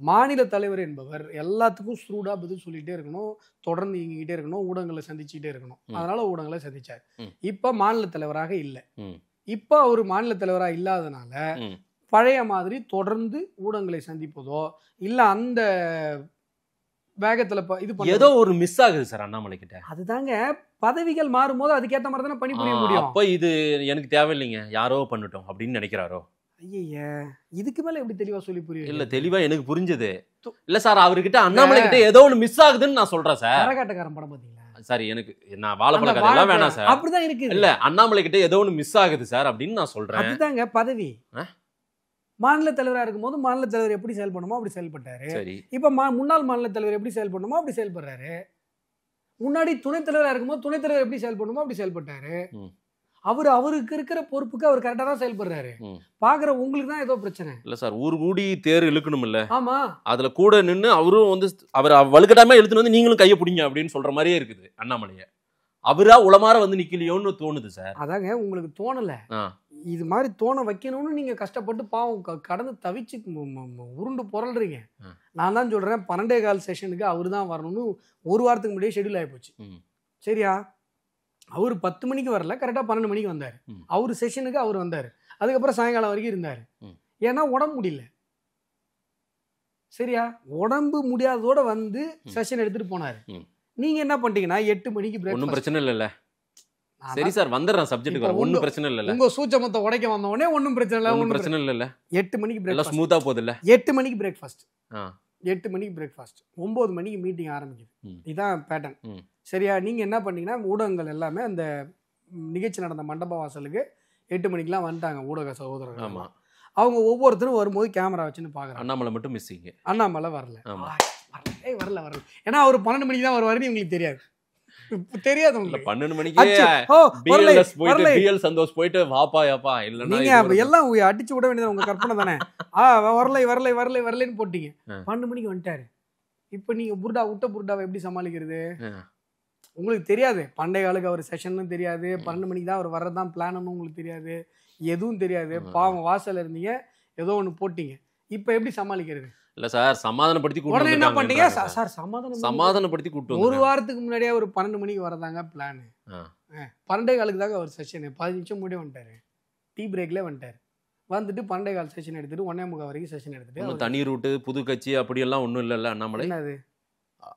மாநில தலைவர் என்பவர் எல்லாத்துக்கும் ஸ்ரூடா பதில் சொல்லிட்டே இருக்கணும், தொடர்ந்து இயங்கிக்கிட்டே இருக்கணும், ஊடகங்களை சந்திச்சுட்டே இருக்கணும். அதனால ஊடகங்களை சந்திச்சார். இப்ப மாநில தலைவராக இல்லை. இப்ப அவர் மாநில தலைவரா இல்லாதனால பழைய மாதிரி தொடர்ந்து ஊடகங்களை சந்திப்பதோ இல்ல அந்த வேகத்துல இது
ஏதோ ஒரு மிஸ் ஆகுது சார் அண்ணாமலை கிட்ட.
அதுதாங்க, பதவிகள் மாறும்போது அதுக்கேற்ற மாதிரி தானே பணி புரிய முடியும்.
அப்ப இது எனக்கு தேவையில்லைங்க, யாரோ பண்ணட்டும் அப்படின்னு நினைக்கிறாரோ.
ஐயா, இதுக்கு மேல எப்படி தெளிவா சொல்லி புரியும்?
இல்ல, தெளிவா எனக்கு புரிஞ்சது இல்ல சார். அவர்கிட்ட அண்ணாமலை கிட்ட ஏதோ ஒண்ணு மிஸ் ஆகுதுன்னு நான் சொல்றேன் சார்.
கரகாட்டக்காரன் படம் பாத்தீங்களா?
சாரி, எனக்கு நான் வாழைப்பழ கதையெல்லாம் வேணாம் சார்.
அப்படிதான் இருக்கு.
இல்ல, அண்ணாமலை கிட்ட ஏதோ ஒண்ணு மிஸ் ஆகுது சார் அப்படின்னு நான் சொல்றேன்.
அதுதாங்க பதவி. மாநில தலைவரா இருக்கும்போது மாநில தலைவர் எப்படி செயல்படணுமோ அப்படி செயல்பட்டாரு. இப்ப முன்னாள் மாநில தலைவர் எப்படி செயல்படணுமோ அப்படி செயல்படுறாரு. முன்னாடி துணைத் தலைவரா இருக்கும்போது துணைத் தலைவர் எப்படி செயல்படணுமோ அப்படி செயல்பட்டாரு. அவருக்கு இருக்கிற பொறுப்புக்கு அவர் கரெக்டா தான் செயல்படுறாரு. பாக்குற உங்களுக்கு தான் ஏதோ பிரச்சனை
இல்ல சார். ஊர் கூடி தேர் இழுக்கணும் இல்ல?
ஆமா.
அதுல கூட நின்னு அவரும் வந்து அவர் வலுக்கட்டாம இழுத்துன்னு வந்து நீங்களும் கையை பிடிங்க அப்படின்னு சொல்ற மாதிரியே இருக்குது அண்ணாமலைய. அவரா உளமாற வந்து நிக்கலையோன்னு தோணுது சார்.
அதாங்க, உங்களுக்கு தோணல. இது மாதிரி தோண வைக்கணும்னு நீங்க கஷ்டப்பட்டு பாவம் கடந்து தவிச்சு உருண்டு புரள்றீங்க. நான் தான் சொல்றேன், 12:15 செஷனுக்கு அவரு தான் வரணும்னு ஒரு வாரத்துக்கு முன்னாடியே ஷெட்யூல் ஆகி போச்சு. சரியா? அவரு 10 மணிக்கு வரல, கரெக்டா 12 மணிக்கு வந்தாரு. அவரு செஷனுக்கு அவர் வந்தாரு. அதுக்கப்புறம் சாயங்காலம் வரைக்கும் இருந்தாரு. ஏன்னா உடம்பு முடியல. சரியா? உடம்பு முடியாததோட வந்து செஷன் எடுத்துட்டு போனாரு. நீங்க என்ன பண்ணிட்டீங்கன்னா 8 மணிக்கு பிரேக்.
ஒன்றும் பிரச்சனை இல்ல. சரி சார், வந்துடுறேன் சப்ஜெக்ட்டுக்கு. ஒன்றும் பிரச்சனை இல்ல.
உங்க சூச்சமத்தை உடைக்க வந்த உடனே ஒன்றும் பிரச்சனை இல்ல.
ஒன்றும் பிரச்சனை இல்ல.
8 மணிக்கு பிரேக்.
எல்லாம் ஸ்மூத்தா போகுது இல்ல?
8 மணிக்கு பிரேக்ஃபாஸ்ட். 8 மணிக்கு பிரேக்ஃபாஸ்ட். 9 மணிக்கு மீட்டிங் ஆரம்பிக்குது. இதுதான் பேட்டர்ன். சரியா? நீங்க என்ன பண்ணீங்கன்னா ஊடகங்கள் எல்லாமே அந்த நிகழ்ச்சி நடந்த மண்டப வாசலுக்கு 8 மணிக்கெல்லாம் வந்துட்டாங்க ஊடக சகோதரர்கள். ஆமா. அவங்க ஒவ்வொருத்தரும் வரும்போது கேமரா வச்சுன்னு பாக்குறாங்க.
அண்ணாமலை மட்டும் மிஸ்ஸிங். அண்ணாமலை வரல.
வரல. ஏன்னா அவர் 12 மணிக்கு தான் வருவாருன்னு உங்களுக்கு தெரியாது. தெரியாது உங்களுக்கு.
12 மணிக்கு பிஎல் சந்தோஷ் போயிட்டு வாப்பா யாப்பா இல்ல
நீங்க எல்லாம் அடிச்சு விட வேண்டியது உங்க கற்பனை தானே. வரலைன்னு போட்டீங்க. 12 மணிக்கு வந்துட்டாரு. இப்ப நீங்க புர்டாவை எப்படி சமாளிக்கிறது? உங்களுக்கு தெரியாது. பண்டைய காலுக்கு அவர் செஷன் தெரியாது. 12 மணிக்கு தான் அவர் வர்றதுதான் பிளான் உங்களுக்கு தெரியாது. எதுவும் தெரியாது. பாவம் வாசல்ல இருந்தீங்க, ஏதோ ஒண்ணு போட்டீங்க. இப்ப எப்படி சமாளிக்கிறது?
இல்ல சார், சமாதானப்படுத்தி
கூட்டு என்ன பண்ணீங்க சார்?
சமாதானப்படுத்தி கூட்டு
ஒரு வாரத்துக்கு முன்னாடியே ஒரு 12 மணிக்கு வரதாங்க பிளான். 12:15 தாங்க அவர் செஷன். 15 நிமிஷம் முன்னாடி வந்துட்டாரு. டீ பிரேக்ல வந்துட்டாரு. வந்துட்டு 12:15 செஷன் எடுத்துட்டு 1:45 வரைக்கும் செஷன் எடுத்துட்டு
தனி ரூட்டு புது கட்சி அப்படி எல்லாம் ஒண்ணும் இல்ல அண்ணாமலை.
என்னது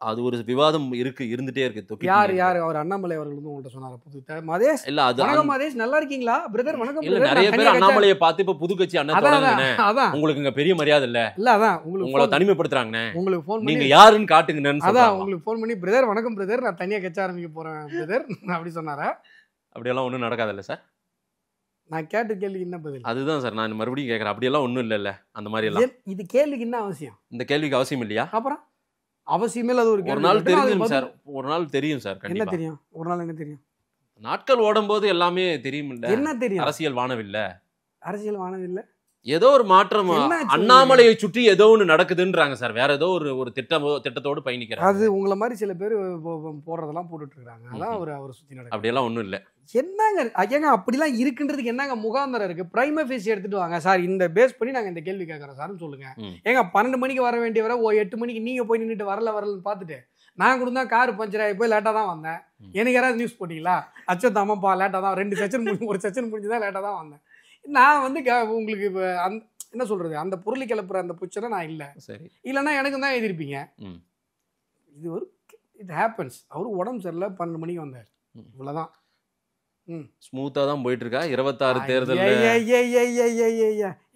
அது ஒரு விவாதம் இருந்துட்டே இருக்கு.
யாரு அவர் அண்ணாமலை அவர்கள் வந்து உங்கள்ட்ட சொன்னாரு புது மதேஷ்? இல்ல, அது வணக்கம் மதேஷ், நல்லா இருக்கீங்களா பிரதர்? வணக்கம்.
இல்ல, நிறைய பேர் அண்ணாமலையை பார்த்து இப்ப புது கட்சி அண்ணன் தொடங்குனே. உங்களுக்கு இங்க பெரிய மரியாதை இல்ல.
இல்ல, அதான்
உங்களை தனிமைப்படுத்துறாங்கனே.
உங்களுக்கு ஃபோன் பண்ணி
நீங்க யாருன்னு காட்டுங்கன்னு.
அதான் உங்களுக்கு ஃபோன் பண்ணி பிரதர் வணக்கம் பிரதர், நான் தனியா கட்சி ஆரம்பிக்க போறேன் பிரதர் அப்படி சொன்னாரா?
அப்படி எல்லாம் ஒண்ணும் நடக்காதுல்ல சார்.
நான் கேட்ட கேள்விக்கு என்ன பதில்?
அதுதான் சார் நான் மறுபடியும் கேக்குறேன். அப்படி எல்லாம் ஒண்ணும் இல்ல. அந்த மாதிரி எல்லாம்
இது கேள்விக்கு என்ன அவசியம்?
இந்த கேள்விக்கு அவசியம் இல்லையா?
அப்புறம் அவசியமே அது ஒரு
நாள் தெரியும் சார். ஒரு நாள் தெரியும் சார்.
என்ன தெரியும்? ஒரு நாள் என்ன தெரியும்?
நாட்கள் ஓடும் போது எல்லாமே தெரியும். இல்ல
என்ன தெரியும்?
அரசியல் வானவில்லை.
அரசியல் வானவில்லை.
ஏதோ ஒரு மாற்றம் அண்ணாமலையை சுற்றி ஏதோ ஒன்று நடக்குதுன்றாங்க சார். வேற ஏதோ ஒரு திட்டத்தோடு பயணிக்கிறாங்க.
அது உங்களை மாதிரி சில பேர் போடுறதெல்லாம் போட்டுட்டு இருக்காங்க. அதான் அவர் சுத்தி நடக்கும்.
அப்படியெல்லாம் ஒன்றும் இல்லை.
என்னங்க ஐயாங்க அப்படிலாம் இருக்குன்றதுக்கு என்னங்க முகாந்தரம் இருக்கு? பிரைம ஃபேஸ் எடுத்துட்டு வாங்க சார். இந்த பேஸ் பண்ணி நாங்க இந்த கேள்வி கேட்கறோம் சார்னு சொல்லுங்க. ஏங்க 12 மணிக்கு வர வேண்டியவரை 8 மணிக்கு நீங்க போய் நின்றுட்டு வரலன்னு பார்த்துட்டு நான் கூட தான் கார் பஞ்சர் ஆகி போய் லேட்டா தான் வந்தேன். எனக்கு யாராவது நியூஸ் போட்டீங்களா? அச்சோத்தாமப்பா லேட்டா தான் 2 செஷன் ஒரு செஷன் முடிஞ்சுதான் லேட்டா தான் வந்தேன். நான் வந்து உங்களுக்கு என்ன சொல்றது, அந்த பொருளை கிளப்புற அந்த புச்சனை நான் இல்லை.
சரி.
இல்லைன்னா எனக்கு தான் எழுதிருப்பீங்க.
ம்.
இது ஒரு இட் ஹேப்பன்ஸ். அவரு உடம்பு சரியில்லை, 12 மணிக்கு வந்தார், இவ்வளவுதான்.
ஸ்மூத்தா தான் போயிட்டு இருக்கா 26 தேர்தல்.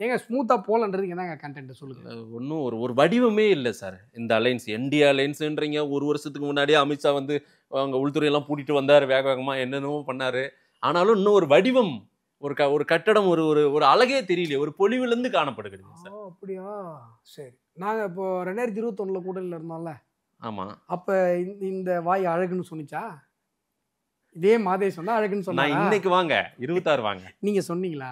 ஏங்க ஸ்மூத்தா போலன்றதுக்கு என்னங்க கண்டென்ட் சொல்லுங்க.
ஒன்றும் ஒரு வடிவமே இல்லை சார் இந்த அலைன்ஸ். என்டிஏ அலைன்ஸ்ன்றீங்க. ஒரு வருஷத்துக்கு முன்னாடியே அமித்ஷா வந்து அவங்க உள்துறையெல்லாம் பூட்டிட்டு வந்தார், வேக வேகமாக என்னென்னவோ பண்ணாரு. ஆனாலும் இன்னும் ஒரு வடிவம், ஒரு கட்டடம், ஒரு அழகே தெரியலையே, ஒரு பொலிவிலிருந்து காணப்படுகிறது சார்.
அப்படியா? சரி. நாங்கள் இப்போ 2021 கூட்டணியில் இருந்தோம்ல.
ஆமாம்.
அப்போ இந்த வாய் அழகுன்னு சொன்னிச்சா? இதே மாதேஷ் சொன்னா அழகுன்னு சொன்னா?
இன்னைக்கு வாங்க 26 வாங்க.
நீங்க சொன்னீங்களா?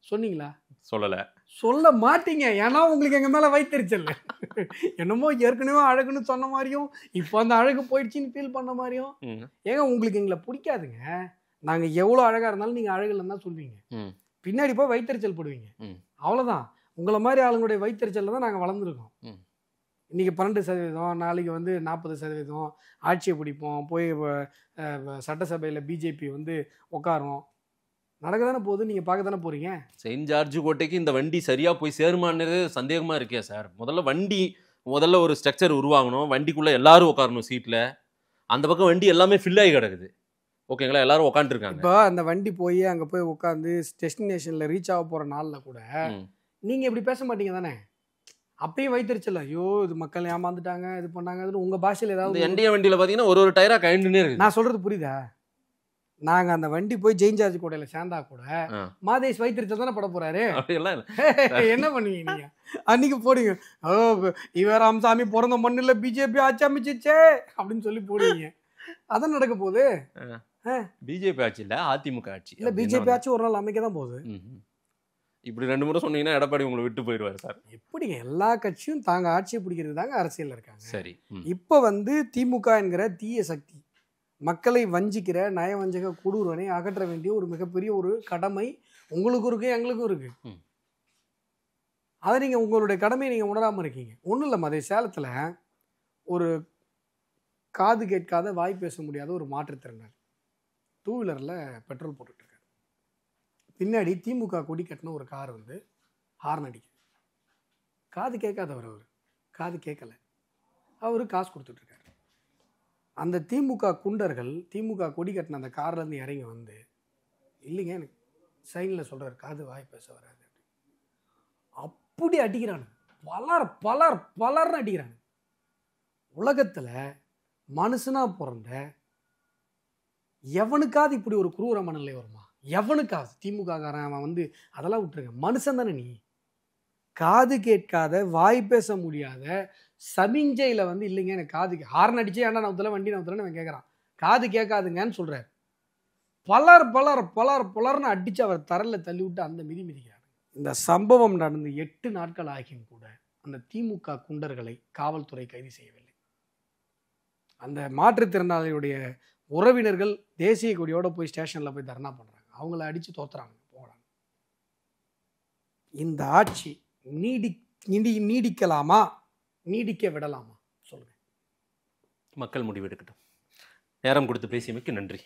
சொன்னீங்களா?
சொல்லல.
சொல்ல மாட்டீங்க, ஏன்னா உங்களுக்கு எங்க மேல வைத்தறிச்சல். என்னமோ ஏற்கனவே அழகுன்னு சொன்ன மாதிரியும் இப்போ அந்த அழகு போயிடுச்சுன்னு ஃபீல் பண்ண மாதிரியும். ஏங்க உங்களுக்கு எங்களை பிடிக்காதுங்க. நாங்க எவ்வளவு அழகா இருந்தாலும் நீங்க அழகு இல்லைன்னு தான் சொல்வீங்க. பின்னாடி போய் வைத்தறிச்சல் போடுவீங்க. அவ்வளவுதான். உங்களை மாதிரி ஆளுங்களுடைய வைத்தறிச்சல்ல தான் நாங்க வளர்ந்துருக்கோம். இன்னைக்கு 12%, நாளைக்கு வந்து 40%, ஆட்சியை பிடிப்போம், போய் சட்டசபையில் பிஜேபி வந்து உட்காரும், நடக்க தானே போகுது. நீங்கள் பார்க்க தானே போகிறீங்க.
செயின்ட் ஜார்ஜ் கோட்டைக்கு இந்த வண்டி சரியாக போய் சேருமானது சந்தேகமாக இருக்கே சார். முதல்ல ஒரு ஸ்ட்ரக்சர் உருவாகணும், வண்டிக்குள்ளே எல்லாரும் உட்காரணும் சீட்டில். அந்த பக்கம் வண்டி எல்லாமே ஃபில் ஆகி கிடக்குது. ஓகேங்களா, எல்லாரும் உட்காந்துருக்காங்க.
இப்போ அந்த வண்டி போய் அங்கே போய் உட்காந்து டெஸ்டினேஷனில் ரீச் ஆக போகிற நாளில் கூட நீங்கள் இப்படி பேச மாட்டீங்க தானே? அப்பயும் வைத்தறிச்சல, ஐயோ இது மக்கள் ஏமாந்துட்டாங்க, இது பண்ணாங்க, அதுன்னு உங்க பாஷையில் ஏதாவது.
என்டிஏ வண்டியில் பார்த்தீங்கன்னா ஒரு டயரா கழண்டுனே இருக்கு.
நான் சொல்றது புரியுதா? நாங்க அந்த வண்டி போய் ஜெயின் ஜார்ஜ் கோட்டையில சேர்ந்தா கூட மாதேஷ் வைத்தறிச்சல் தானே பட போறாரு. என்ன பண்ணுவீங்க நீங்க? அன்னைக்கு போடுங்க, ஓ இவர் ராமசாமி பிறந்த மண்ணில் பிஜேபி ஆட்சி அமைச்சிச்சே அப்படின்னு சொல்லி போடுவீங்க. அதான் நடக்க போகுது.
பிஜேபி ஆட்சி இல்ல, அதிமுக ஆட்சி.
இல்ல, பிஜேபி ஆட்சி ஒரு நாள் அமைக்க தான் போகுது.
இப்படி 2 முறை சொன்னீங்கன்னா எடப்பாடி உங்களை விட்டு போயிடுவார் சார்.
எப்படிங்க? எல்லா கட்சியும் தாங்க ஆட்சியை பிடிக்கிறது தாங்க அரசியல் இருக்காங்க.
சரி.
இப்போ வந்து திமுக என்கிற தீய சக்தி, மக்களை வஞ்சிக்கிற நயவஞ்சக கொடூரனை அகற்ற வேண்டிய ஒரு மிகப்பெரிய ஒரு கடமை உங்களுக்கும் இருக்கு, எங்களுக்கும் இருக்கு. அதை நீங்க உங்களுடைய கடமையை நீங்க உணராம இருக்கீங்க. ஒன்றும் இல்லை, அதே சேலத்தில் ஒரு காது கேட்காத வாய் பேச முடியாத ஒரு மாற்றுத்திறனாளி 2 வீலரில் பெட்ரோல் போட்டுட்டு இருக்காரு. பின்னாடி திமுக கொடி கட்டின ஒரு கார் வந்து ஹார்ன் அடிக்குது. காது கேட்காதவர், அவர் காது கேட்கல, அவரு காசு கொடுத்துட்டு இருக்காரு. அந்த திமுக குண்டர்கள் திமுக கொடி கட்டின அந்த கார்லேருந்து இறங்கி வந்து, இல்லைங்க எனக்கு சைனில் சொல்கிறார், காது வாய் பேச வராது, அப்படி அடிக்கிறானு. பலர்னு அடிக்கிறானு. உலகத்தில் மனுஷனா பிறந்த எவனுக்காவது இப்படி ஒரு குரூர மனநிலை வருமா? எவனுக்காவது? திமுக காரன் அவன் வந்து அதெல்லாம் விட்டுருங்க, மனுஷன் தானே நீ. காது கேட்காத வாய் பேச முடியாத சமிஞ்சையில் வந்து, இல்லைங்க எனக்கு காது ஹார்ன் அடிச்சு ஏன்னா நான் வண்டி நான் அவன் கேட்குறான், காது கேட்காதுங்கன்னு சொல்கிறார். பலர்னு அடித்து அவர் தரையில் தள்ளி விட்டு அந்த மிதிக்கிறார். இந்த சம்பவம் நடந்து 8 நாட்கள் ஆகியும் கூட அந்த திமுக குண்டர்களை காவல்துறை கைது செய்யவில்லை. அந்த மாற்றுத்திறனாளியுடைய உறவினர்கள் தேசிய கொடியோட போய் ஸ்டேஷனில் போய் தர்ணா பண்ணுறாங்க, அவங்கள அடித்து தோத்துறாங்க, போகிறாங்க. இந்த ஆட்சி நீடிக்கலாமா, நீடிக்க விடலாமா? சொல்லுங்க.
மக்கள் முடிவெடுக்கட்டும். நேரம் கொடுத்து பேசியமைக்கு நன்றி.